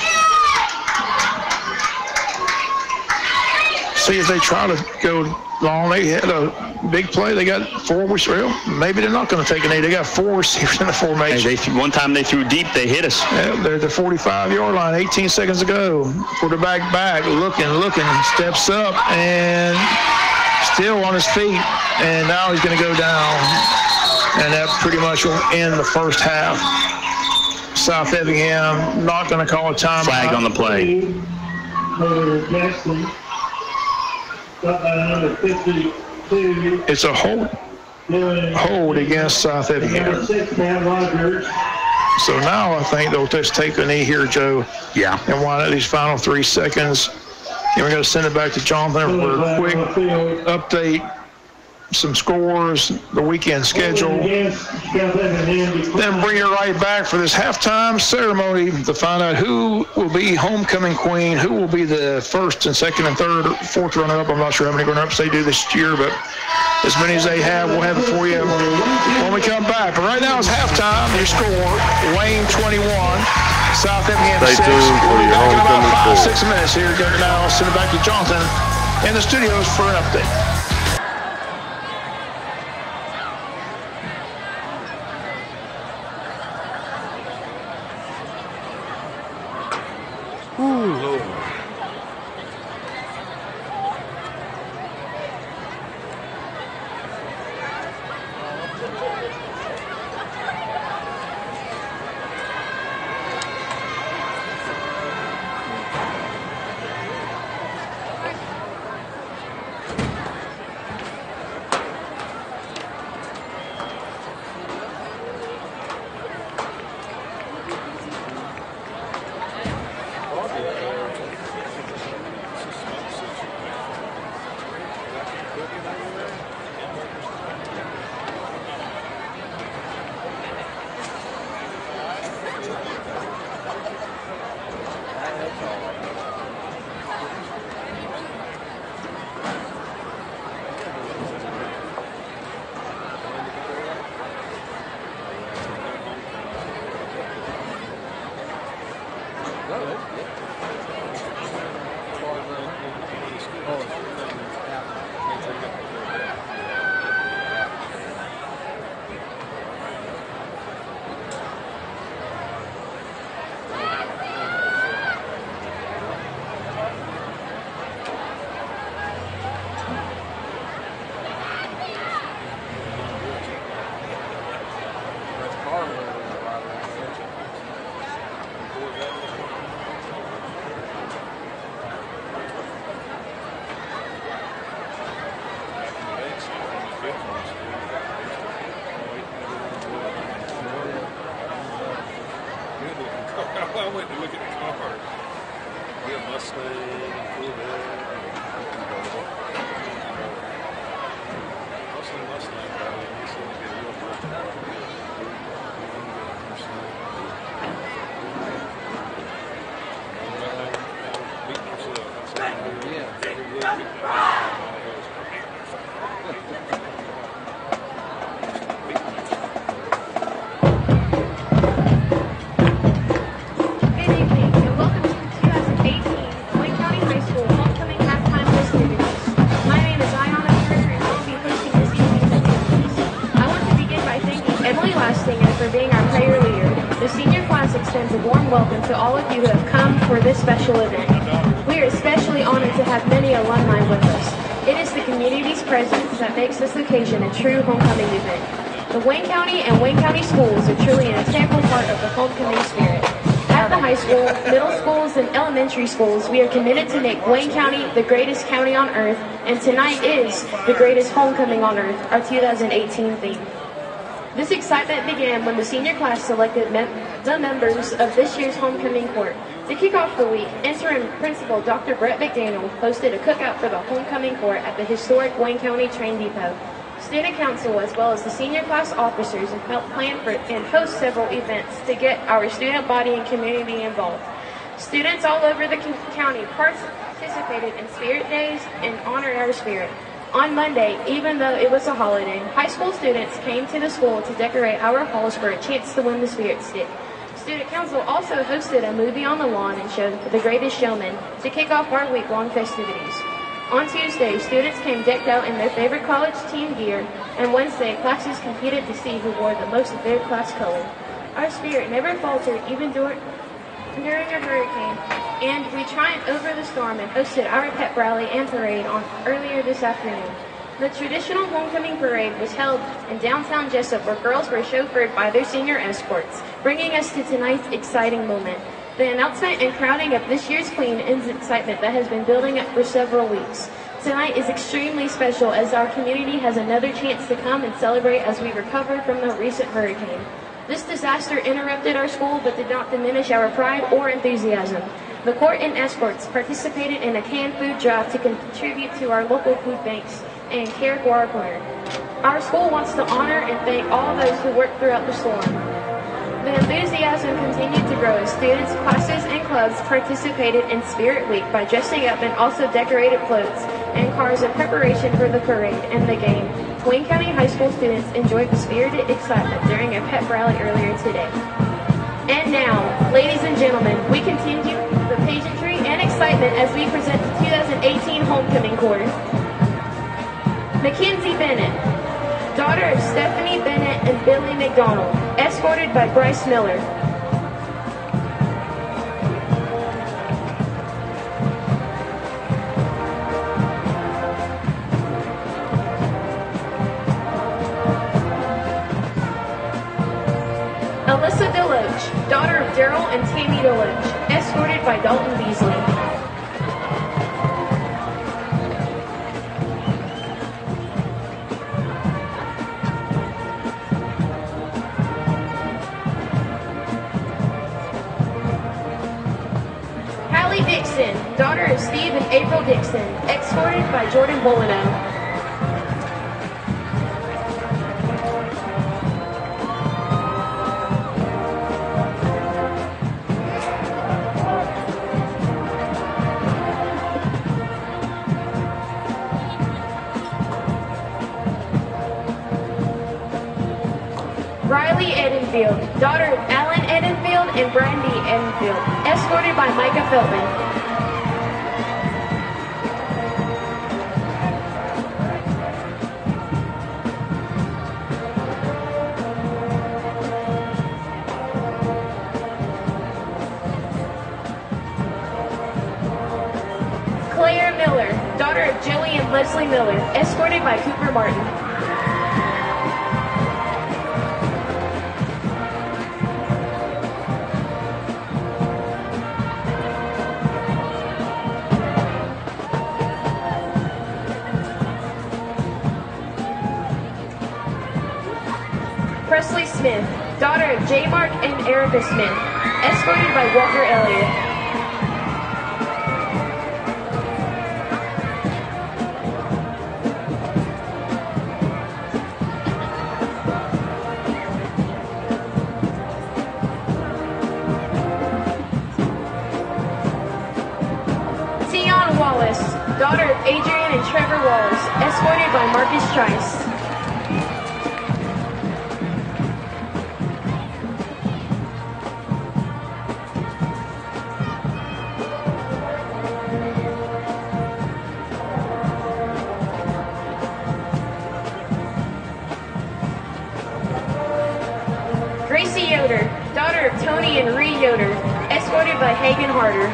See if they try to go long. They had a big play. They got 4 receivers. Maybe they're not going to take a knee. They got 4 receivers in the formation. Hey, one time they threw deep, they hit us. Yeah, they're at the 45-yard line, 18 seconds to go. Quarterback back, looking, steps up, and still on his feet. And now he's going to go down. And that pretty much will end the first half. South Effingham not going to call a timeout. Flag on the play. It's a hold against South Effingham. So now I think they'll just take a knee here, Joe. Yeah. And wind up these final 3 seconds. And we're going to send it back to Jonathan for a quick update. Some scores, the weekend schedule. Then bring it right back for this halftime ceremony to find out who will be homecoming queen, who will be the first and second and third, fourth runner-up. I'm not sure how many runner-ups they do this year, but as many as they have, we'll have it for you when we come back. But right now it's halftime. Your score, Wayne 21, South Effingham 6. Stay tuned for your homecoming about 5-6 minutes here. Now I'll send it back to Jonathan in the studios for an update. For being our prayer leader. The senior class extends a warm welcome to all of you who have come for this special event. We are especially honored to have many alumni with us. It is the community's presence that makes this occasion a true homecoming event. The Wayne County and Wayne County schools are truly an integral part of the homecoming spirit. At the high school, middle schools, and elementary schools, we are committed to make Wayne County the greatest county on earth, and tonight is the greatest homecoming on earth, our 2018 theme. This excitement began when the senior class selected the members of this year's homecoming court. To kick off the week, interim principal Dr. Brett McDaniel hosted a cookout for the homecoming court at the historic Wayne County Train Depot. Student council, as well as the senior class officers, helped plan for and host several events to get our student body and community involved. Students all over the county participated in Spirit Days and honored our spirit. On Monday, even though it was a holiday, high school students came to the school to decorate our halls for a chance to win the Spirit Stick. Student Council also hosted a movie on the lawn and showed The Greatest Showman to kick off our week-long festivities. On Tuesday, students came decked out in their favorite college team gear, and Wednesday, classes competed to see who wore the most of their class color. Our spirit never faltered even during a hurricane, and we triumphed over the storm and hosted our pep rally and parade earlier this afternoon. The traditional homecoming parade was held in downtown Jesup, where girls were chauffeured by their senior escorts, bringing us to tonight's exciting moment. The announcement and crowning of this year's queen ends excitement that has been building up for several weeks. Tonight is extremely special as our community has another chance to come and celebrate as we recover from the recent hurricane. This disaster interrupted our school but did not diminish our pride or enthusiasm. The court and escorts participated in a canned food drive to contribute to our local food banks and care for our corner. Our school wants to honor and thank all those who worked throughout the storm. The enthusiasm continued to grow as students, classes, and clubs participated in Spirit Week by dressing up in also decorated floats and cars in preparation for the parade and the game. Wayne County High School students enjoyed the spirited excitement during a pep rally earlier today. And now, ladies and gentlemen, we continue the pageantry and excitement as we present the 2018 homecoming court. Mackenzie Bennett, daughter of Stephanie Bennett and Billy McDonald, escorted by Bryce Miller. Alyssa Deloach, daughter of Daryl and Tammy Deloach, escorted by Dalton Beasley. Hallie Dixon, daughter of Steve and April Dixon, escorted by Jordan Bolino. Riley Edenfield, daughter of Alan Edenfield and Brandy Edenfield, escorted by Micah Feldman. Claire Miller, daughter of Joey and Leslie Miller, escorted by Cooper Martin. Presley Smith, daughter of J. Mark and Erica Smith, escorted by Walker Elliott. Trevor Wallace, escorted by Marcus Trice. Gracie Yoder, daughter of Tony and Ree Yoder, escorted by Hagen Harder.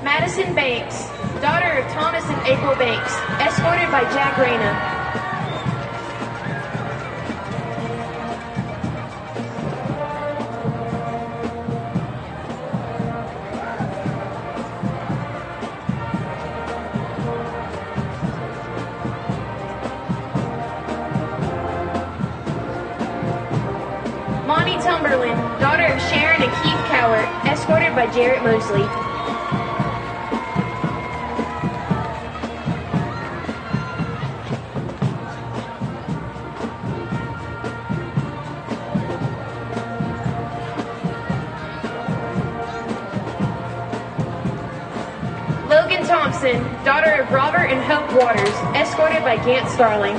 Madison Banks, daughter of Thomas and April Banks, escorted by Jack Reyna. Monty Tumberland, daughter of Sharon and Keith Cowart, escorted by Jarrett Mosley. Logan Thompson, daughter of Robert and Hope Waters, escorted by Gant Starling.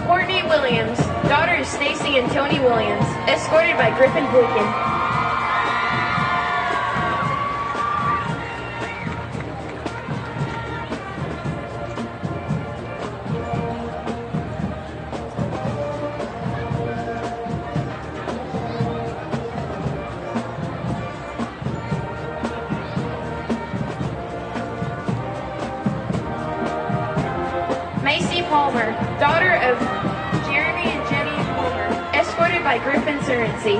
Courtney Williams, daughter of Stacy and Tony Williams, escorted by Griffin Boykin. Macy Palmer, daughter of Jeremy and Jenny Palmer, escorted by Griffin Surency.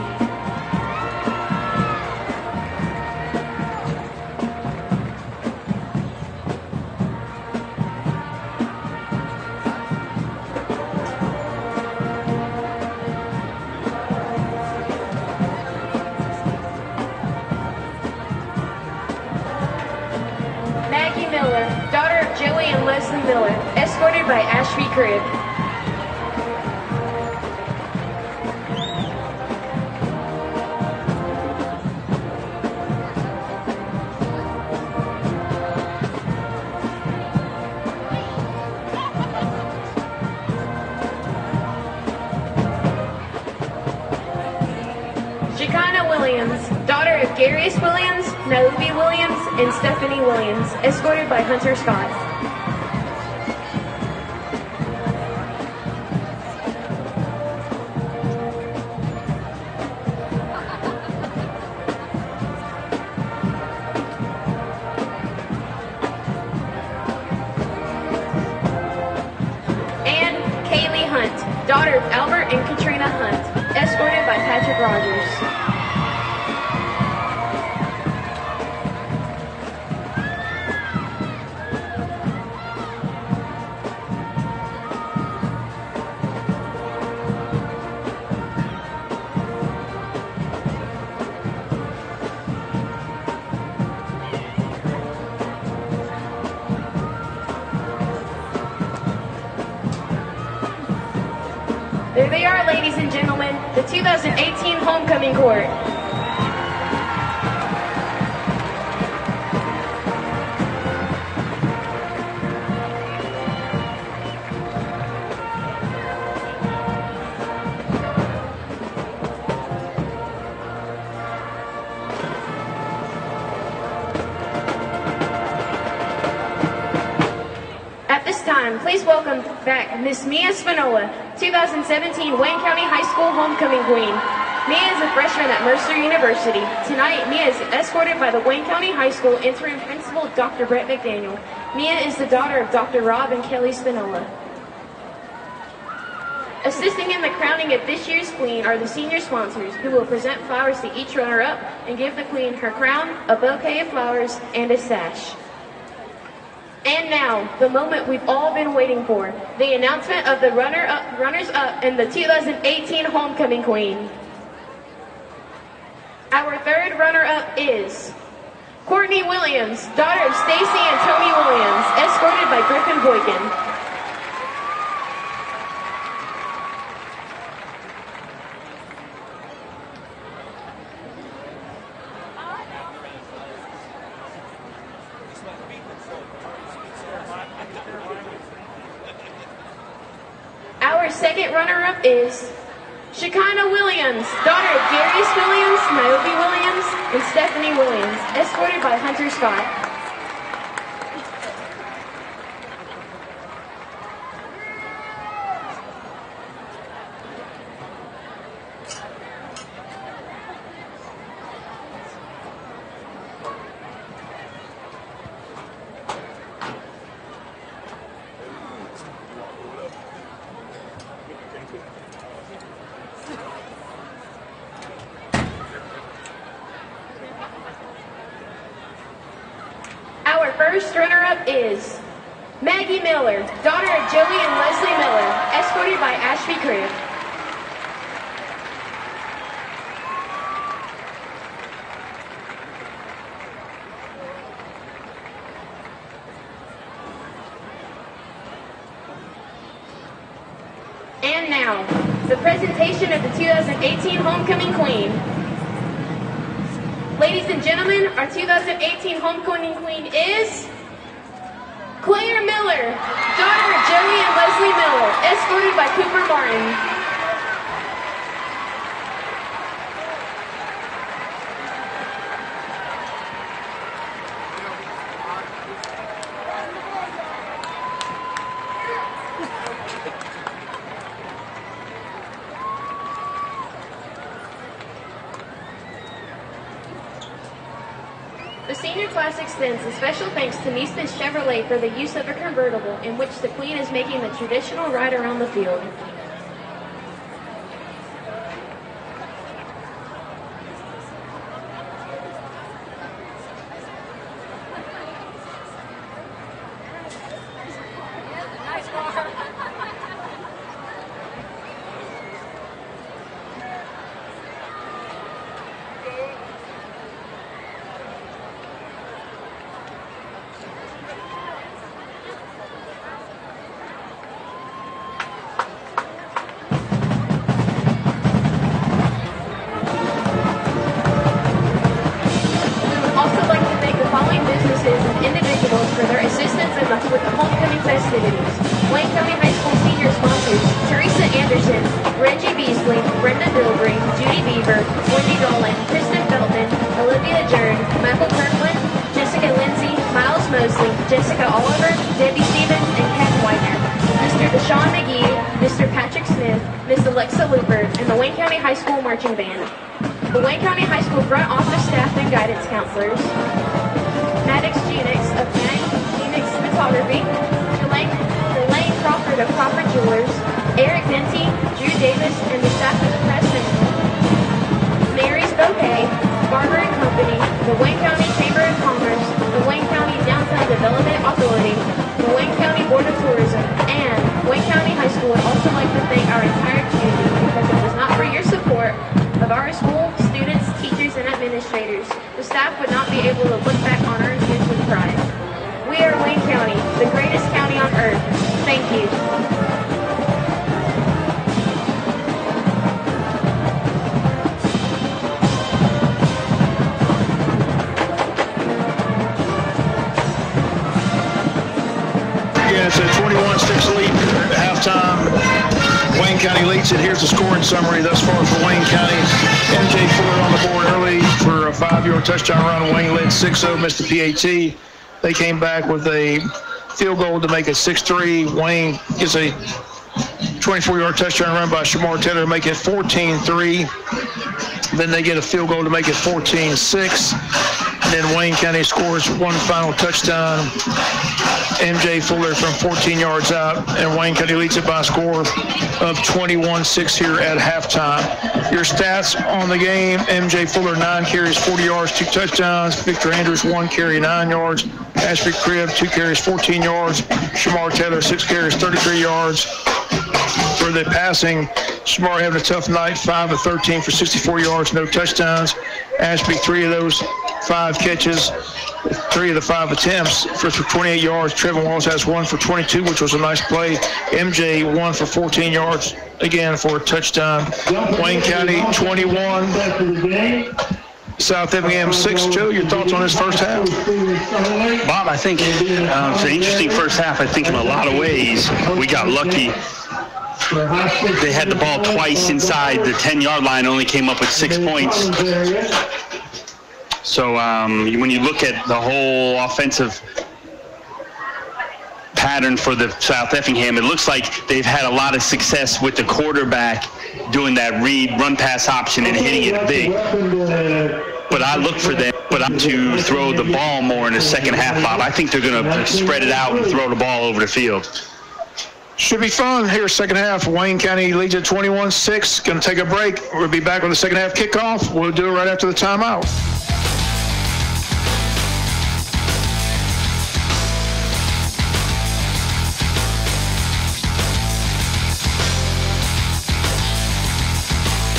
Maggie Miller, daughter of Joey and Leslie Miller, escorted by Ashby Cribb. Shekinah Williams, daughter of Garius Williams, Naomi Williams, and Stephanie Williams, escorted by Hunter Scott. And Kaylee Hunt, daughter of Albert and Katrina Hunt, escorted by Patrick Rogers. There they are, ladies and gentlemen, the 2018 Homecoming Court. At this time, please welcome back Miss Mia Spinola, 2017 Wayne County High School Homecoming Queen. Mia is a freshman at Mercer University. Tonight, Mia is escorted by the Wayne County High School interim principal, Dr. Brett McDaniel. Mia is the daughter of Dr. Rob and Kelly Spinola. Assisting in the crowning of this year's Queen are the senior sponsors, who will present flowers to each runner-up and give the Queen her crown, a bouquet of flowers, and a sash. And now, the moment we've all been waiting for, the announcement of the runners-up and the 2018 Homecoming Queen. Our third runner-up is Courtney Williams, daughter of Stacy and Tony Williams, escorted by Griffin Boykin. Our second runner-up is Shekinah Williams, daughter of Darius Williams, Niobe Williams, and Stephanie Williams, escorted by Hunter Scott. Our first runner-up is Maggie Miller, daughter of Joey and Leslie Miller, escorted by Ashby Cribb. And now, the presentation of the 2018 Homecoming Queen. Ladies and gentlemen, our 2018 Homecoming Queen is Claire Miller, daughter of Joey and Leslie Miller, escorted by Cooper Martin. The senior class extends a special thanks to Neesmith Chevrolet for the use of a convertible in which the Queen is making the traditional ride around the field. For their assistance with the homecoming festivities. Wayne County High School senior sponsors, Teresa Anderson, Reggie Beasley, Brenda Bilbrey, Judy Beaver, Wendy Dolan, Kristen Feltman, Olivia Jern, Michael Kirkland, Jessica Lindsay, Miles Mosley, Jessica Oliver, Debbie Stevens, and Kat Whitener. Mr. Deshaun McGee, Mr. Patrick Smith, Miss Alexa Looper, and the Wayne County High School Marching Band. The Wayne County High School front office staff and guidance counselors, Maddox Genix of Genix Photography, Elaine Crawford of Crawford Jewelers, Eric Denty, Drew Davis, and the staff of the press center, Mary's Bouquet, Barber & Company, the Wayne County Chamber of Commerce, the Wayne County Downtown Development Authority, the Wayne County Board of Tourism, and Wayne County High School would also like to thank our entire community, because if it was not for your support of our school, students, teachers, and administrators, the staff would not be able to look back on our years with pride. We are Wayne County, the greatest county on earth. Thank you. Yeah, it's a 21-6 lead at halftime. Wayne County leads it. Here's the scoring summary thus far for Wayne County. MJ Ford on the board early for a 5-yard touchdown run. Wayne led 6-0, missed the PAT. They came back with a field goal to make it 6-3. Wayne gets a 24-yard touchdown run by Shamar Taylor to make it 14-3. Then they get a field goal to make it 14-6. And then Wayne County scores one final touchdown. MJ Fuller from 14 yards out, and Wayne County leads it by a score of 21-6 here at halftime. Your stats on the game: MJ Fuller 9 carries, 40 yards, 2 touchdowns. Victor Andrews 1 carry, 9 yards. Ashby Cribb 2 carries, 14 yards. Shamar Taylor 6 carries, 33 yards. For the passing, Shamar having a tough night, 5 of 13 for 64 yards, no touchdowns. Ashby 3 of those 5 catches, 3 of the 5 attempts for 28 yards. Trevin Walls has 1 for 22, which was a nice play. MJ 1 for 14 yards, again for a touchdown. Wayne County 21, South Effingham 6. Joe, your thoughts on this first half? Bob, I think it's an interesting first half. I think in a lot of ways we got lucky. They had the ball twice inside the 10-yard line, only came up with 6 points. So when you look at the whole offensive pattern for the South Effingham, it looks like they've had a lot of success with the quarterback doing that read run-pass option and hitting it big. But I look for them to throw the ball more in the second half, Bob. I think they're going to spread it out and throw the ball over the field. Should be fun here, second half. Wayne County leads at 21-6. Going to take a break. We'll be back with the second half kickoff. We'll do it right after the timeout.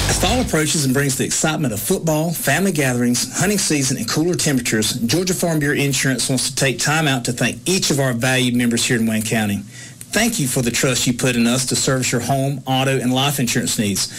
As fall approaches and brings the excitement of football, family gatherings, hunting season, and cooler temperatures, Georgia Farm Bureau Insurance wants to take time out to thank each of our valued members here in Wayne County. Thank you for the trust you put in us to service your home, auto, and life insurance needs.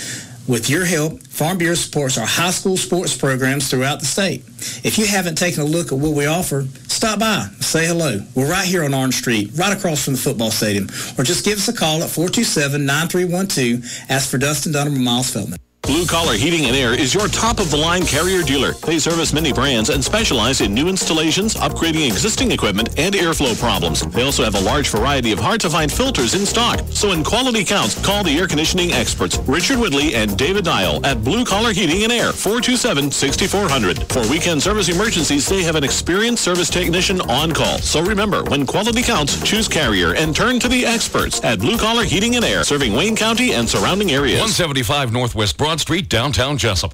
With your help, Farm Bureau supports our high school sports programs throughout the state. If you haven't taken a look at what we offer, stop by, say hello. We're right here on Orange Street, right across from the football stadium. Or just give us a call at 427-9312. Ask for Dustin Dunham or Miles Feldman. Blue Collar Heating and Air is your top-of-the-line Carrier dealer. They service many brands and specialize in new installations, upgrading existing equipment, and airflow problems. They also have a large variety of hard-to-find filters in stock. So when quality counts, call the air conditioning experts, Richard Woodley and David Dial at Blue Collar Heating and Air, 427-6400. For weekend service emergencies, they have an experienced service technician on call. So remember, when quality counts, choose Carrier and turn to the experts at Blue Collar Heating and Air, serving Wayne County and surrounding areas. 175 Northwest Broad Street, downtown Jesup.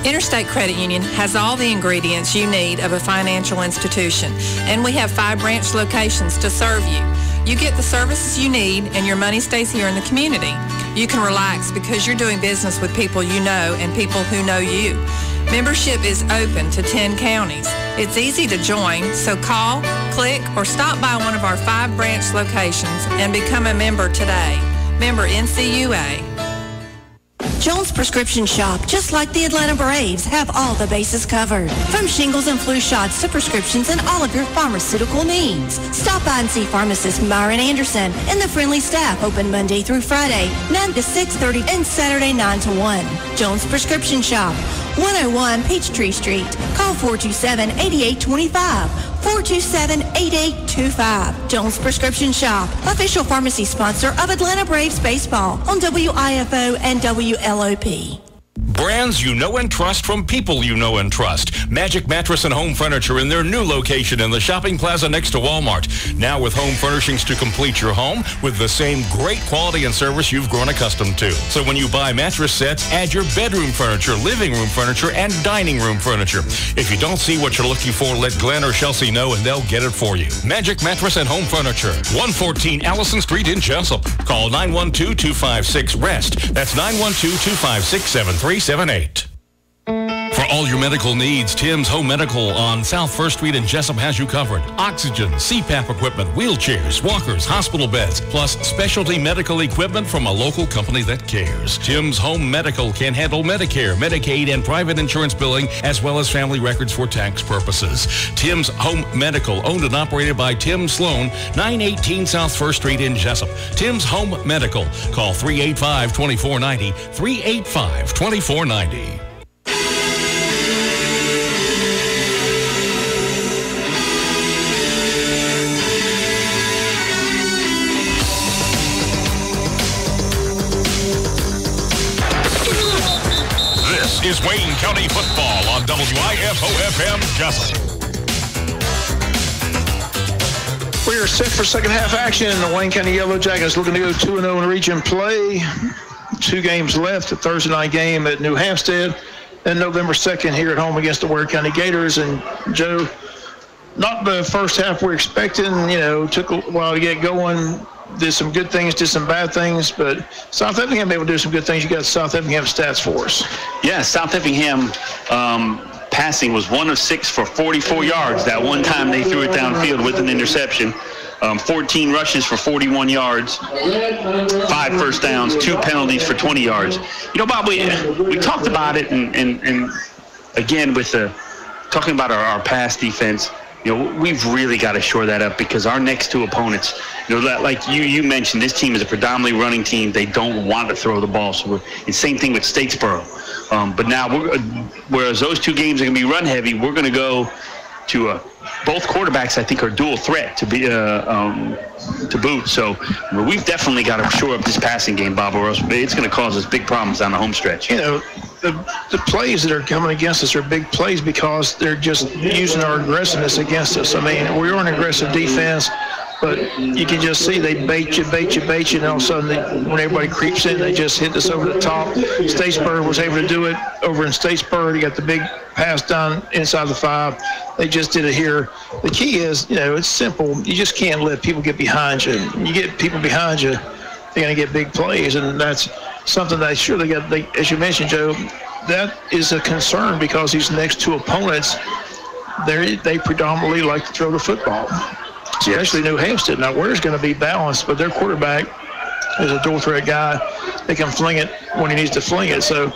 Interstate Credit Union has all the ingredients you need of a financial institution, and we have 5 branch locations to serve you. You get the services you need, and your money stays here in the community. You can relax because you're doing business with people you know and people who know you. Membership is open to 10 counties. It's easy to join, so call, click, or stop by one of our 5 branch locations and become a member today. Member NCUA. Jones Prescription Shop, just like the Atlanta Braves, have all the bases covered. From shingles and flu shots to prescriptions and all of your pharmaceutical needs. Stop by and see pharmacist Myron Anderson and the friendly staff, open Monday through Friday, 9 to 6:30 and Saturday 9 to 1. Jones Prescription Shop, 101 Peachtree Street. Call 427-8825. 427-8825. Jones Prescription Shop, official pharmacy sponsor of Atlanta Braves baseball on WIFO and WLOP. Brands you know and trust from people you know and trust. Magic Mattress and Home Furniture in their new location in the shopping plaza next to Walmart. Now with home furnishings to complete your home with the same great quality and service you've grown accustomed to. So when you buy mattress sets, add your bedroom furniture, living room furniture, and dining room furniture. If you don't see what you're looking for, let Glenn or Chelsea know and they'll get it for you. Magic Mattress and Home Furniture, 114 Allison Street in Jesup. Call 912-256-REST. That's 912-256-7378. For all your medical needs, Tim's Home Medical on South 1st Street in Jesup has you covered. Oxygen, CPAP equipment, wheelchairs, walkers, hospital beds, plus specialty medical equipment from a local company that cares. Tim's Home Medical can handle Medicare, Medicaid, and private insurance billing, as well as family records for tax purposes. Tim's Home Medical, owned and operated by Tim Sloan, 918 South 1st Street in Jesup. Tim's Home Medical. Call 385-2490, 385-2490. This is Wayne County football on WIFO FM Jesup. We are set for second half action. The Wayne County Yellow Jackets looking to go 2-0 in region play. 2 games left, a Thursday night game at New Hampstead, and November 2nd here at home against the Ware County Gators. And Joe, not the first half we're expecting, took a while to get going. Did some good things, did some bad things, but South Effingham able to do some good things. You got South Effingham stats for us. Yeah, South Effingham passing was 1 of 6 for 44 yards. That one time they threw it downfield with an interception. 14 rushes for 41 yards, 5 first downs, 2 penalties for 20 yards. Bob, we talked about it, and again, with talking about our pass defense, we've really got to shore that up, because our next 2 opponents, like you mentioned, this team is a predominantly running team. They don't want to throw the ball. So it's same thing with Statesboro. But now, whereas those 2 games are going to be run heavy, we're going to go to both quarterbacks, I think, are dual threat to be to boot. So we've definitely got to shore up this passing game, Bob, or else it's going to cause us big problems down the home stretch. The plays that are coming against us are big plays because they're just using our aggressiveness against us. I mean, we're an aggressive defense, but you can just see they bait you, and all of a sudden, when everybody creeps in, they just hit us over the top. Statesboro was able to do it over in Statesboro. You got the big pass down inside the 5. They just did it here. The key is, it's simple. You just can't let people get behind you. You get people behind you, they're going to get big plays, and that's something that as you mentioned, Joe, that is a concern because these next 2 opponents, they predominantly like to throw the football. Especially New Hampstead. Now, Ware's going to be balanced, but their quarterback is a dual threat guy. They can fling it when he needs to fling it. So,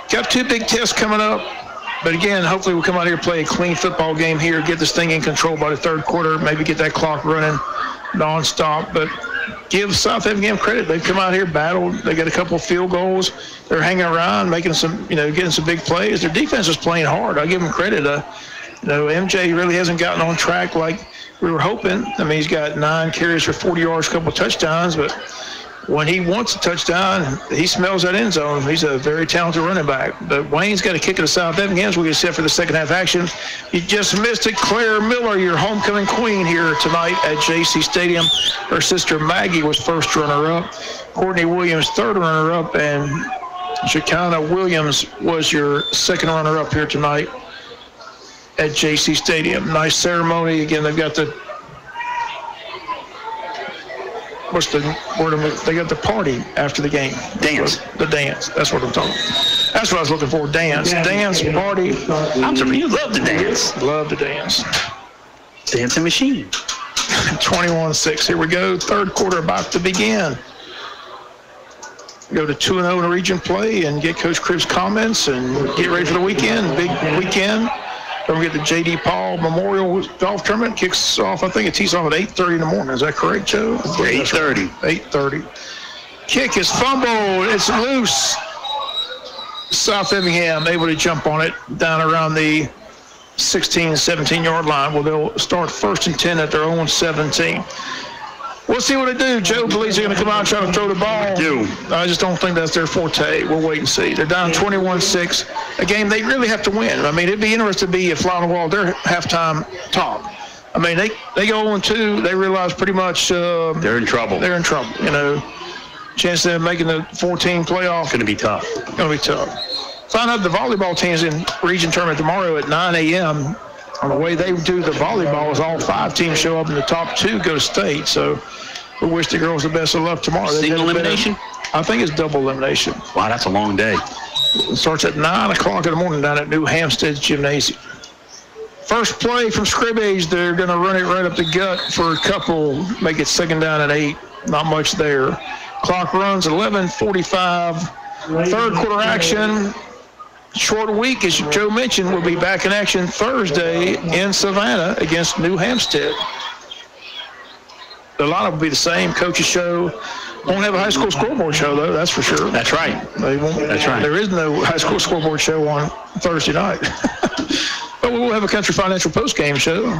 got 2 big tests coming up. But again, hopefully we'll come out here, play a clean football game here, get this thing in control by the 3rd quarter, maybe get that clock running nonstop. But give South Effingham credit. They've come out here, battled. They got a couple of field goals. They're hanging around, making some, getting some big plays. Their defense is playing hard. I give them credit. MJ really hasn't gotten on track like we were hoping. I mean, he's got 9 carries for 40 yards, a couple of touchdowns, but when he wants a touchdown, he smells that end zone. He's a very talented running back. But Wayne's got to kick it to South Effingham as we get set for the second half action. You just missed it. Claire Miller, your homecoming queen here tonight at JC Stadium. Her sister Maggie was first runner-up. Courtney Williams, third runner-up, and Shekinah Williams was your second runner-up here tonight at JC Stadium. Nice ceremony. Again, they've got the what's the word? They got the party after the game. Dance. The dance. That's what I'm talking about. That's what I was looking for. Dance. Dance, party. You love to dance. Love to dance. Dancing machine. 21-6. Here we go. 3rd quarter about to begin. Go to 2-0 in region play and get Coach Cribb's comments and get ready for the weekend. Big weekend. Don't forget the J.D. Paul Memorial Golf Tournament kicks off, I think it tees off at 8:30 in the morning. Is that correct, Joe? 8:30. 8:30. Kick is fumbled. It's loose. South Effingham able to jump on it down around the 16, 17-yard line. Well, they'll start 1st and 10 at their own 17. We'll see what they do. Joe believes they're going to come out and try to throw the ball. I just don't think that's their forte. We'll wait and see. They're down 21-6. A game they really have to win. I mean, it'd be interesting to be a fly on the wall. They're halftime top. I mean, they go 0-2. They realize pretty much they're in trouble. They're in trouble. Chance of them making the 14 playoff. Going to be tough. Going to be tough. Find out the volleyball team's in region tournament tomorrow at 9 a.m. On the way they do the volleyball is all 5 teams show up and the top 2 go to state. So we wish the girls the best of luck tomorrow. Single elimination? I think it's double elimination. Wow, that's a long day. It starts at 9 o'clock in the morning down at New Hampstead Gymnasium. First play from scrimmage, they're going to run it right up the gut for a couple, make it 2nd down and 8. Not much there. Clock runs 11:45. 3rd quarter action. Short week, as Joe mentioned, will be back in action Thursday in Savannah against New Hampstead. The lineup will be the same. Coaches show. Won't have a high school scoreboard show, though, that's for sure. That's right. They won't. That's right. There is no high school scoreboard show on Thursday night. But we will have a Country Financial post-game show.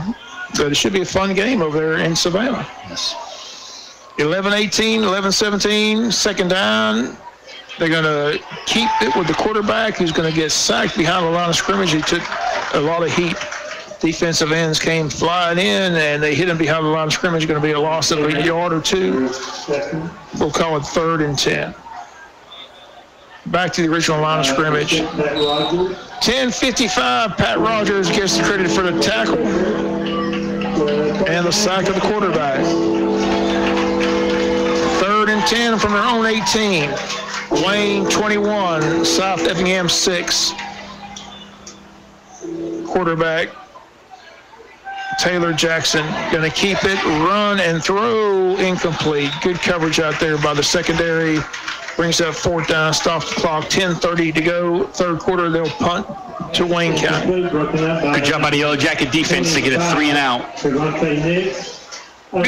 But it should be a fun game over there in Savannah. Yes. 11-18, 11-17, 2nd down. They're going to keep it with the quarterback, who's going to get sacked behind the line of scrimmage. He took a lot of heat. Defensive ends came flying in, and they hit him behind the line of scrimmage. Going to be a loss of a yard or two. We'll call it 3rd and 10. Back to the original line of scrimmage. 10:55, Pat Rogers gets the credit for the tackle and the sack of the quarterback. 3rd and 10 from their own 18. Wayne 21, South Effingham 6. Quarterback Taylor Jackson going to keep it, run and throw, incomplete. Good coverage out there by the secondary. Brings up 4th down, stops the clock, 10:30 to go. 3rd quarter, they'll punt to Wayne County. Good job by the Yellow Jacket defense to get a 3 and out. Be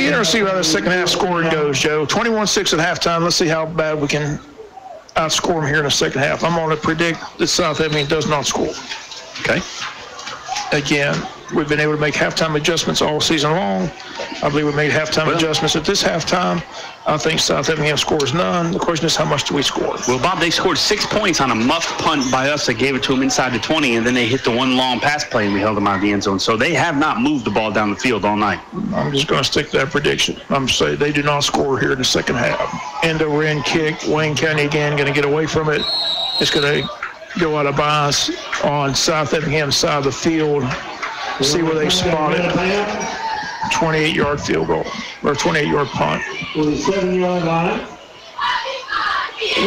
interesting to see how the second half scoring goes, Joe. 21-6 at halftime. Let's see how bad we can outscore them here in the second half. I'm going to predict that South Effingham does not score. Okay. Again, we've been able to make halftime adjustments all season long. I believe we made halftime adjustments at this halftime. I think South Effingham scores none. The question is, how much do we score? Well, Bob, they scored 6 points on a muffed punt by us that gave it to them inside the 20, and then they hit the one long pass play, and we held them out of the end zone. So they have not moved the ball down the field all night. I'm just going to stick to that prediction. I'm saying they do not score here in the second half. End-over-end kick. Wayne County again going to get away from it. It's going to go out of bounds on South Effingham's side of the field. See where they spot it. 28-yard field goal, or 28-yard punt. 47-yard line.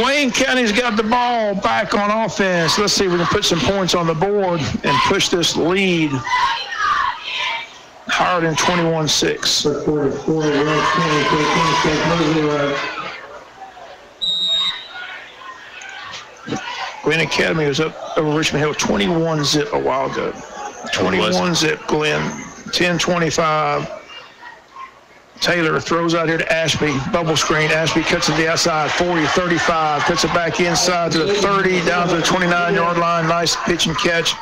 Wayne County's got the ball back on offense. Let's see if we can put some points on the board and push this lead higher than 21-6. Glen Academy was up over Richmond Hill 21-zip a while ago. 21-zip, Glen. 10-25. Taylor throws out here to Ashby. Bubble screen. Ashby cuts it to the outside. 40, 35. Cuts it back inside to the 30, down to the 29-yard line. Nice pitch and catch.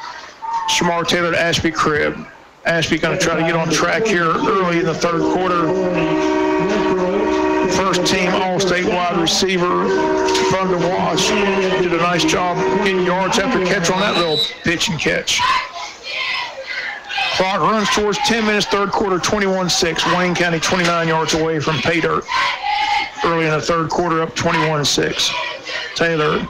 Shamar Taylor to Ashby crib. Ashby going to try to get on track here early in the 3rd quarter. First team All-State wide receiver. Fun to watch. Did a nice job getting yards after catch on that little pitch and catch. Clock runs towards 10 minutes, 3rd quarter, 21-6. Wayne County 29 yards away from pay dirt. Early in the 3rd quarter, up 21-6. Taylor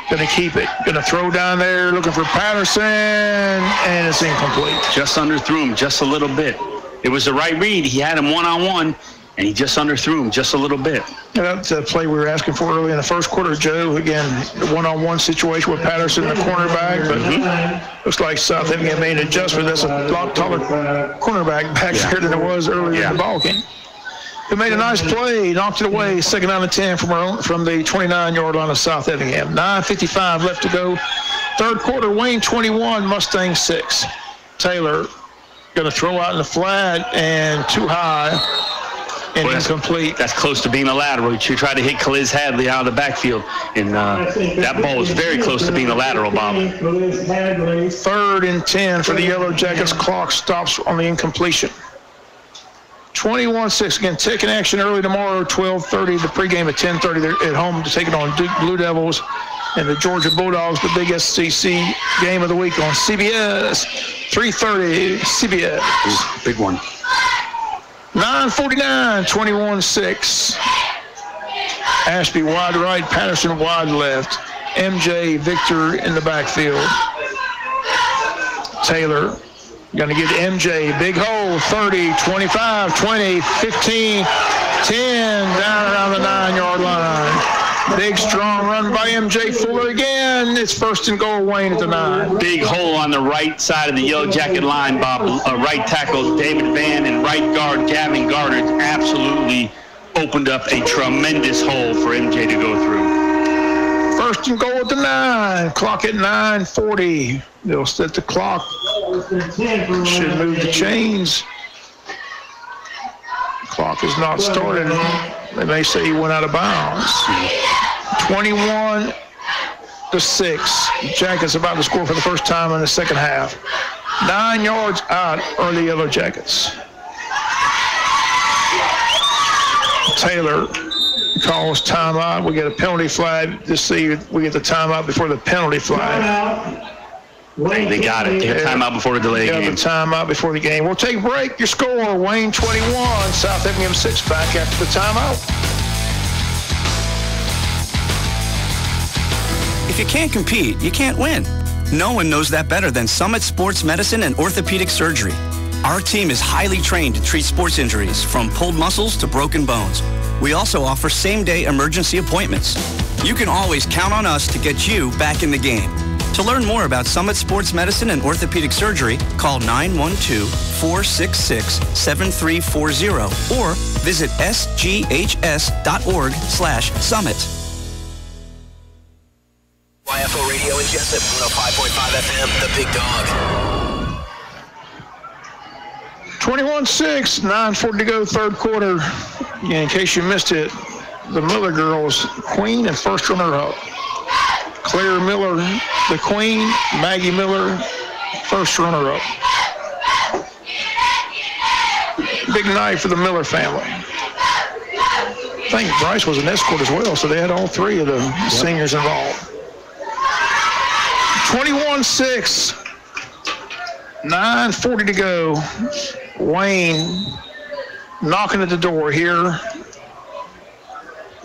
going to keep it. Going to throw down there, looking for Patterson, and it's incomplete. Just underthrew him just a little bit. It was the right read. He had him one-on-one, and he just underthrew him just a little bit. Yeah, that's a play we were asking for early in the 1st quarter, Joe. Again, the one-on-one situation with Patterson, the cornerback, but looks like South Effingham made an adjustment. That's a lot taller cornerback back there than it was earlier in the ball game. Who made a nice play, knocked it away, 2nd down and 10 from the 29-yard line of South Effingham. 9:55 left to go. 3rd quarter, Wayne 21, Mustang 6. Taylor going to throw out in the flat and too high. And incomplete. That's close to being a lateral. You tried to hit Kaliz Hadley out of the backfield, and that ball was very close to being a lateral, Bob. 3rd and 10 for the Yellow Jackets. Clock stops on the incompletion. 21-6. Again, taking action early tomorrow, 12:30. The pregame at 10:30. They're at home to take it on Duke Blue Devils and the Georgia Bulldogs, the big SEC game of the week on CBS. 3:30, CBS. Ooh, big one. 9:49, 21-6. Ashby wide right, Patterson wide left. MJ Victor in the backfield. Taylor going to get MJ, big hole, 30, 25, 20, 15, 10, down around the 9-yard line. Big, strong run by MJ Fuller again. It's 1st and goal, Wayne at the 9. Big hole on the right side of the Yellow Jacket line, Bob. Right tackle David Van and right guard Gavin Gardner absolutely opened up a tremendous hole for MJ to go through. 1st and goal at the 9. Clock at 9:40. They'll set the clock. Should move the chains. Clock is not started. They may say he went out of bounds. 21-6. Jackets about to score for the first time in the second half. 9 yards out are the Yellow Jackets. Taylor calls timeout. We get a penalty flag. Just see we get the timeout before the penalty flag. They got it. They got timeout before the delay game. The timeout before the game. We'll take a break. Your score, Wayne 21, South Effingham 6. Back after the timeout. If you can't compete, you can't win. No one knows that better than Summit Sports Medicine and Orthopedic Surgery. Our team is highly trained to treat sports injuries, from pulled muscles to broken bones. We also offer same-day emergency appointments. You can always count on us to get you back in the game. To learn more about Summit Sports Medicine and Orthopedic Surgery, call 912-466-7340 or visit sghs.org/summit. WIFO Radio in Jesup, 105.5 FM, The Big Dog. 21-6, 9:40 to go, third quarter. In case you missed it, the Miller girls, queen and first runner-up. Claire Miller, the queen. Maggie Miller, first runner-up. Big night for the Miller family. I think Bryce was an escort as well, so they had all three of the seniors involved. 21-6, 9:40 to go. Wayne knocking at the door here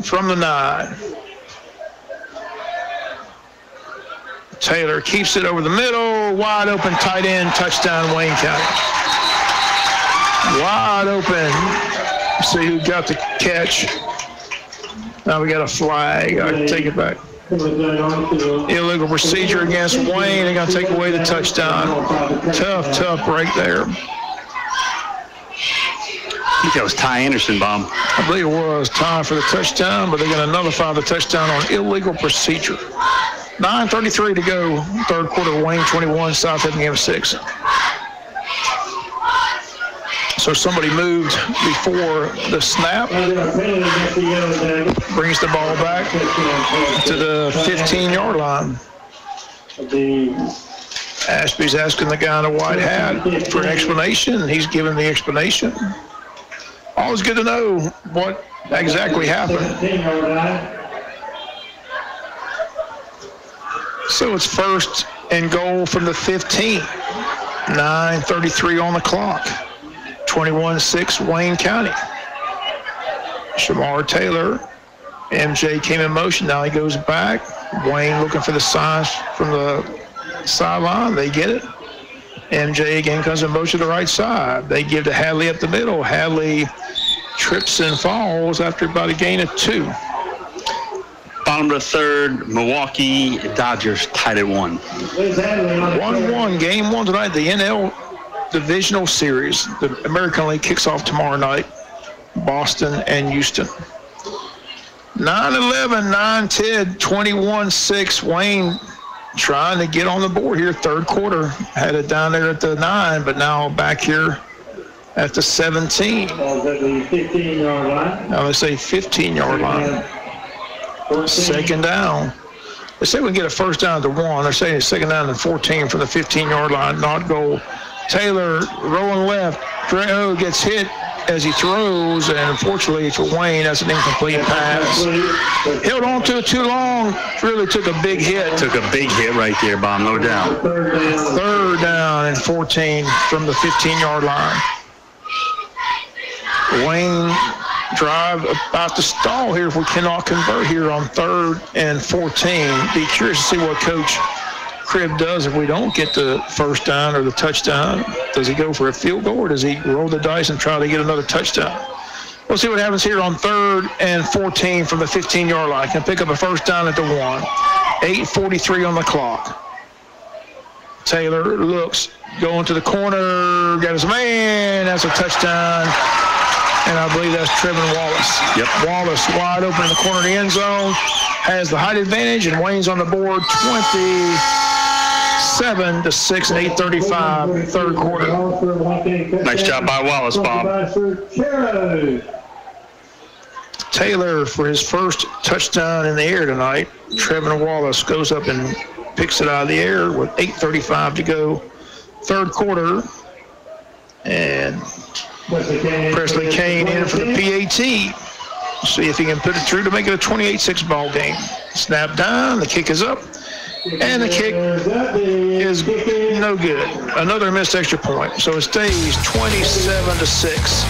from the 9. Taylor keeps it over the middle, wide open, tight end, touchdown, Wayne County. Wide open. See who got the catch. Now we got a flag. I take it back. Illegal procedure against Wayne. They're going to take away the touchdown. Tough break there. I think that was Ty Anderson, Bob. I believe it was time for the touchdown, but they're going to nullify the touchdown on illegal procedure. 9:33 to go, third quarter, Wayne 21, South Effingham 6. So somebody moved before the snap, brings the ball back to the 15-yard line. Ashby's asking the guy in the white hat for an explanation, and he's giving the explanation. Always good to know what exactly happened. So it's first and goal from the 15. 9:33 on the clock. 21-6 Wayne County. Shamar Taylor. MJ came in motion. Now he goes back. Wayne looking for the signs from the sideline. They get it. MJ again comes in motion to the right side. They give to Hadley up the middle. Hadley trips and falls after about a gain of 2. Bottom of the third, Milwaukee Dodgers tied at 1. 1-1, game 1 tonight, the NL Divisional Series. The American League kicks off tomorrow night, Boston and Houston. 9-11, 9-10, 21-6. Wayne trying to get on the board here, third quarter. Had it down there at the 9, but now back here at the 17. Now they say 15-yard line. Second down. They say we can get a first down to 1. They're saying it's second down to 14 from the 15-yard line, not goal. Taylor rolling left. Trejo gets hit as he throws, and unfortunately for Wayne, that's an incomplete pass. Held on to it too long. Really took a big hit. Took a big hit right there, Bob, no doubt. Third down and 14 from the 15-yard line. Wayne drive about to stall here if we cannot convert here on 3rd and 14. Be curious to see what Coach Cribb does if we don't get the first down or the touchdown. Does he go for a field goal, or does he roll the dice and try to get another touchdown? We'll see what happens here on 3rd and 14 from the 15-yard line. Can pick up a first down at the 1. 8:43 on the clock. Taylor looks, going to the corner, got his man. That's a touchdown. And I believe that's Trevin Wallace. Yep. Wallace wide open in the corner of the end zone. Has the height advantage, and Wayne's on the board 27-6 and 8:35 third quarter. Nice job by Wallace, Bob. Taylor for his first touchdown in the air tonight. Trevin Wallace goes up and picks it out of the air with 8:35 to go. Third quarter. And Presley Kane in for the PAT. See if he can put it through to make it a 28-6 ball game. Snap down, the kick is up, and the kick is no good. Another missed extra point. So it stays 27-6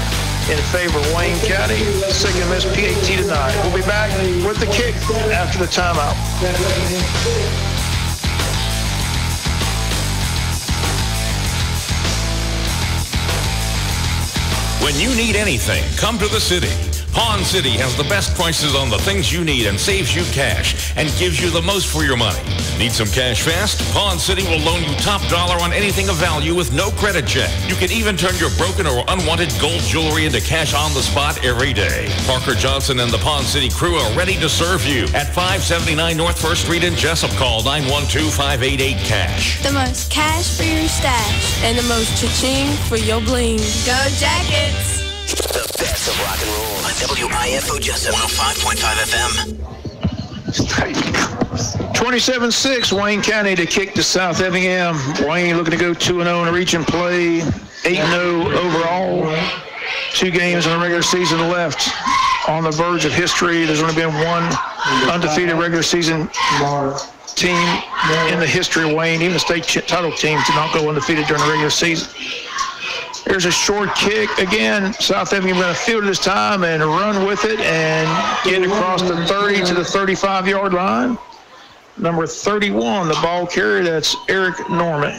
in favor of Wayne County. Second missed PAT tonight. We'll be back with the kick after the timeout. When you need anything, come to the city. Pawn City has the best prices on the things you need and saves you cash and gives you the most for your money. Need some cash fast? Pawn City will loan you top dollar on anything of value with no credit check. You can even turn your broken or unwanted gold jewelry into cash on the spot every day. Parker Johnson and the Pawn City crew are ready to serve you at 579 North 1st Street in Jesup. Call 912-588-CASH. The most cash for your stash and the most cha-ching for your bling. Go Jackets! The best of rock and roll on WIFO Jesup 105.5 FM. 27-6, Wayne County to kick to South Effingham. Wayne looking to go 2-0 in the region play, 8-0 overall. 2 games in the regular season left. On the verge of history, there's only been one undefeated regular season team in the history of Wayne. Even the state title teams did not go undefeated during the regular season. Here's a short kick. Again, South Effingham going to field it this time and run with it and get across the 30 to the 35-yard line. Number 31, the ball carrier, that's Eric Norman.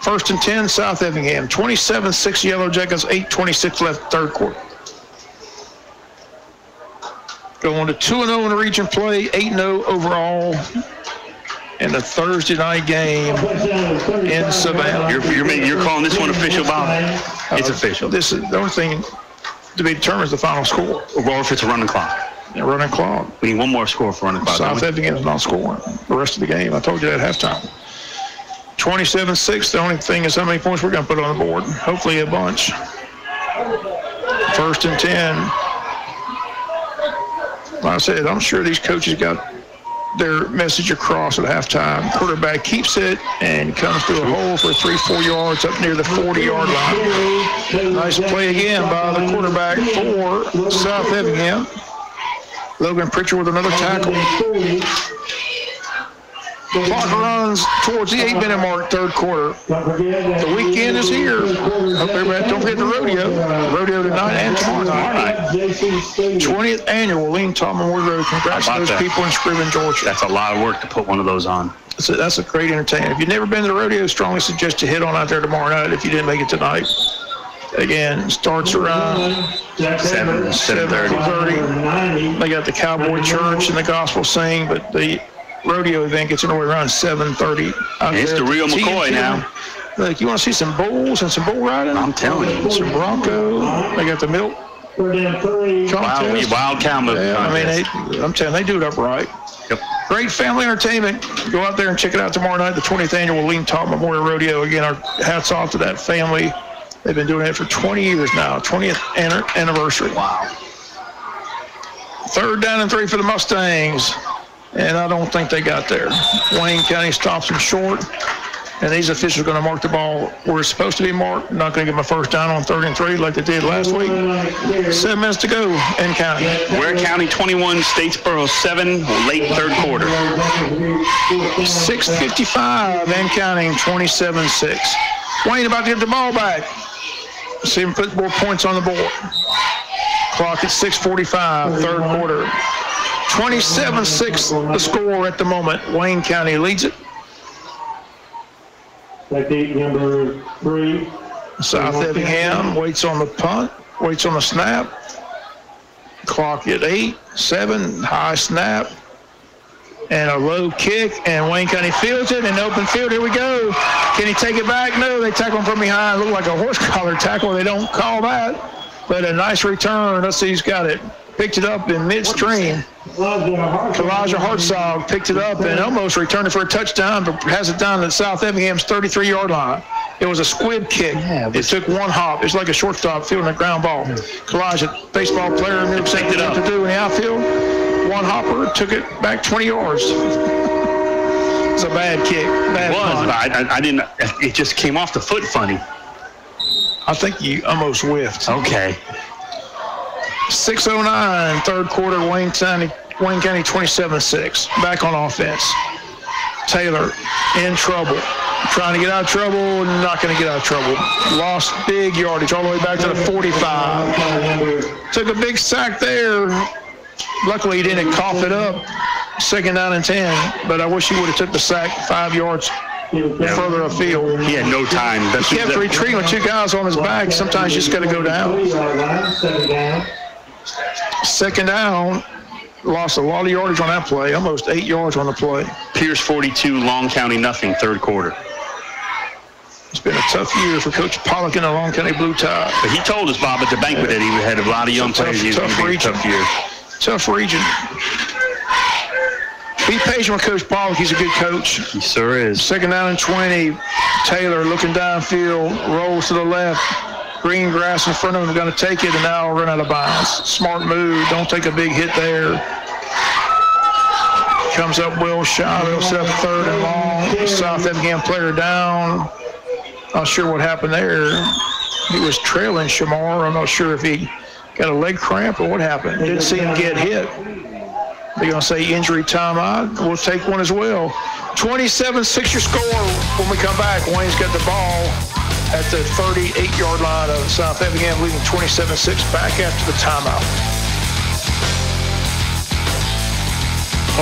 1st and 10, South Effingham. 27-6 Yellow Jackets, 8:26 left, third quarter. Going to 2-0 in the region play, 8-0 overall. In the Thursday night game in Savannah. You're calling this one official, Bob? It's official. This is the only thing to be determined is the final score. Or if it's a running clock. A running clock. We need one more score for running clock. South Effingham's not scoring the rest of the game. I told you that at halftime. 27-6. The only thing is how many points we're going to put on the board. Hopefully a bunch. 1st and 10. Like I said, I'm sure these coaches got their message across at halftime. Quarterback keeps it and comes through a hole for 3-4 yards up near the 40-yard line. Nice play again by the quarterback for South Effingham. Logan Pritchard with another tackle. Clock runs towards the 8-minute mark, third quarter. The weekend is here. Hope everybody, don't forget the rodeo. Rodeo tonight and tomorrow night. 20th annual Lean Tom Memorial Road. Congrats to those people in Scriven, Georgia. That's a lot of work to put one of those on. That's a great entertainment. If you've never been to the rodeo, strongly suggest you hit on out there tomorrow night if you didn't make it tonight. Again, starts around 7:30. They got the Cowboy Church and the Gospel Sing, but the rodeo event gets anywhere around 7:30. It's the real McCoy now. Look, you want to see some bulls and some bull riding? I'm telling you. Some bronco. They got the milk contest. Wild cow milk contest. I'm telling you, they do it upright. Yep. Great family entertainment. Go out there and check it out tomorrow night, the 20th annual Lean Top Memorial Rodeo. Again, our hats off to that family. They've been doing it for 20 years now, 20th anniversary. Wow. 3rd down and 3 for the Mustangs. And I don't think they got there. Wayne County stops them short. And these officials are going to mark the ball where it's supposed to be marked. Not going to give them a first down on 3rd and 3 like they did last week. 7 minutes to go in county. Ware County 21, Statesboro 7, late third quarter. 6:55 and counting, 27-6. Wayne about to get the ball back. See him put more points on the board. Clock at 6:45, third quarter. 27-6 the score at the moment. Wayne County leads it. Number 3. South Effingham waits on the punt, waits on the snap. Clock at 8, 7, high snap. And a low kick, and Wayne County fields it in open field. Here we go. Can he take it back? No, they tackle him from behind. Look like a horse collar tackle. They don't call that. But a nice return. Let's see who's got it. Picked it up in midstream. Elijah Hartzog picked it up and almost returned it for a touchdown, but has it down at South Effingham's 33-yard line. It was a squib kick. It took one hop. It's like a shortstop fielding a ground ball. Elijah, baseball player, knew exactly what to do in the outfield. One hopper, took it back 20 yards. It's a bad kick. Bad punt. But I didn't. It just came off the foot funny. I think you almost whiffed. Okay. 6:09, third quarter, Wayne County 27-6. Back on offense. Taylor in trouble. Trying to get out of trouble, not going to get out of trouble. Lost big yardage all the way back to the 45. Took a big sack there. Luckily, he didn't cough it up. 2nd down and 10, but I wish he would have took the sack 5 yards further afield. He had no time. He kept retreating with 2 guys on his back. Sometimes you just got to go down. 2nd down. Lost a lot of yardage on that play, almost 8 yards on the play. Pierce 42, Long County nothing, third quarter. It's been a tough year for Coach Pollock in the Long County Blue Tide. But he told us, Bob, at the banquet that he had a lot of young players. Tough region. Tough year. Tough region. Be patient with Coach Pollock. He's a good coach. He sure is. 2nd down and 20. Taylor looking downfield, rolls to the left. Green grass in front of him, going to take it, and now run out of bounds. Smart move. Don't take a big hit there. Comes up well shot. He'll set up 3rd and long. South Effingham player down. Not sure what happened there. He was trailing Shamar. I'm not sure if he got a leg cramp or what happened. Didn't see him get hit. They're going to say injury timeout. We'll take one as well. 27-6 your score. When we come back, Wayne's got the ball at the 38-yard line of South Effingham, leading 27-6 back after the timeout.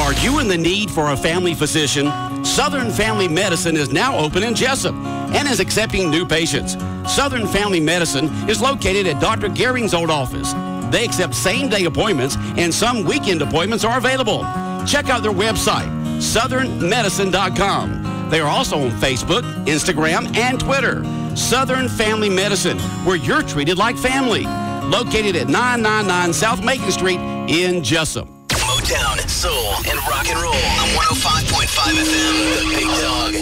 Are you in the need for a family physician? Southern Family Medicine is now open in Jesup and is accepting new patients. Southern Family Medicine is located at Dr. Gehring's old office. They accept same-day appointments, and some weekend appointments are available. Check out their website, southernmedicine.com. They are also on Facebook, Instagram, and Twitter. Southern Family Medicine, where you're treated like family. Located at 999 South Macon Street in Jesup. Motown, soul, and rock and roll on 105.5 FM, The Big Dog.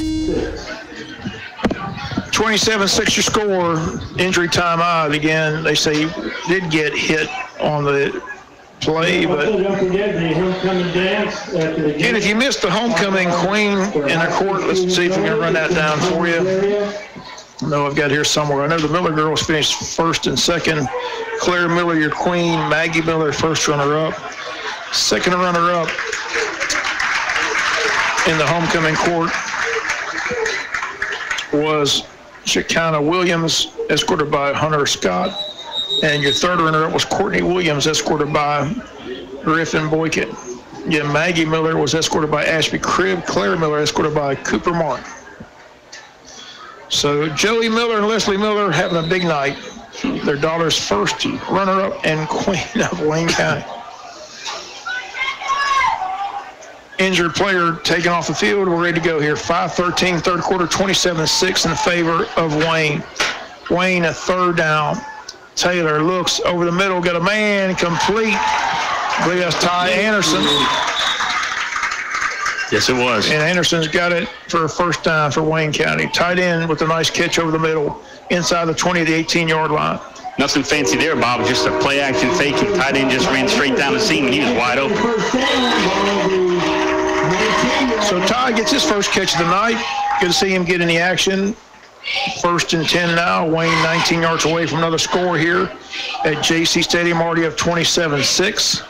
27-6 your score. Injury timeout. Again, they say he did get hit on the play, but again, if you missed the homecoming queen in the court, let's see if we can run that down for you. No, I've got here somewhere. I know the Miller girls finished 1st and 2nd. Claire Miller, your queen. Maggie Miller, 1st runner-up. 2nd runner-up in the homecoming court was Shekinah Williams, escorted by Hunter Scott. And your 3rd runner-up was Courtney Williams, escorted by Griffin Boycott. Yeah, Maggie Miller was escorted by Ashby Cribb. Claire Miller escorted by Cooper Martin. So Joey Miller and Leslie Miller having a big night. Their daughter's 1st runner-up and queen of Wayne County. Injured player taken off the field. We're ready to go here. 5:13, third quarter, 27-6 in favor of Wayne. Wayne, a 3rd down. Taylor looks over the middle, got a man complete. I believe that's Ty Anderson. Yes, it was. And Anderson's got it for a 1st down for Wayne County. Tight end with a nice catch over the middle, inside the 20 to 18-yard line. Nothing fancy there, Bob. Just a play action fake, and tight end just ran straight down the seam, and he was wide open. So Ty gets his 1st catch of the night. Good to see him get in the action. 1st and 10 now. Wayne 19 yards away from another score here at JC Stadium, already up 27-6.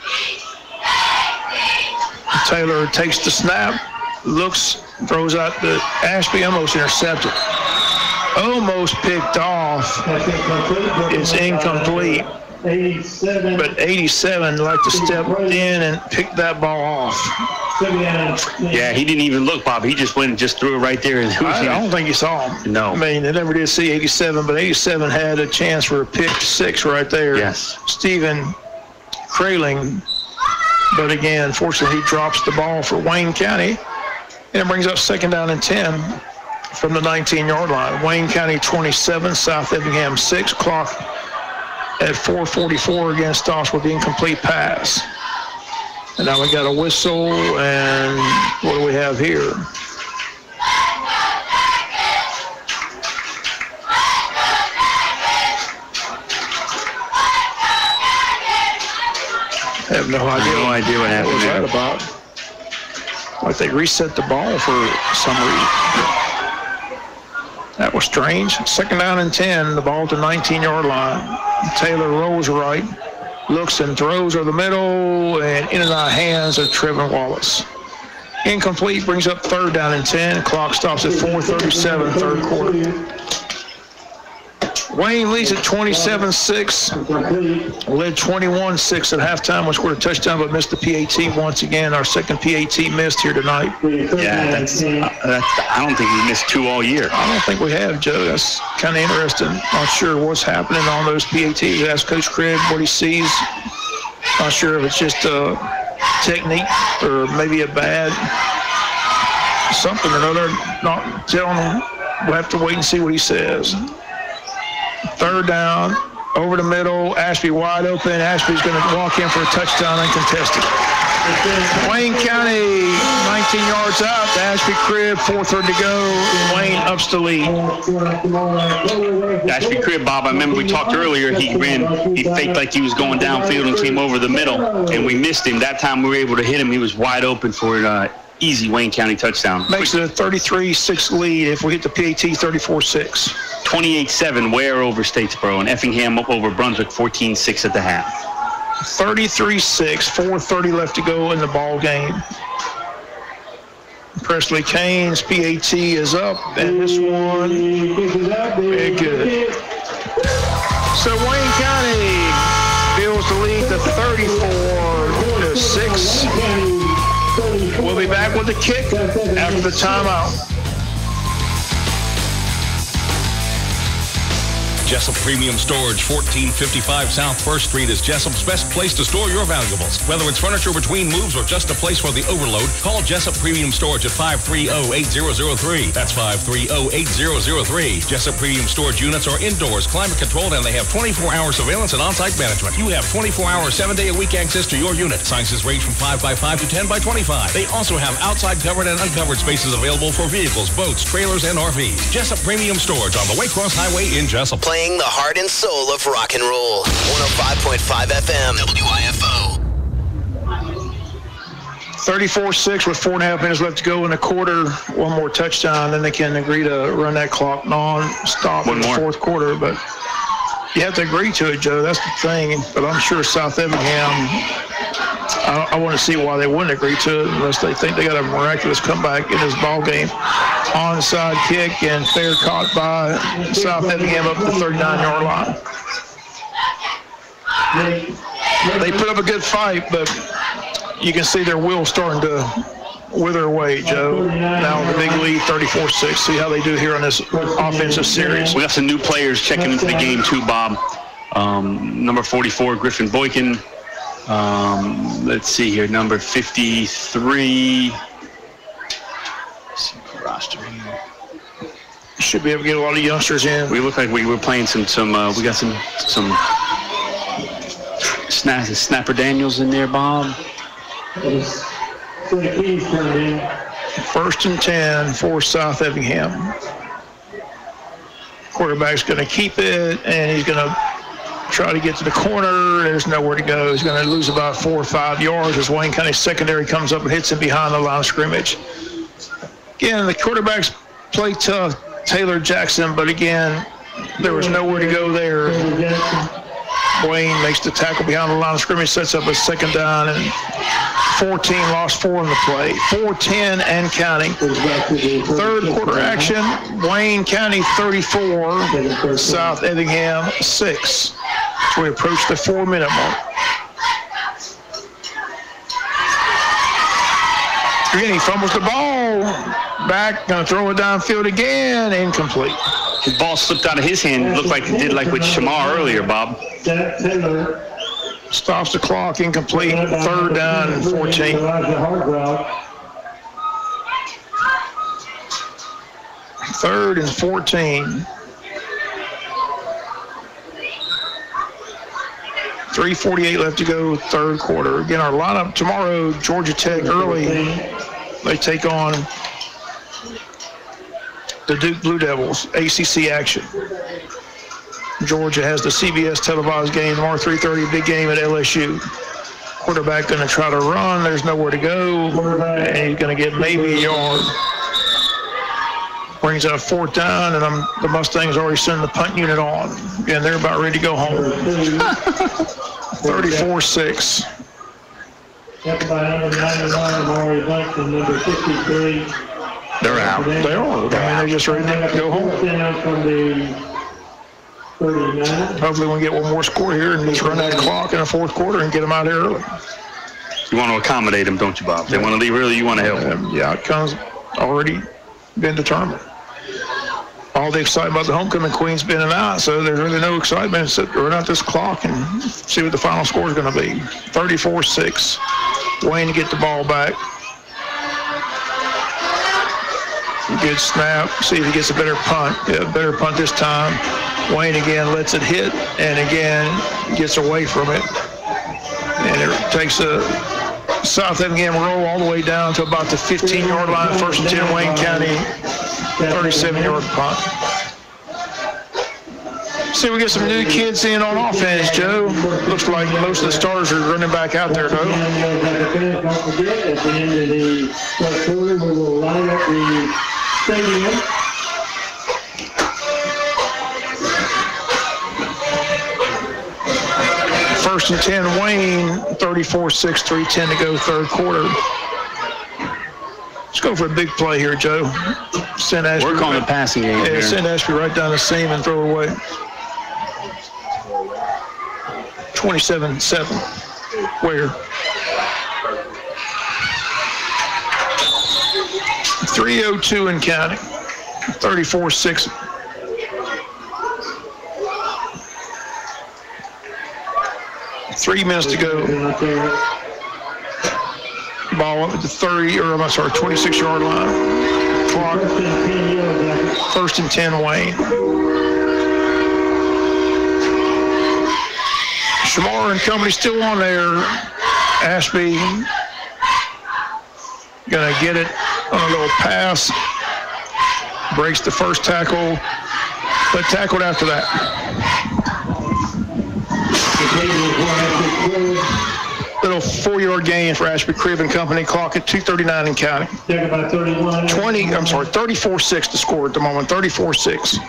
Taylor takes the snap, looks, throws out to Ashby, almost intercepted. Almost picked off. It's incomplete. 87. But 87 like to step in and pick that ball off. Yeah, he didn't even look, Bob. He just went and just threw it right there. I don't think he saw him. No. I mean, they never did see 87, but 87 had a chance for a pick 6 right there. Yes. Stephen Kraling. But again, fortunately, he drops the ball for Wayne County. And it brings up 2nd down and 10 from the 19-yard line. Wayne County 27, South Effingham 6. Clock at 4:44 against us with the incomplete pass. And now we got a whistle, and what do we have here? I have no idea. No idea what happened there. What was that about? Like they reset the ball for some reason. That was strange. 2nd down and 10, the ball to 19-yard line. Taylor rolls right, looks and throws over the middle, and in and out of hands of Trevin Wallace. Incomplete, brings up 3rd down and 10. Clock stops at 4:37, 3rd quarter. Wayne leads at 27-6, led 21-6 at halftime, was scored a touchdown but missed the PAT once again. Our second PAT missed here tonight. Yeah, I don't think we missed 2 all year. I don't think we have, Joe. That's kind of interesting. Not sure what's happening on those PATs. Ask Coach Cribb what he sees. Not sure if it's just a technique or maybe a bad something or another. Not telling him. We'll have to wait and see what he says. 3rd down, over the middle, Ashby wide open. Ashby's going to walk in for a touchdown uncontested. Wayne County 19 yards out to Ashby Cribb, 4:30 to go. Wayne ups the lead. Ashby Cribb, Bob, I remember we talked earlier, he faked like he was going downfield and came over the middle, and we missed him. That time we were able to hit him. He was wide open for an easy Wayne County touchdown. Makes it a 33-6 lead if we hit the PAT 34-6. 28-7 Ware over Statesboro, and Effingham up over Brunswick 14-6 at the half. 33-6, 4:30 left to go in the ball game. Presley Kane's PAT is up, and this one, very good. So Wayne County builds the lead to 34-6. We'll be back with the kick after the timeout. Jesup Premium Storage, 1455 South 1st Street is Jesup's best place to store your valuables. Whether it's furniture between moves or just a place for the overload, call Jesup Premium Storage at 530-8003. That's 530-8003. Jesup Premium Storage units are indoors, climate controlled, and they have 24-hour surveillance and on-site management. You have 24-hour, 7-day-a-week access to your unit. Sizes range from 5x5 to 10x25. They also have outside covered and uncovered spaces available for vehicles, boats, trailers, and RVs. Jesup Premium Storage on the Waycross Highway in Jesup. Playing the heart and soul of rock and roll. 105.5 FM, WIFO. 34-6 with 4.5 minutes left to go in the quarter. One more touchdown, then they can agree to run that clock non-stop in the 4th quarter. But you have to agree to it, Joe. That's the thing. But I'm sure South Effingham, I want to see why they wouldn't agree to it unless they think they got a miraculous comeback in this ball game. Onside kick and fair caught by South Effingham up the 39-yard line. They put up a good fight, but you can see their wheels starting to wither away, Joe. Now the big lead, 34-6. See how they do here on this offensive series. We got some new players checking into the game too, Bob. Number 44, Griffin Boykin. Let's see here, number 53. Roster here. Should be able to get a lot of youngsters in. We look like we were playing we got some Snapper Daniels in there, Bob. 1st and 10 for South Effingham. Quarterback's going to keep it, and he's going to try to get to the corner. There's nowhere to go. He's going to lose about 4 or 5 yards as Wayne County secondary comes up and hits him behind the line of scrimmage. Again, the quarterbacks play tough, Taylor Jackson, but again, there was nowhere to go there. Wayne makes the tackle behind the line of scrimmage, sets up a 2nd down, and 14, lost 4 in the play. 4-10 and counting. 3rd quarter action, Wayne County 34, South Effingham 6. So we approach the 4-minute mark. Again, he fumbles the ball. Back, going to throw it downfield again. Incomplete. His ball slipped out of his hand. It looked like it did like with Shamar earlier, Bob. Stops the clock. Incomplete. 3rd down and 14. 3rd and 14. 3:48 left to go, 3rd quarter. Again, our lineup tomorrow, Georgia Tech early. They take on the Duke Blue Devils, ACC action. Georgia has the CBS televised game tomorrow, 3:30, big game at LSU. Quarterback going to try to run. There's nowhere to go. And he's going to get maybe a yard. Brings up 4th down, and the Mustangs already send the punt unit on. And they're about ready to go home. 34-6. Second by number 99, Maury Blankton, number 53. They're out. They are. I mean, they're just ready to go home. Down from the 39. Hopefully we'll get one more score here and just run that clock in the fourth quarter and get them out here early. You want to accommodate them, don't you, Bob? If they want to leave early, you want to help them. Yeah, outcome's already been determined. All the excitement about the homecoming queen's been in and out, so there's really no excitement. Sit run out this clock and see what the final score is going to be. 34-6. Wayne to get the ball back. Good snap. See if he gets a better punt. Yeah, better punt this time. Wayne again lets it hit and again gets away from it. And it takes a South Effingham roll all the way down to about the 15-yard line. First and 10, Wayne County, 37-yard punt. See, we get some new kids in on offense, Joe. Looks like most of the starters are running back out there, though. Don't forget, at the end of the first quarter, we will line up the stadium. First and 10, Wayne, 34-6, 3:10 to go, third quarter. Let's go for a big play here, Joe. Send Ashby. Work on the passing game here. Send Ashby right down the seam and throw it away. 27-7. Where? 3:02 in counting. 34-6. Three minutes to go. Ball up at the 26-yard line. Clock. First and 10, Wayne. Shamar and company still on there. Ashby gonna get it on a little pass. Breaks the first tackle, but tackled after that. Little 4-yard gain for Ashby Cribb and company. Clock at 2:39 in counting. 34-6 to score at the moment. 34-6.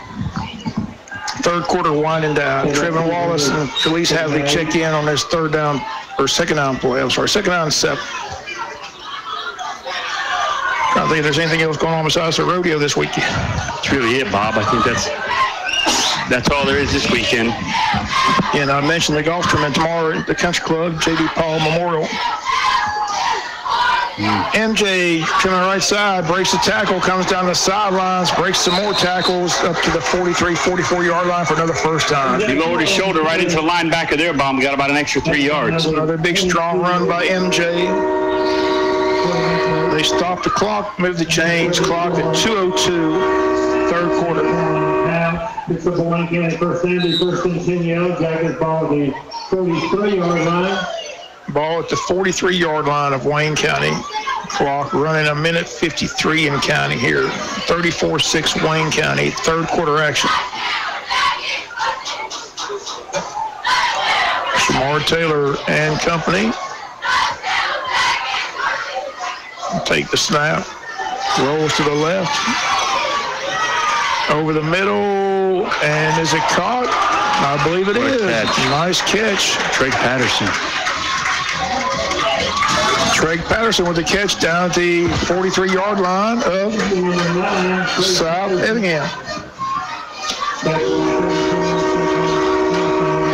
Third quarter winding down. Trevin Wallace and Khalees Hadley check in on this second down play. Second down and 7. I don't think there's anything else going on besides the rodeo this weekend. That's really it, Bob. I think that's all there is this weekend. And I mentioned the golf tournament tomorrow at the Country Club, J.D. Paul Memorial. MJ coming right side, breaks the tackle, comes down the sidelines, breaks some more tackles up to the 44-yard line for another first time. He lowered his shoulder right into the linebacker there, Bob. We got about an extra 3 yards. Another big, strong run by MJ. They stop the clock, move the chains, clock at 2:02, third quarter. It's the Wayne County first and 10 yard. Jackets ball at the 43-yard line. Ball at the 43-yard line of Wayne County. Clock running 1:53 in counting here. 34-6 Wayne County. Third quarter action. Shamar Taylor and company. Take the snap. Rolls to the left. Over the middle. And is it caught? I believe it is. Nice catch. Trey Patterson. Trey Patterson with the catch down at the 43-yard line of South Effingham.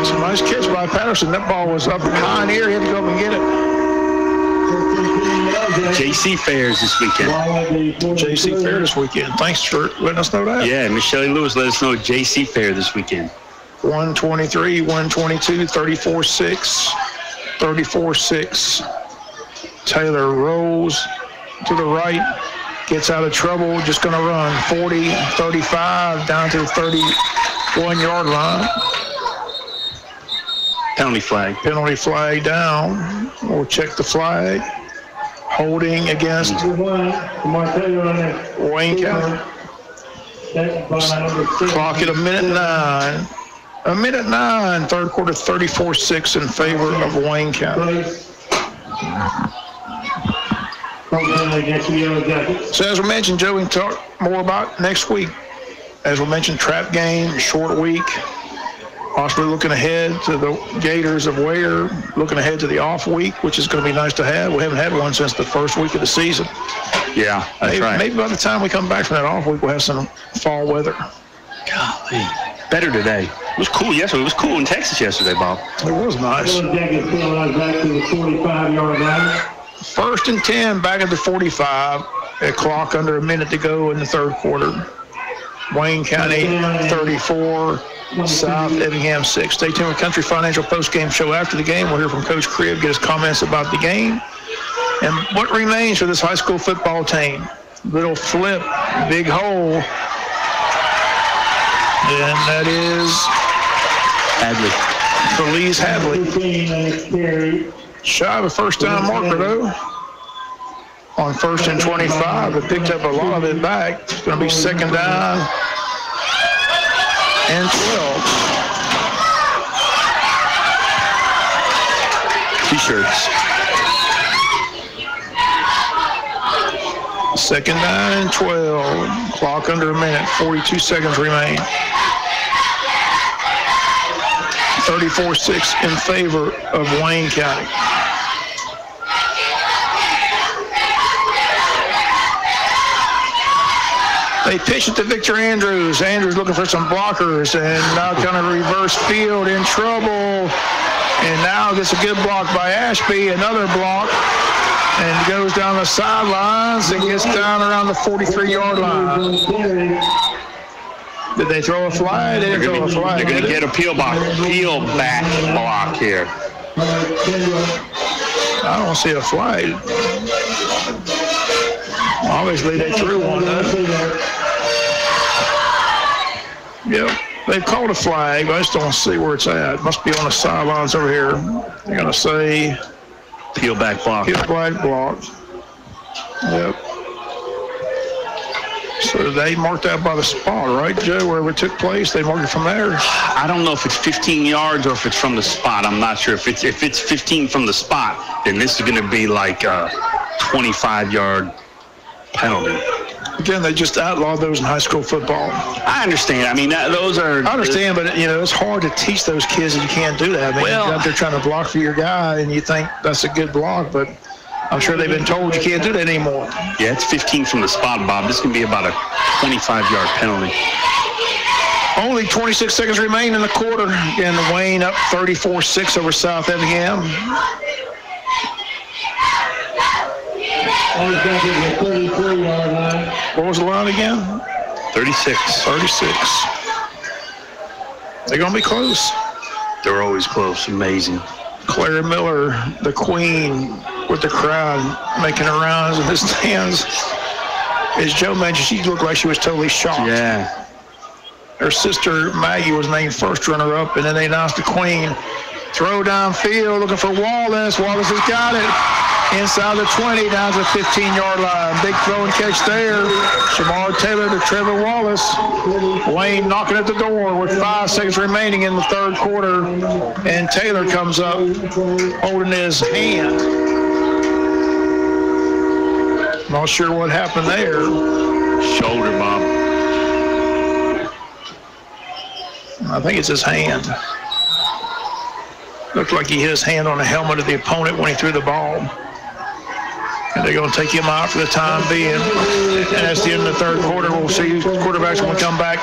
It's a nice catch by Patterson. That ball was up high in the air. He had to go up and get it. JC Fairs this weekend. JC Fair this weekend. Thanks for letting us know that. Yeah, Miss Shelley Lewis let us know JC Fair this weekend. 123, 122, 34-6, 34-6. Taylor rolls to the right, gets out of trouble, just going to run 40, 35, down to the 31-yard line. Penalty flag. Penalty flag down. We'll check the flag. Holding against Wayne County. Clock at 1:09. 1:09, third quarter, 34-6 in favor of Wayne County. So as we mentioned, Joe, we can talk more about next week. As we mentioned, trap game, short week. Possibly looking ahead to the Gators of Ware, looking ahead to the off week, which is going to be nice to have. We haven't had one since the first week of the season. Yeah, that's right. Maybe by the time we come back from that off week, we'll have some fall weather. Golly. Better today. It was cool yesterday. It was cool in Texas yesterday, Bob. It was nice. Jackets back to the 45-yard line. 1st and 10, back at the 45. A clock under a minute to go in the third quarter. Wayne County 34, South Effingham 6. Stay tuned with Country Financial post-game show after the game. We'll hear from Coach Cribb, get his comments about the game and what remains for this high school football team. Little flip, big hole, and that is Hadley. Felice Hadley. Shy of a first-down marker, though. On 1st and 25, they picked up a lot of it back. It's going to be 2nd down and 12. T-shirts. 2nd down and 12. Clock under a minute. 42 seconds remain. 34-6 in favor of Wayne County. They pitch it to Victor Andrews. Andrews looking for some blockers, and now kind of reverse field, in trouble. And now gets a good block by Ashby, another block, and goes down the sidelines and gets down around the 43-yard line. Did they throw a flag? They didn't throw a flag. They're going to get a peel back block here. I don't see a flag. Obviously, they threw one, though. Yep, they've called a flag, but I just don't see where it's at. It must be on the sidelines over here. They're going to say... Peel back block. Peel back block. Yep. So they marked that by the spot, right, Joe? Wherever it took place, they marked it from there. I don't know if it's 15 yards or if it's from the spot. I'm not sure. If it's 15 from the spot, then this is going to be like a 25-yard penalty. Again, they just outlawed those in high school football. I understand. I mean, those are... I understand, but, you know, it's hard to teach those kids that you can't do that. I mean, you're out there trying to block for your guy, and you think that's a good block, but I'm sure they've been told you can't do that anymore. Yeah, it's 15 from the spot, Bob. This can be about a 25-yard penalty. Only 26 seconds remain in the quarter. Again, Wayne up 34-6 over South Effingham. What was the line again? 36. 36. They're going to be close. They're always close. Amazing. Claire Miller, the queen, with the crowd making her rounds in the stands. As Joe mentioned, she looked like she was totally shocked. Yeah. Her sister, Maggie, was named first runner-up, and then they announced the queen. Throw downfield, looking for Wallace. Wallace has got it. Inside the 20, down to the 15-yard line. Big throw and catch there. Shamar Taylor to Trevor Wallace. Wayne knocking at the door with 5 seconds remaining in the third quarter. And Taylor comes up holding his hand. Not sure what happened there. Shoulder, Bob. I think it's his hand. Looked like he hit his hand on the helmet of the opponent when he threw the ball. And they're going to take him out for the time being. And that's the end of the third quarter. We'll see quarterbacks when we come back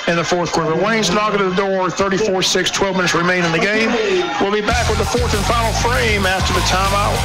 in the fourth quarter. Wayne's knocking at the door, 34-6, 12 minutes remain in the game. We'll be back with the fourth and final frame after the timeout.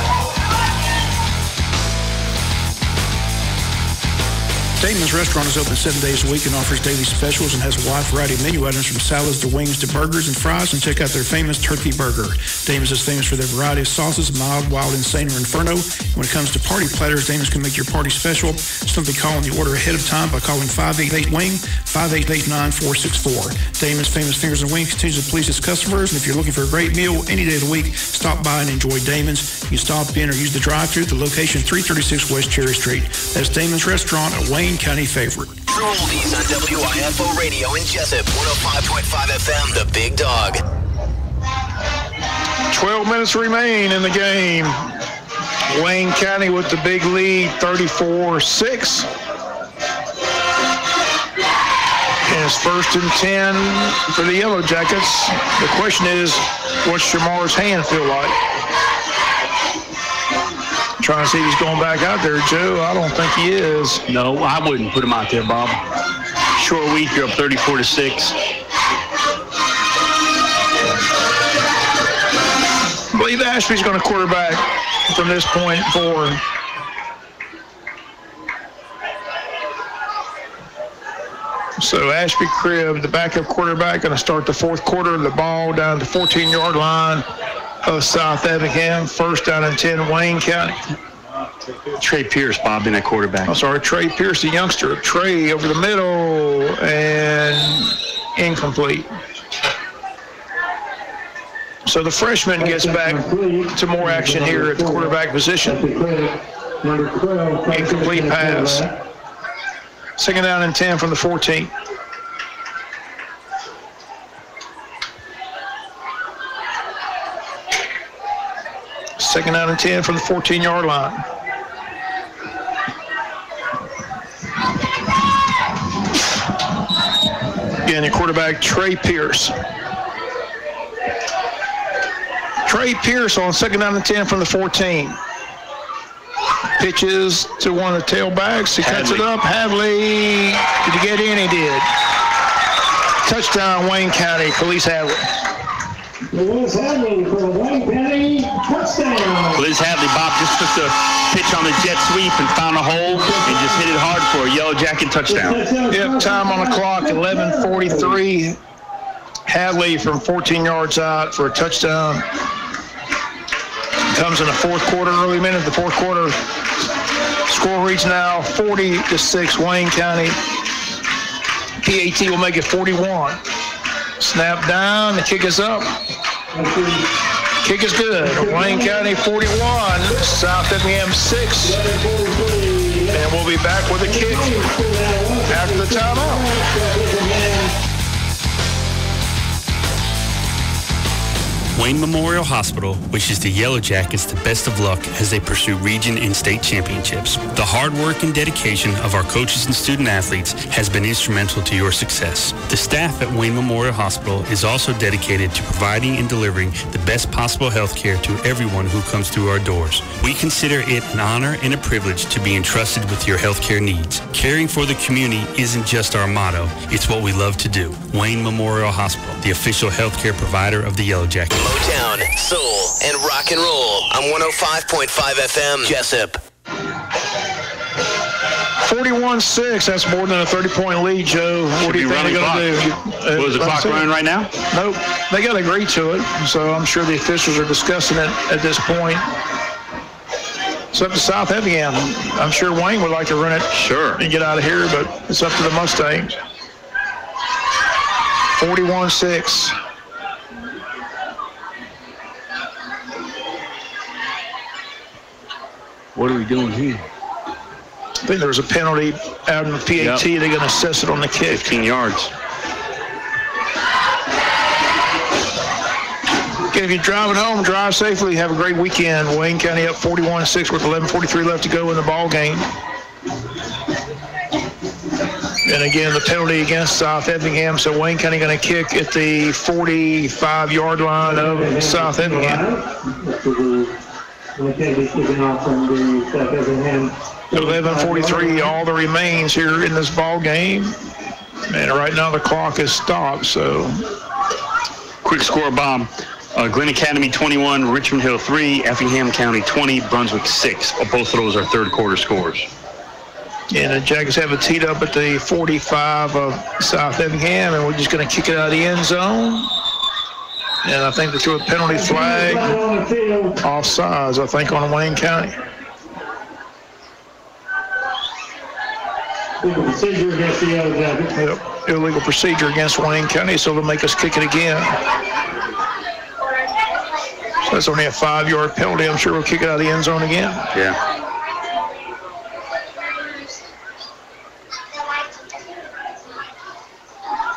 Damon's Restaurant is open 7 days a week and offers daily specials and has a wide variety of menu items from salads to wings to burgers and fries. And check out their famous turkey burger. Damon's is famous for their variety of sauces, mild, wild, insane, or inferno. And when it comes to party platters, Damon's can make your party special. Simply call on the order ahead of time by calling 588-WING, 588-9464. Damon's Famous Fingers and Wings continues to please its customers. And if you're looking for a great meal any day of the week, stop by and enjoy Damon's. You can stop in or use the drive-thru at the location 336 West Cherry Street. That's Damon's Restaurant, a Wayne County favorite. True Oldies on WIFO Radio in Jesup, 105.5 FM, The Big Dog. 12 minutes remain in the game. Wayne County with the big lead, 34-6. And it's 1st and 10 for the Yellow Jackets. The question is, what's Shamar's hand feel like? Trying to see if he's going back out there, Joe. I don't think he is. No, I wouldn't put him out there, Bob. Short week, you're up 34-6. I believe Ashby's going to quarterback from this point forward. So Ashby Cribb, the backup quarterback, going to start the fourth quarter. The ball down to the 14-yard line of South Effingham. 1st down and 10, Wayne County. Trey Pierce, Bob, in at quarterback. I'm sorry, Trey Pierce, the youngster. Trey over the middle and incomplete. So the freshman gets back to more action here at the quarterback position. Incomplete pass. 2nd down and 10 from the 14. Second down and 10 from the 14-yard line. Again, the quarterback, Trey Pierce. Trey Pierce on 2nd down and 10 from the 14. Pitches to one of the tailbacks. He cuts it up. Hadley, did he get in? He did. Touchdown, Wayne County. Police Hadley. Liz Hadley for Wayne County, touchdown. Liz Hadley, Bob, just took the pitch on the jet sweep and found a hole and just hit it hard for a Yellow Jacket touchdown. Yep, time on the clock, 11:43. Hadley from 14 yards out for a touchdown. Comes in the fourth quarter, early minute of the fourth quarter. Score reads now 40-6, Wayne County. PAT will make it 41. Snap down, the kick is up. Kick is good. Wayne County 41, South Effingham 6. And we'll be back with a kick after the timeout. Wayne Memorial Hospital wishes the Yellow Jackets the best of luck as they pursue region and state championships. The hard work and dedication of our coaches and student athletes has been instrumental to your success. The staff at Wayne Memorial Hospital is also dedicated to providing and delivering the best possible health care to everyone who comes through our doors. We consider it an honor and a privilege to be entrusted with your health care needs. Caring for the community isn't just our motto, it's what we love to do. Wayne Memorial Hospital, the official health care provider of the Yellow Jackets. Motown, soul, and rock and roll on 105.5 FM, Jesup. 41-6, that's more than a 30-point lead, Joe. What do you think they're going to do? Was the clock running right now? Nope, they got to agree to it, so I'm sure the officials are discussing it at this point. It's up to South Effingham. I'm sure Wayne would like to run it and get out of here, but it's up to the Mustangs. 41-6. What are we doing here? I think there was a penalty out in the PAT. They're going to assess it on the kick. 15 yards. Okay, if you're driving home, drive safely. Have a great weekend. Wayne County up 41-6 with 11:43 left to go in the ball game. And again, the penalty against South Effingham. So Wayne County going to kick at the 45-yard line of South Effingham. 11:43, all the remains here in this ball game. And right now the clock is stopped, so. Quick score, Bob. Glen Academy 21, Richmond Hill 3, Effingham County 20, Brunswick 6. Both of those are third quarter scores. And the Jackets have it teed up at the 45 of South Effingham, and we're just going to kick it out of the end zone. And I think they threw a penalty flag offsides, I think, on Wayne County. Illegal procedure against the Yellow Jackets. Yep. Illegal procedure against Wayne County, so they'll make us kick it again. So that's only a 5-yard penalty. I'm sure we'll kick it out of the end zone again. Yeah.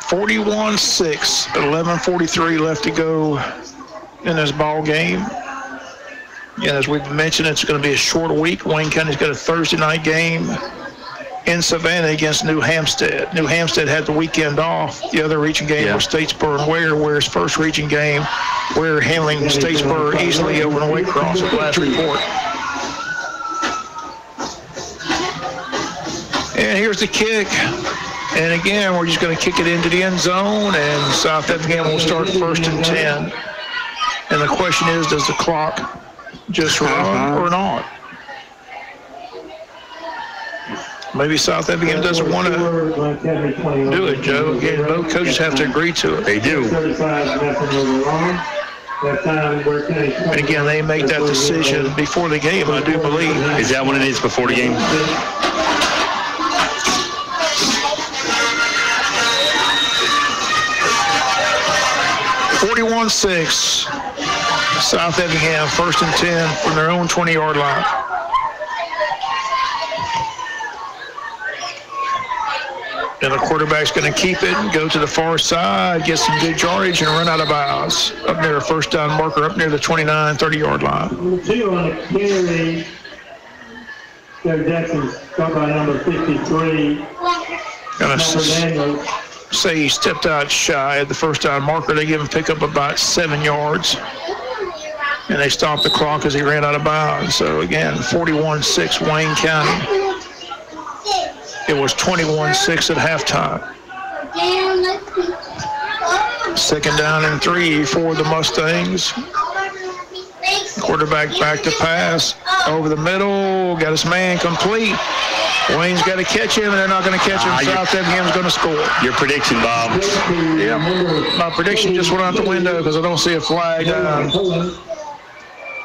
(41-6), 11:43 left to go in this ball game. Yeah, as we've mentioned, it's going to be a short week. Wayne County's got a Thursday night game in Savannah against New Hampstead. New Hampstead had the weekend off. The other region game was Statesboro and Ware's first region game. Ware handling Statesboro easily over the Waycross at last report. And here's the kick. And again, we're just going to kick it into the end zone, and South Effingham will start 1st and 10. And the question is, does the clock just run or not? Maybe South Effingham doesn't want to do it, Joe. Again, both coaches have to agree to it. They do. And again, they make that decision before the game, I do believe. Is that what it is, before the game? (41-6). South Effingham 1st and 10 from their own 20-yard line. And the quarterback's going to keep it and go to the far side, get some good yardage, and run out of bounds up near a first down marker, up near the 29, 30-yard line. Number 2 on the carry, Joe Jackson's got by number 53. Gonna say he stepped out shy at the first down marker. They give him pick up about 7 yards. And they stopped the clock as he ran out of bounds. So again, 41-6 Wayne County. It was 21-6 at halftime. 2nd down and 3 for the Mustangs. Quarterback back to pass. Over the middle. Got his man complete. Wayne's got to catch him, and they're not going to catch him. South Effingham's going to score. Your prediction, Bob. Yeah. My prediction just went out the window because I don't see a flag.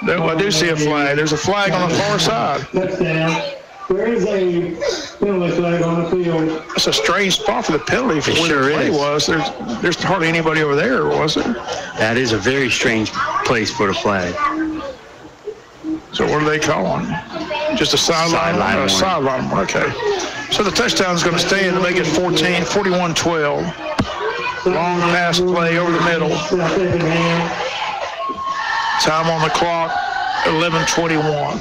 No, I do see a flag. There's a flag on the far side. Touchdown. There is a penalty flag on the field. That's a strange spot for the penalty for where the play was. There's hardly anybody over there, was there? That is a very strange place for the flag. So what are they calling? Just a sideline? Sideline. Okay. So the touchdown's going to stay and make it 41-12. Long pass play over the middle. Time on the clock, 11:21.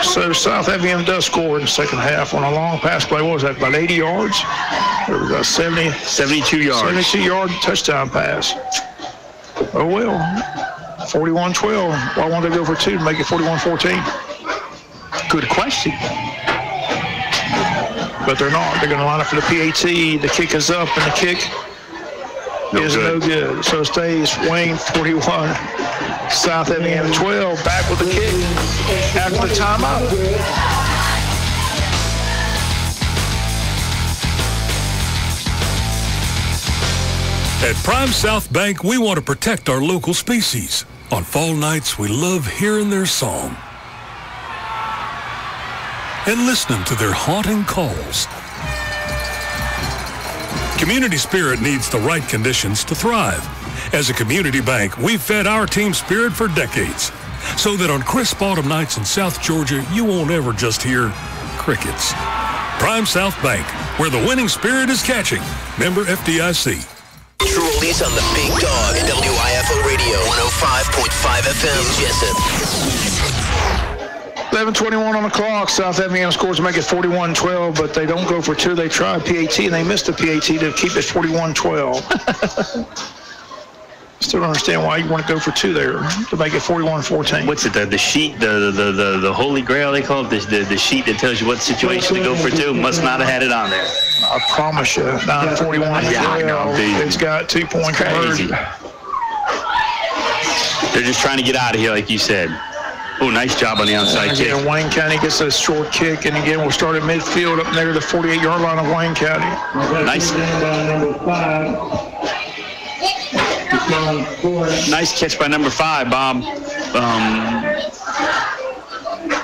So South Effingham does score in the second half on a long pass play. What was that, about 80 yards? Or was that 72 yards. 72-yard touchdown pass. Oh, well. 41-12. Why won't they go for 2 to make it 41-14? Good question. But they're not. They're going to line up for the PAT. The kick is up, and the kick is no good. So it stays Wayne 41, South Effingham 12. Back with the kick after the timeout. At Prime South Bank, we want to protect our local species. On fall nights, we love hearing their song and listening to their haunting calls. Community spirit needs the right conditions to thrive. As a community bank, we've fed our team spirit for decades, so that on crisp autumn nights in South Georgia, you won't ever just hear crickets. Prime South Bank, where the winning spirit is catching. Member FDIC. True Oldies on the Big Dog, WIFO Radio, 105.5 FM, Jesup. 11:21 on the clock. South Effingham scores to make it 41-12, but they don't go for 2. They try PAT, and they missed the PAT to keep it 41-12. Still don't understand why you want to go for 2 there to make it 41-14. What's it, the sheet, the holy grail they call it, the sheet that tells you what situation to go for 2? Must not have had it on there. I promise you, 9:41. Yeah, I know, dude. It's got 2-point conversion. They're just trying to get out of here, like you said. Oh, nice job on the outside kick. And Wayne County gets a short kick, and again, we'll start at midfield up near the 48-yard line of Wayne County. Nice. Nice catch by number 5, Bob.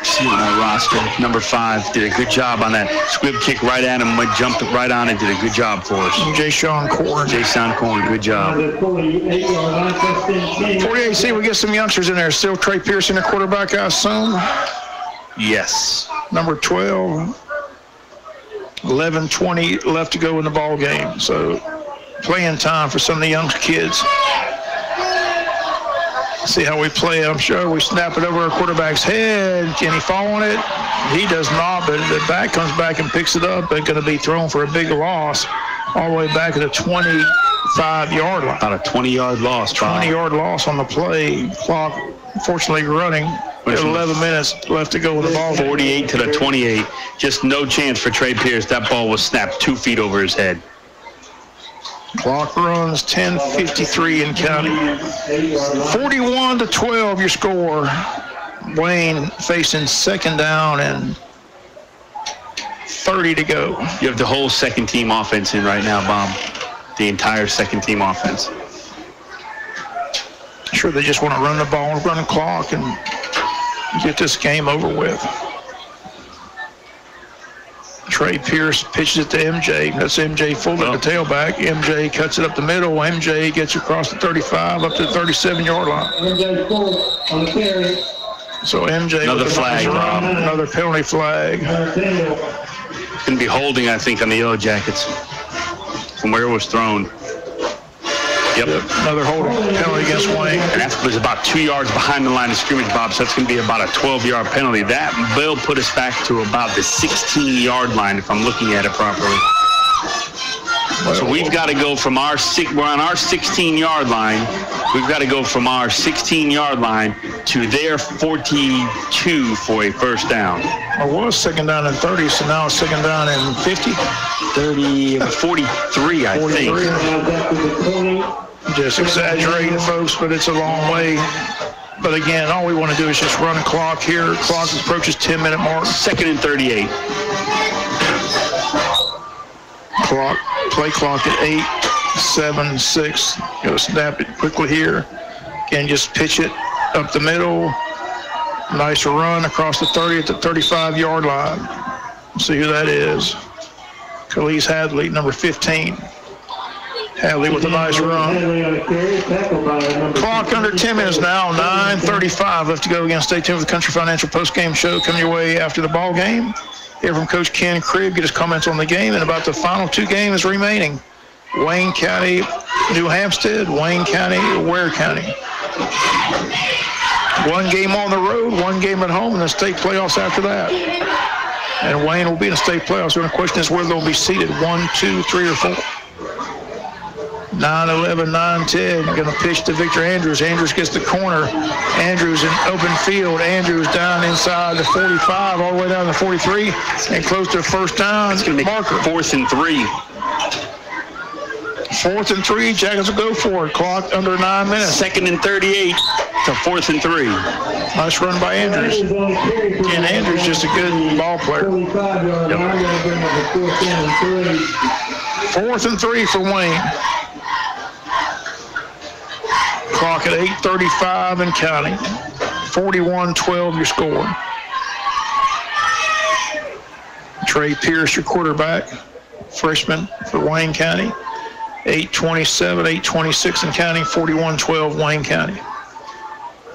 See my roster. Number 5 did a good job on that squib kick right at him. Jumped right on it. Did a good job for us. Jay-Sean Corn, good job. 48, see, we get some youngsters in there. Still Trey Pearson, the quarterback, I assume? Yes. Number 12. 11:20 left to go in the ball game. So playing time for some of the young kids. See how we play it. I'm sure we snap it over our quarterback's head. Can he fall on it? He does not, but the back comes back and picks it up. They're going to be thrown for a big loss all the way back at the 25-yard line. About a 20-yard loss, Bob. 20-yard loss on the play. Clock, fortunately, running. 11 minutes left to go with the ball. 48 to the 28. Just no chance for Trey Pierce. That ball was snapped 2 feet over his head. Clock runs 10:53 in counting. 41-12 your score. Wayne facing second down and 30 to go. You have the whole second team offense in right now, Bob. The entire second team offense. Sure, they just want to run the ball, run the clock, and get this game over with. Trey Pierce pitches it to MJ. That's MJ Fuller, the tailback. MJ cuts it up the middle. MJ gets across the 35 up to the 37-yard line. MJ Fuller on the carry. So MJ another flag, Rob. Another penalty flag. It's going to be holding, I think, on the Yellow Jackets from where it was thrown. Yep. Another holding penalty against Wayne. And that was about 2 yards behind the line of scrimmage, Bob, so that's going to be about a 12-yard penalty. That will put us back to about the 16-yard line if I'm looking at it properly. So we've got to go from we're on our 16-yard line. We've got to go from our 16-yard line to their 42 for a first down. It was second down and 30, so now it's second down and 50. 43, I think. Just exaggerating, folks, but it's a long way. But again, all we want to do is just run the clock here. Clock approaches 10-minute mark. Second and 38. Play clock at 8, 7, 6. Go snap it quickly here. Again, just pitch it up the middle. Nice run across the 30 at the 35-yard line. See who that is. Khalees Hadley, number 15. Hadley with a nice run. Clock under 10 minutes now, 9:35 left to go. Again, stay tuned with the Country Financial Post-Game Show coming your way after the ball game. Hear from Coach Ken Cribb, get his comments on the game and about the final 2 games remaining. Wayne County, New Hampstead, Wayne County, Ware County. 1 game on the road, 1 game at home, and the state playoffs after that. And Wayne will be in the state playoffs. So the question is where they'll be seated, 1, 2, 3, or 4. 9-11, 9-10, going to pitch to Victor Andrews. Andrews gets the corner. Andrews in open field. Andrews down inside the 45, all the way down to 43, and close to the first down. It's going to be marker. 4th and 3. 4th and 3, Jackets will go for it. Clock under 9 minutes. 2nd and 38 to 4th and 3. Nice run by Andrews. Again, Andrews just a good ball player. 4th and 3 for Wayne. Clock at 8:35 and counting. 41-12 your score. Trey Pierce, your quarterback, freshman for Wayne County. 8:27, 8:26 and counting. 41-12 Wayne County.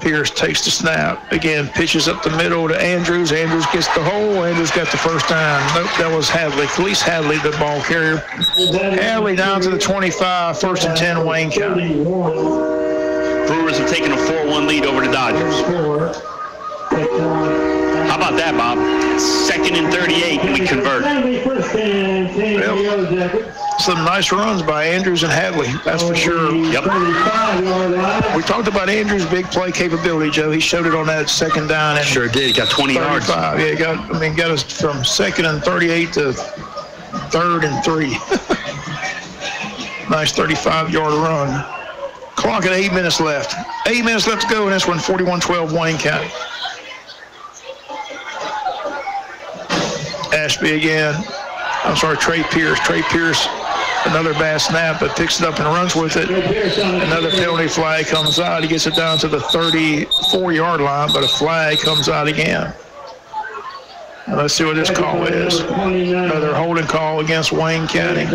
Pierce takes the snap. Again, pitches up the middle to Andrews. Andrews gets the hole. Andrews got the first down. Nope, that was Hadley. Khalees Hadley, the ball carrier. Hadley down to the 25, 1st and 10 Wayne County. Brewers have taken a 4-1 lead over the Dodgers. How about that, Bob? 2nd and 38, and we convert. Some nice runs by Andrews and Hadley, that's for sure. Yep. We talked about Andrews' big play capability, Joe. He showed it on that second down. And sure did. He got 20 yards. Yeah, he got us from 2nd and 38 to 3rd and 3. Nice 35-yard run. Clock at 8 minutes left. 8 minutes left to go in this one, 41-12 Wayne County. Ashby again. I'm sorry, Trey Pierce. Trey Pierce, another bad snap, but picks it up and runs with it. Another penalty flag comes out. He gets it down to the 34-yard line, but a flag comes out again. Now let's see what this call is. Another holding call against Wayne County.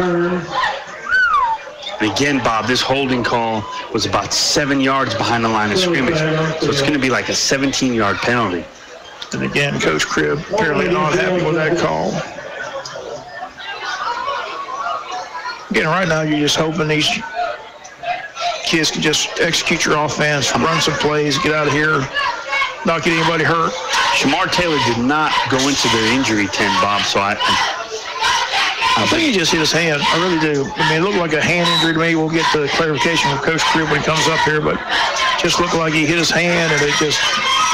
And again, Bob, this holding call was about 7 yards behind the line of scrimmage. So it's going to be like a 17-yard penalty. And again, Coach Cribb apparently not happy with that call. Again, right now you're just hoping these kids can just execute your offense, run some plays, get out of here, not get anybody hurt. Shamar Taylor did not go into the injury tent, Bob, so I think he just hit his hand. I really do. I mean, it looked like a hand injury to me. We'll get the clarification from Coach Cribb when he comes up here, but just looked like he hit his hand, and it just,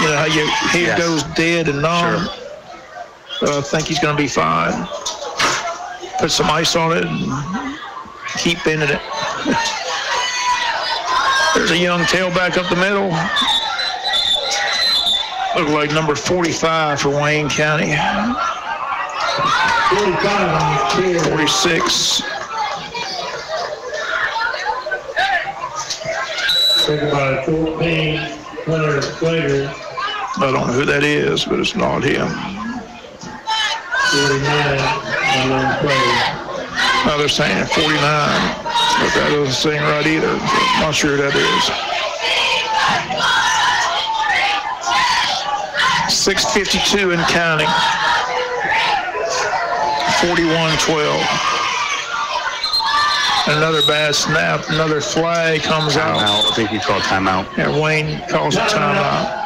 you know, how your hand goes dead and numb. Sure. I think he's going to be fine. Put some ice on it and keep bending it. There's a young tailback up the middle. Look like number 45 for Wayne County. 46. I don't know who that is, but it's not him. Oh, they're saying 49, but that doesn't seem right either. I'm not sure who that is. 6:52 and counting. 41-12. Another bad snap. Another flag comes out. I think he called timeout. And Wayne calls a timeout.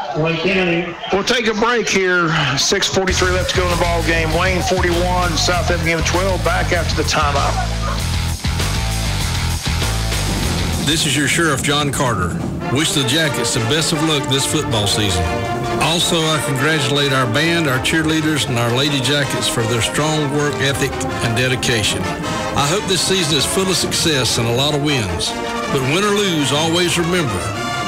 We'll take a break here. 6:43 left to go in the ball game. Wayne 41, South Effingham 12. Back after the timeout. This is your Sheriff, John Carter. Wish the Jackets the best of luck this football season. Also, I congratulate our band, our cheerleaders, and our Lady Jackets for their strong work ethic and dedication. I hope this season is full of success and a lot of wins. But win or lose, always remember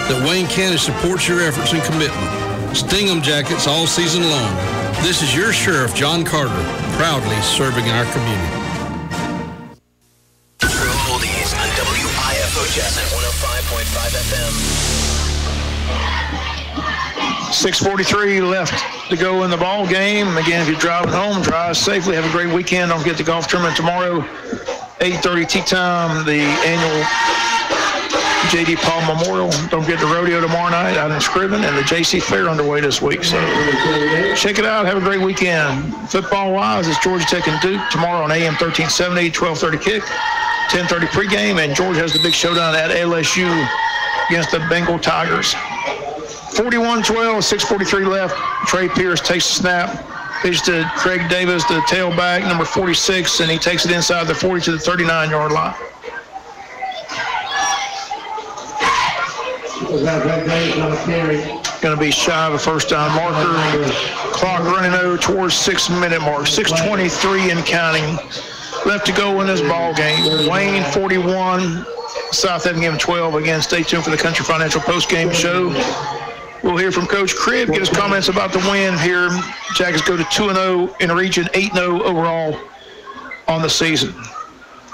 that Wayne County supports your efforts and commitment. Sting 'em Jackets all season long. This is your Sheriff, John Carter, proudly serving our community. True oldies on WIFO Jesup 105.5 FM. 6:43 left to go in the ball game. Again, if you're driving home, drive safely. Have a great weekend. Don't forget the golf tournament tomorrow, 8:30 tee time, the annual J.D. Paul Memorial. Don't forget the rodeo tomorrow night out in Scriven, and the J.C. Fair underway this week. So check it out. Have a great weekend. Football-wise, it's Georgia Tech and Duke tomorrow on AM 1370, 12:30 kick, 10:30 pregame, and Georgia has the big showdown at LSU against the Bengal Tigers. 41-12, 6:43 left. Trey Pierce takes the snap. Pitch to Craig Davis, the tailback, number 46, and he takes it inside the 40 to the 39-yard line. Going to be shy of a first down marker. Clock running over towards 6-minute mark. 6:23 and counting left to go in this ball game. Wayne 41, South Effingham 12. Again, stay tuned for the Country Financial post-game show. We'll hear from Coach Cribb, get his comments about the win here. Jackets go to 2-0 in the region, 8-0 overall on the season,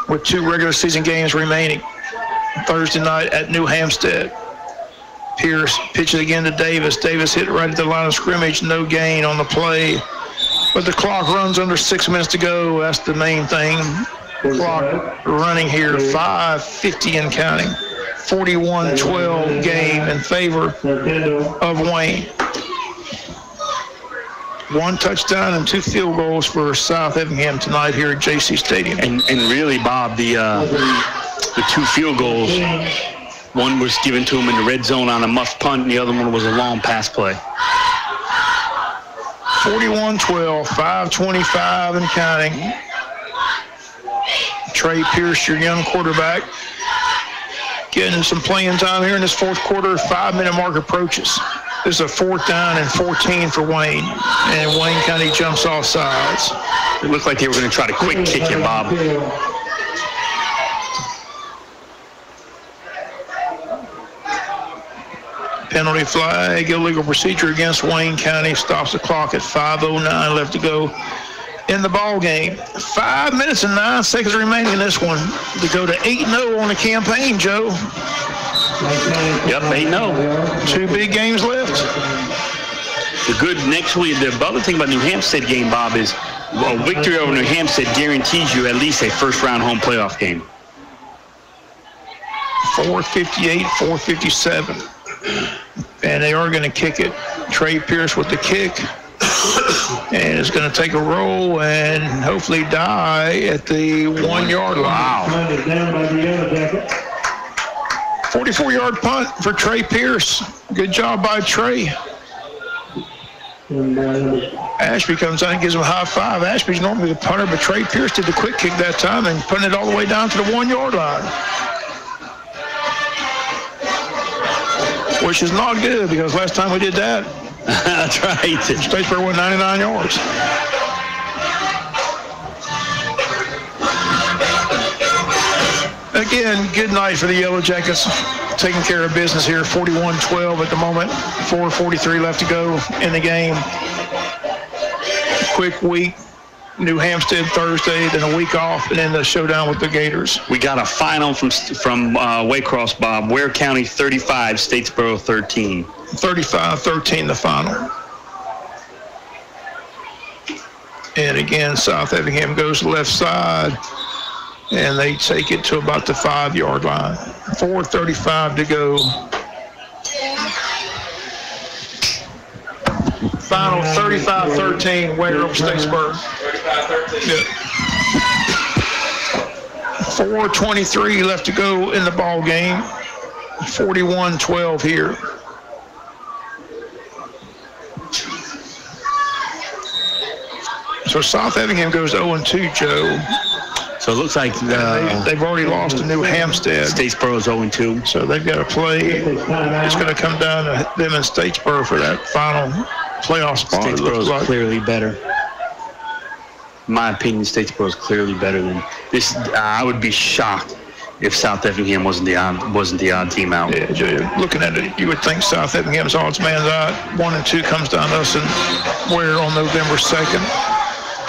with 2 regular season games remaining. Thursday night at New Hampstead. Pierce pitches again to Davis. Davis hit right at the line of scrimmage, no gain on the play. But the clock runs under 6 minutes to go. That's the main thing. Clock running here, 5:50 and counting. 41-12 game in favor of Wayne. 1 touchdown and 2 field goals for South Effingham tonight here at JC Stadium. And really, Bob, the 2 field goals, one was given to him in the red zone on a muff punt, and the other one was a long pass play. 41-12, 5:25 and counting. Trey Pierce, your young quarterback, getting some playing time here in this fourth quarter. 5-minute mark approaches. This is a 4th down and 14 for Wayne, and Wayne County jumps off sides. It looked like they were going to try to quick kick him, Bob. Penalty flag, illegal procedure against Wayne County. Stops the clock at 5:09 left to go in the ball game. 5 minutes and 9 seconds remaining in this one to go to 8-0 on the campaign, Joe. Yep, 8-0. 2 big games left. The good next week, the other thing about New Hampstead game, Bob, is a victory over New Hampstead guarantees you at least a first-round home playoff game. 4:58, 4:57. And they are going to kick it. Trey Pierce with the kick. And it's going to take a roll and hopefully die at the 1-yard line. Wow. 44-yard punt for Trey Pierce. Good job by Trey. Ashby comes out and gives him a high five. Ashby's normally the punter, but Trey Pierce did the quick kick that time and putting it all the way down to the 1-yard line. Which is not good because last time we did that, that's right, Statesboro went 99 yards. Again, good night for the Yellow Jackets. Taking care of business here. 41-12 at the moment. 4:43 left to go in the game. Quick week. New Hampstead Thursday, then a week off, and then the showdown with the Gators. We got a final from Waycross, Bob. Ware County 35, Statesboro 13. 35-13 the final. And again, South Effingham goes left side, and they take it to about the 5-yard line. 4:35 to go. Final 35-13, Ware over Statesboro. 4:23 left to go in the ball game. 41-12 here. So South Effingham goes 0-2, Joe. So it looks like they've already lost to New Hampstead. Statesboro's 0-2. So they've got to play. It's going to come down to them and Statesboro for that final playoff spot. Statesboro's clearly better. In my opinion, Statesboro is clearly better than this. I would be shocked if South Effingham wasn't the odd team out. Yeah, Joe, looking at it, you would think South Effingham's odds man's out. 1-2 comes down to us and Ware on November 2nd.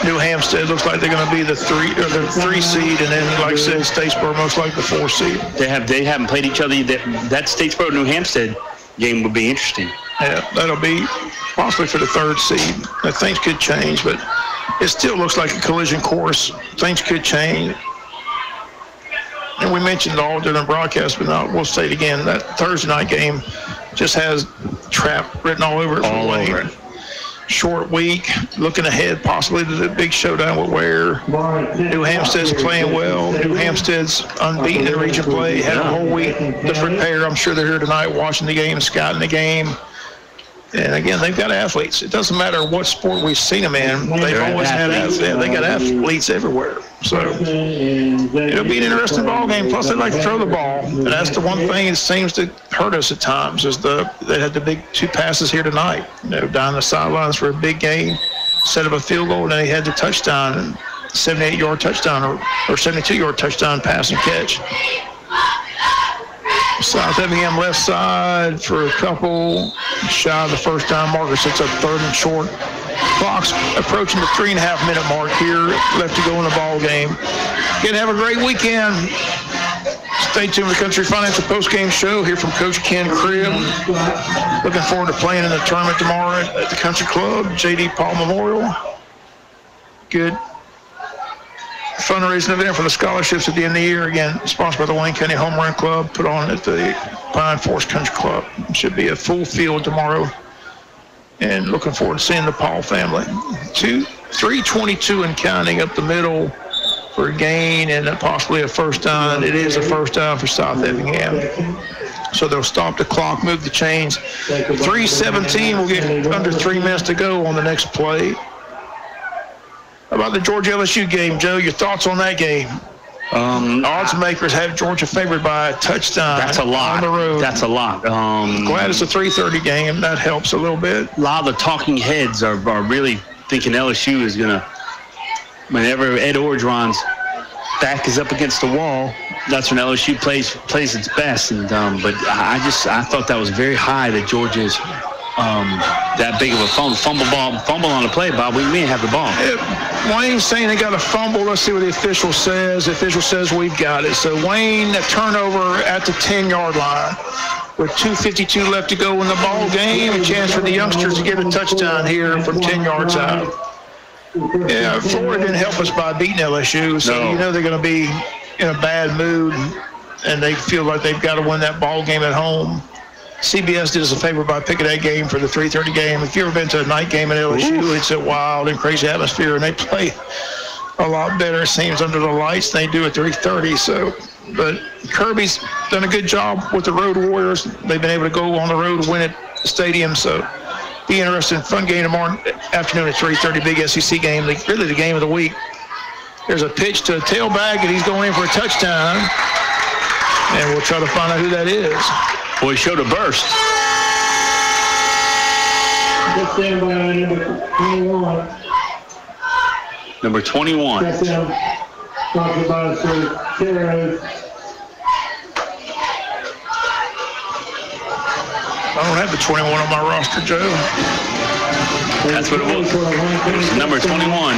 New Hampstead looks like they're going to be the 3 seed, and then, like I said, Statesboro most likely the 4 seed. They haven't played each other. That Statesboro New Hampstead game would be interesting. Yeah, that'll be possibly for the 3rd seed. Now, things could change, but it still looks like a collision course. Things could change. And we mentioned all during the broadcast, but we'll say it again. That Thursday night game just has trap written all over it. All over it. Short week, looking ahead possibly to the big showdown with Ware. New Hampstead's playing well. New Hampstead's unbeaten in region play. Had a whole week to prepare. I'm sure they're here tonight watching the game, scouting the game. And again, they've got athletes. It doesn't matter what sport we've seen them in. They've always had athletes. Yeah, they got athletes everywhere. So it'll be an interesting ball game. Plus, they like to throw the ball, and that's the one thing that seems to hurt us at times. Is they had the big 2 passes here tonight. Down the sidelines for a big gain, set up a field goal, and then they had the touchdown, and 78-yard touchdown or 72-yard touchdown pass and catch. South Effingham left side for a couple, shy of the first down marker. Sets up 3rd and short. Clock's approaching the 3.5-minute mark here. Left to go in the ball game. Again, have a great weekend. Stay tuned to the Country Financial Postgame Show here from Coach Ken Cribb. Looking forward to playing in the tournament tomorrow at the Country Club, J.D. Paul Memorial. Good fundraising event for the scholarships at the end of the year. Again, sponsored by the Wayne County Home Run Club, put on at the Pine Forest Country Club. It should be a full field tomorrow. And looking forward to seeing the Paul family. 3:22 and counting up the middle for a gain and possibly a first down. It is a first down for South Effingham. So they'll stop the clock, move the chains. 3:17, we'll get under 3 minutes to go on the next play. How about the Georgia LSU game, Joe? Your thoughts on that game? Odds makers have Georgia favored by a touchdown. That's a lot. On the road. That's a lot. Glad it's a 3:30 game. That helps a little bit. A lot of the talking heads are really thinking LSU is going to, whenever Ed Orgeron's back is up against the wall, that's when LSU plays its best. And but I thought that was very high that Georgia's that big of a fumble on the play, Bob. We may have the ball. Wayne's saying they got a fumble. Let's see what the official says. The official says we've got it. So Wayne, a turnover at the 10-yard line with 2:52 left to go in the ball game. A chance for the youngsters to get a touchdown here from 10 yards out. Yeah, Florida didn't help us by beating LSU, so you know they're going to be in a bad mood, and they feel like they've got to win that ball game at home. CBS did us a favor by picking that game for the 3:30 game. If you've ever been to a night game at LSU, it's a wild and crazy atmosphere, and they play a lot better, it seems, under the lights than they do at 3:30. So But Kirby's done a good job with the Road Warriors. They've been able to go on the road and win at the stadium. So be interesting. Fun game tomorrow afternoon at 3:30. Big SEC game. Really the game of the week. There's a pitch to a tailback, and he's going in for a touchdown. And we'll try to find out who that is. Boy, he showed a burst. Number 21. I don't have the 21 on my roster, Joe. That's what it was. It was number 21.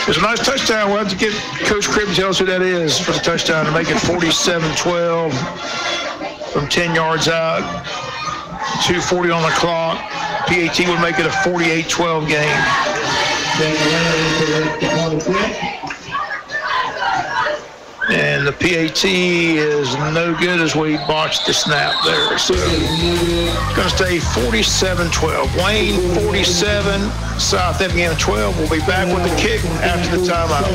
It's a nice touchdown. We'll have to get Coach Cribb to tell us who that is for the touchdown to make it 47-12 from 10 yards out. 2:40 on the clock. PAT would make it a 48-12 game. And the PAT is no good as we botched the snap there. So going to stay 47-12. Wayne 47, South Effingham 12. We'll be back with the kick after the timeout.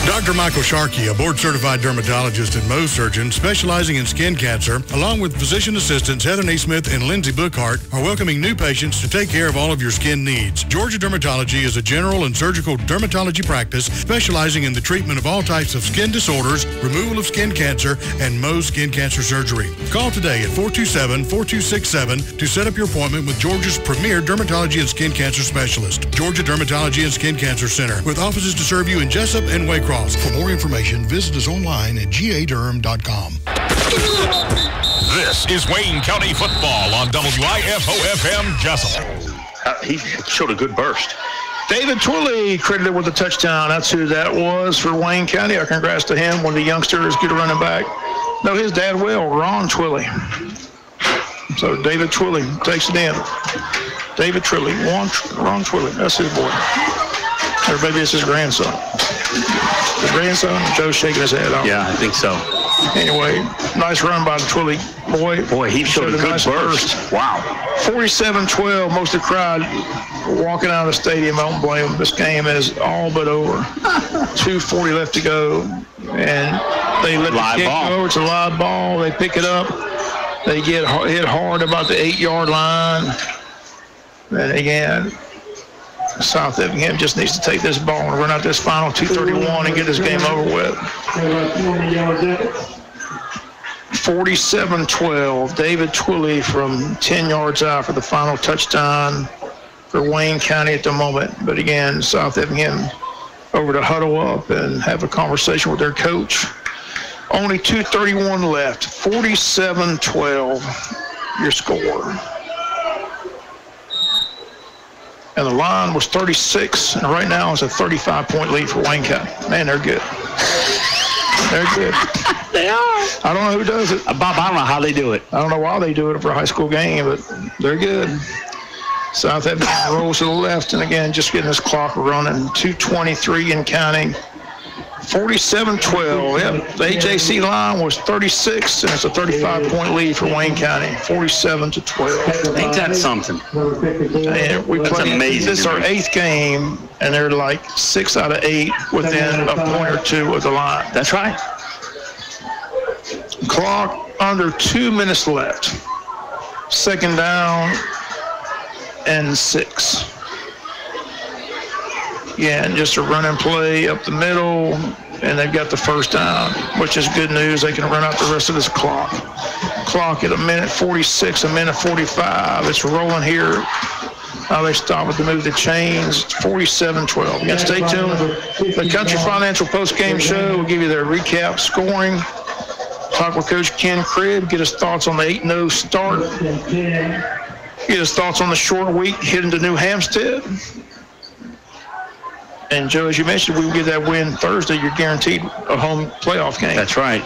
Dr. Michael Sharkey, a board-certified dermatologist and Mohs surgeon specializing in skin cancer, along with physician assistants Heather Naismith and Lindsay Bookhart, are welcoming new patients to take care of all of your skin needs. Georgia Dermatology is a general and surgical dermatology practice specializing in the treatment of all types of skin disorders, removal of skin cancer, and Mohs skin cancer surgery. Call today at 427-4267 to set up your appointment with Georgia's premier dermatology and skin cancer specialist, Georgia Dermatology and Skin Cancer Center, with offices to serve you in Jesup and Waycross. For more information, visit us online at gaderm.com. This is Wayne County football on WIFO-FM Jesup. He showed a good burst. David Twilley credited with a touchdown. That's who that was for Wayne County. Congrats to him. One of the youngsters, good running back. No, his dad will, Ron Twilley. So David Twilley takes it in. David Twilley, Ron Twilley, that's his boy. Or maybe it's his grandson. His grandson? Joe's shaking his head off. Yeah, I think so. Anyway, nice run by the Twilley boy. Boy, he showed a good nice burst. Wow. 47-12, most of the crowd walking out of the stadium. I don't blame them. This game is all but over. 2:40 left to go. And they let the kick go. It's a live ball. They pick it up. They get hit hard about the 8-yard line. And again, South Effingham just needs to take this ball and run out this final 2:31 and get this game over with. 47-12. David Twilley from 10 yards out for the final touchdown for Wayne County at the moment. But again, South Effingham over to huddle up and have a conversation with their coach. Only 2:31 left. 47-12, your score. And the line was 36, and right now it's a 35-point lead for Wayne County. Man, they're good. They're good. They are. I don't know who does it. Bob, I don't know how they do it. I don't know why they do it for a high school game, but they're good. South Effingham rolls to the left, and again, just getting this clock running. 2:23 and counting. 47-12. Yep, the AJC line was 36, and it's a 35-point lead for Wayne County. 47-12. Ain't that something? And we That's played. amazing. This is our 8th game, and they're like 6 out of 8 within a point or two of the line. That's right. Clock under 2 minutes left. Second down and 6. Yeah, and just a running play up the middle, and they've got the first down, which is good news. They can run out the rest of this clock. Clock at a minute 46, a minute 45. It's rolling here. Now they stop it to move the chains. 47-12. Again, stay tuned. The Country Financial Post-Game Show will give you their recap scoring. Talk with Coach Ken Cribb, get his thoughts on the 8-0 start. Get his thoughts on the short week heading to New Hampstead. And, Joe, as you mentioned, we will get that win Thursday. You're guaranteed a home playoff game. That's right.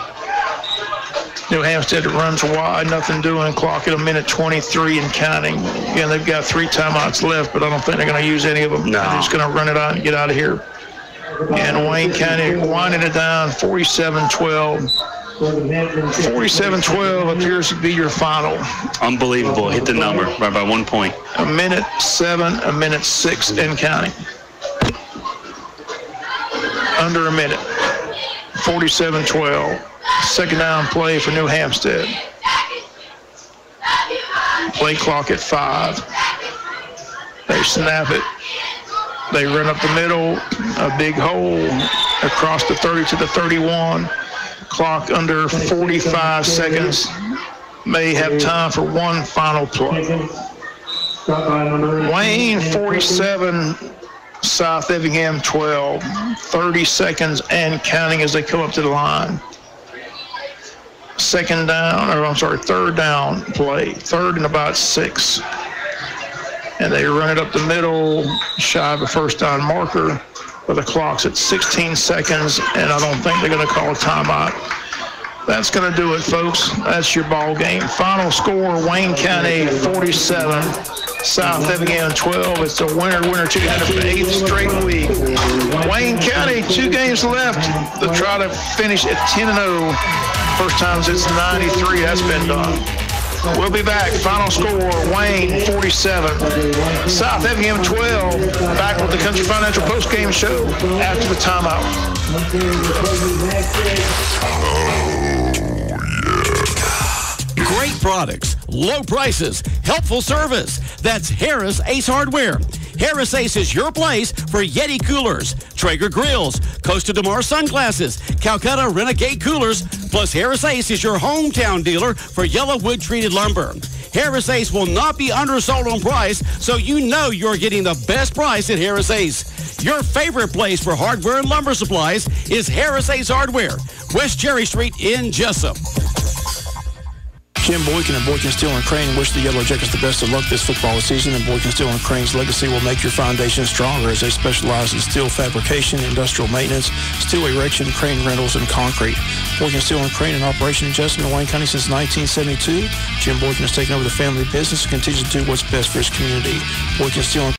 New Hampstead runs wide, nothing doing, clock at a minute 23 and counting. Again, they've got 3 timeouts left, but I don't think they're going to use any of them. No. They're just going to run it out and get out of here. And Wayne County winding it down, 47-12. 47-12 appears to be your final. Unbelievable. Hit the number right by 1 point. A minute 7, a minute 6 and counting. Under a minute. 47-12. Second down play for New Hampstead. Play clock at 5. They snap it. They run up the middle. A big hole across the 30 to the 31. Clock under 45 seconds. May have time for one final play. Wayne 47, South Effingham 12. 30 seconds and counting as they come up to the line. Third down play. 3rd and about 6. And they run it up the middle, shy of a first down marker. But the clock's at 16 seconds, and I don't think they're going to call a timeout. That's going to do it, folks. That's your ball game. Final score, Wayne County 47, South Effingham 12. It's a winner chicken for the 8th straight week. Wayne County, 2 games left to try to finish at 10-0. First time since 93 that's been done. We'll be back. Final score, Wayne 47, South Effingham 12. Back with the Country Financial postgame show after the timeout. Great products, low prices, helpful service. That's Harris Ace Hardware. Harris Ace is your place for Yeti coolers, Traeger grills, Costa de Mar sunglasses, Calcutta Renegade coolers, plus Harris Ace is your hometown dealer for yellow wood-treated lumber. Harris Ace will not be undersold on price, so you know you're getting the best price at Harris Ace. Your favorite place for hardware and lumber supplies is Harris Ace Hardware, West Cherry Street in Jesup. Jim Boykin and Boykin Steel and Crane wish the Yellow Jackets the best of luck this football season, and Boykin Steel and Crane's legacy will make your foundation stronger as they specialize in steel fabrication, industrial maintenance, steel erection, crane rentals, and concrete. Boykin Steel and Crane in operation in Jesup and Wayne County since 1972. Jim Boykin has taken over the family business and continues to do what's best for his community. Boykin Steel and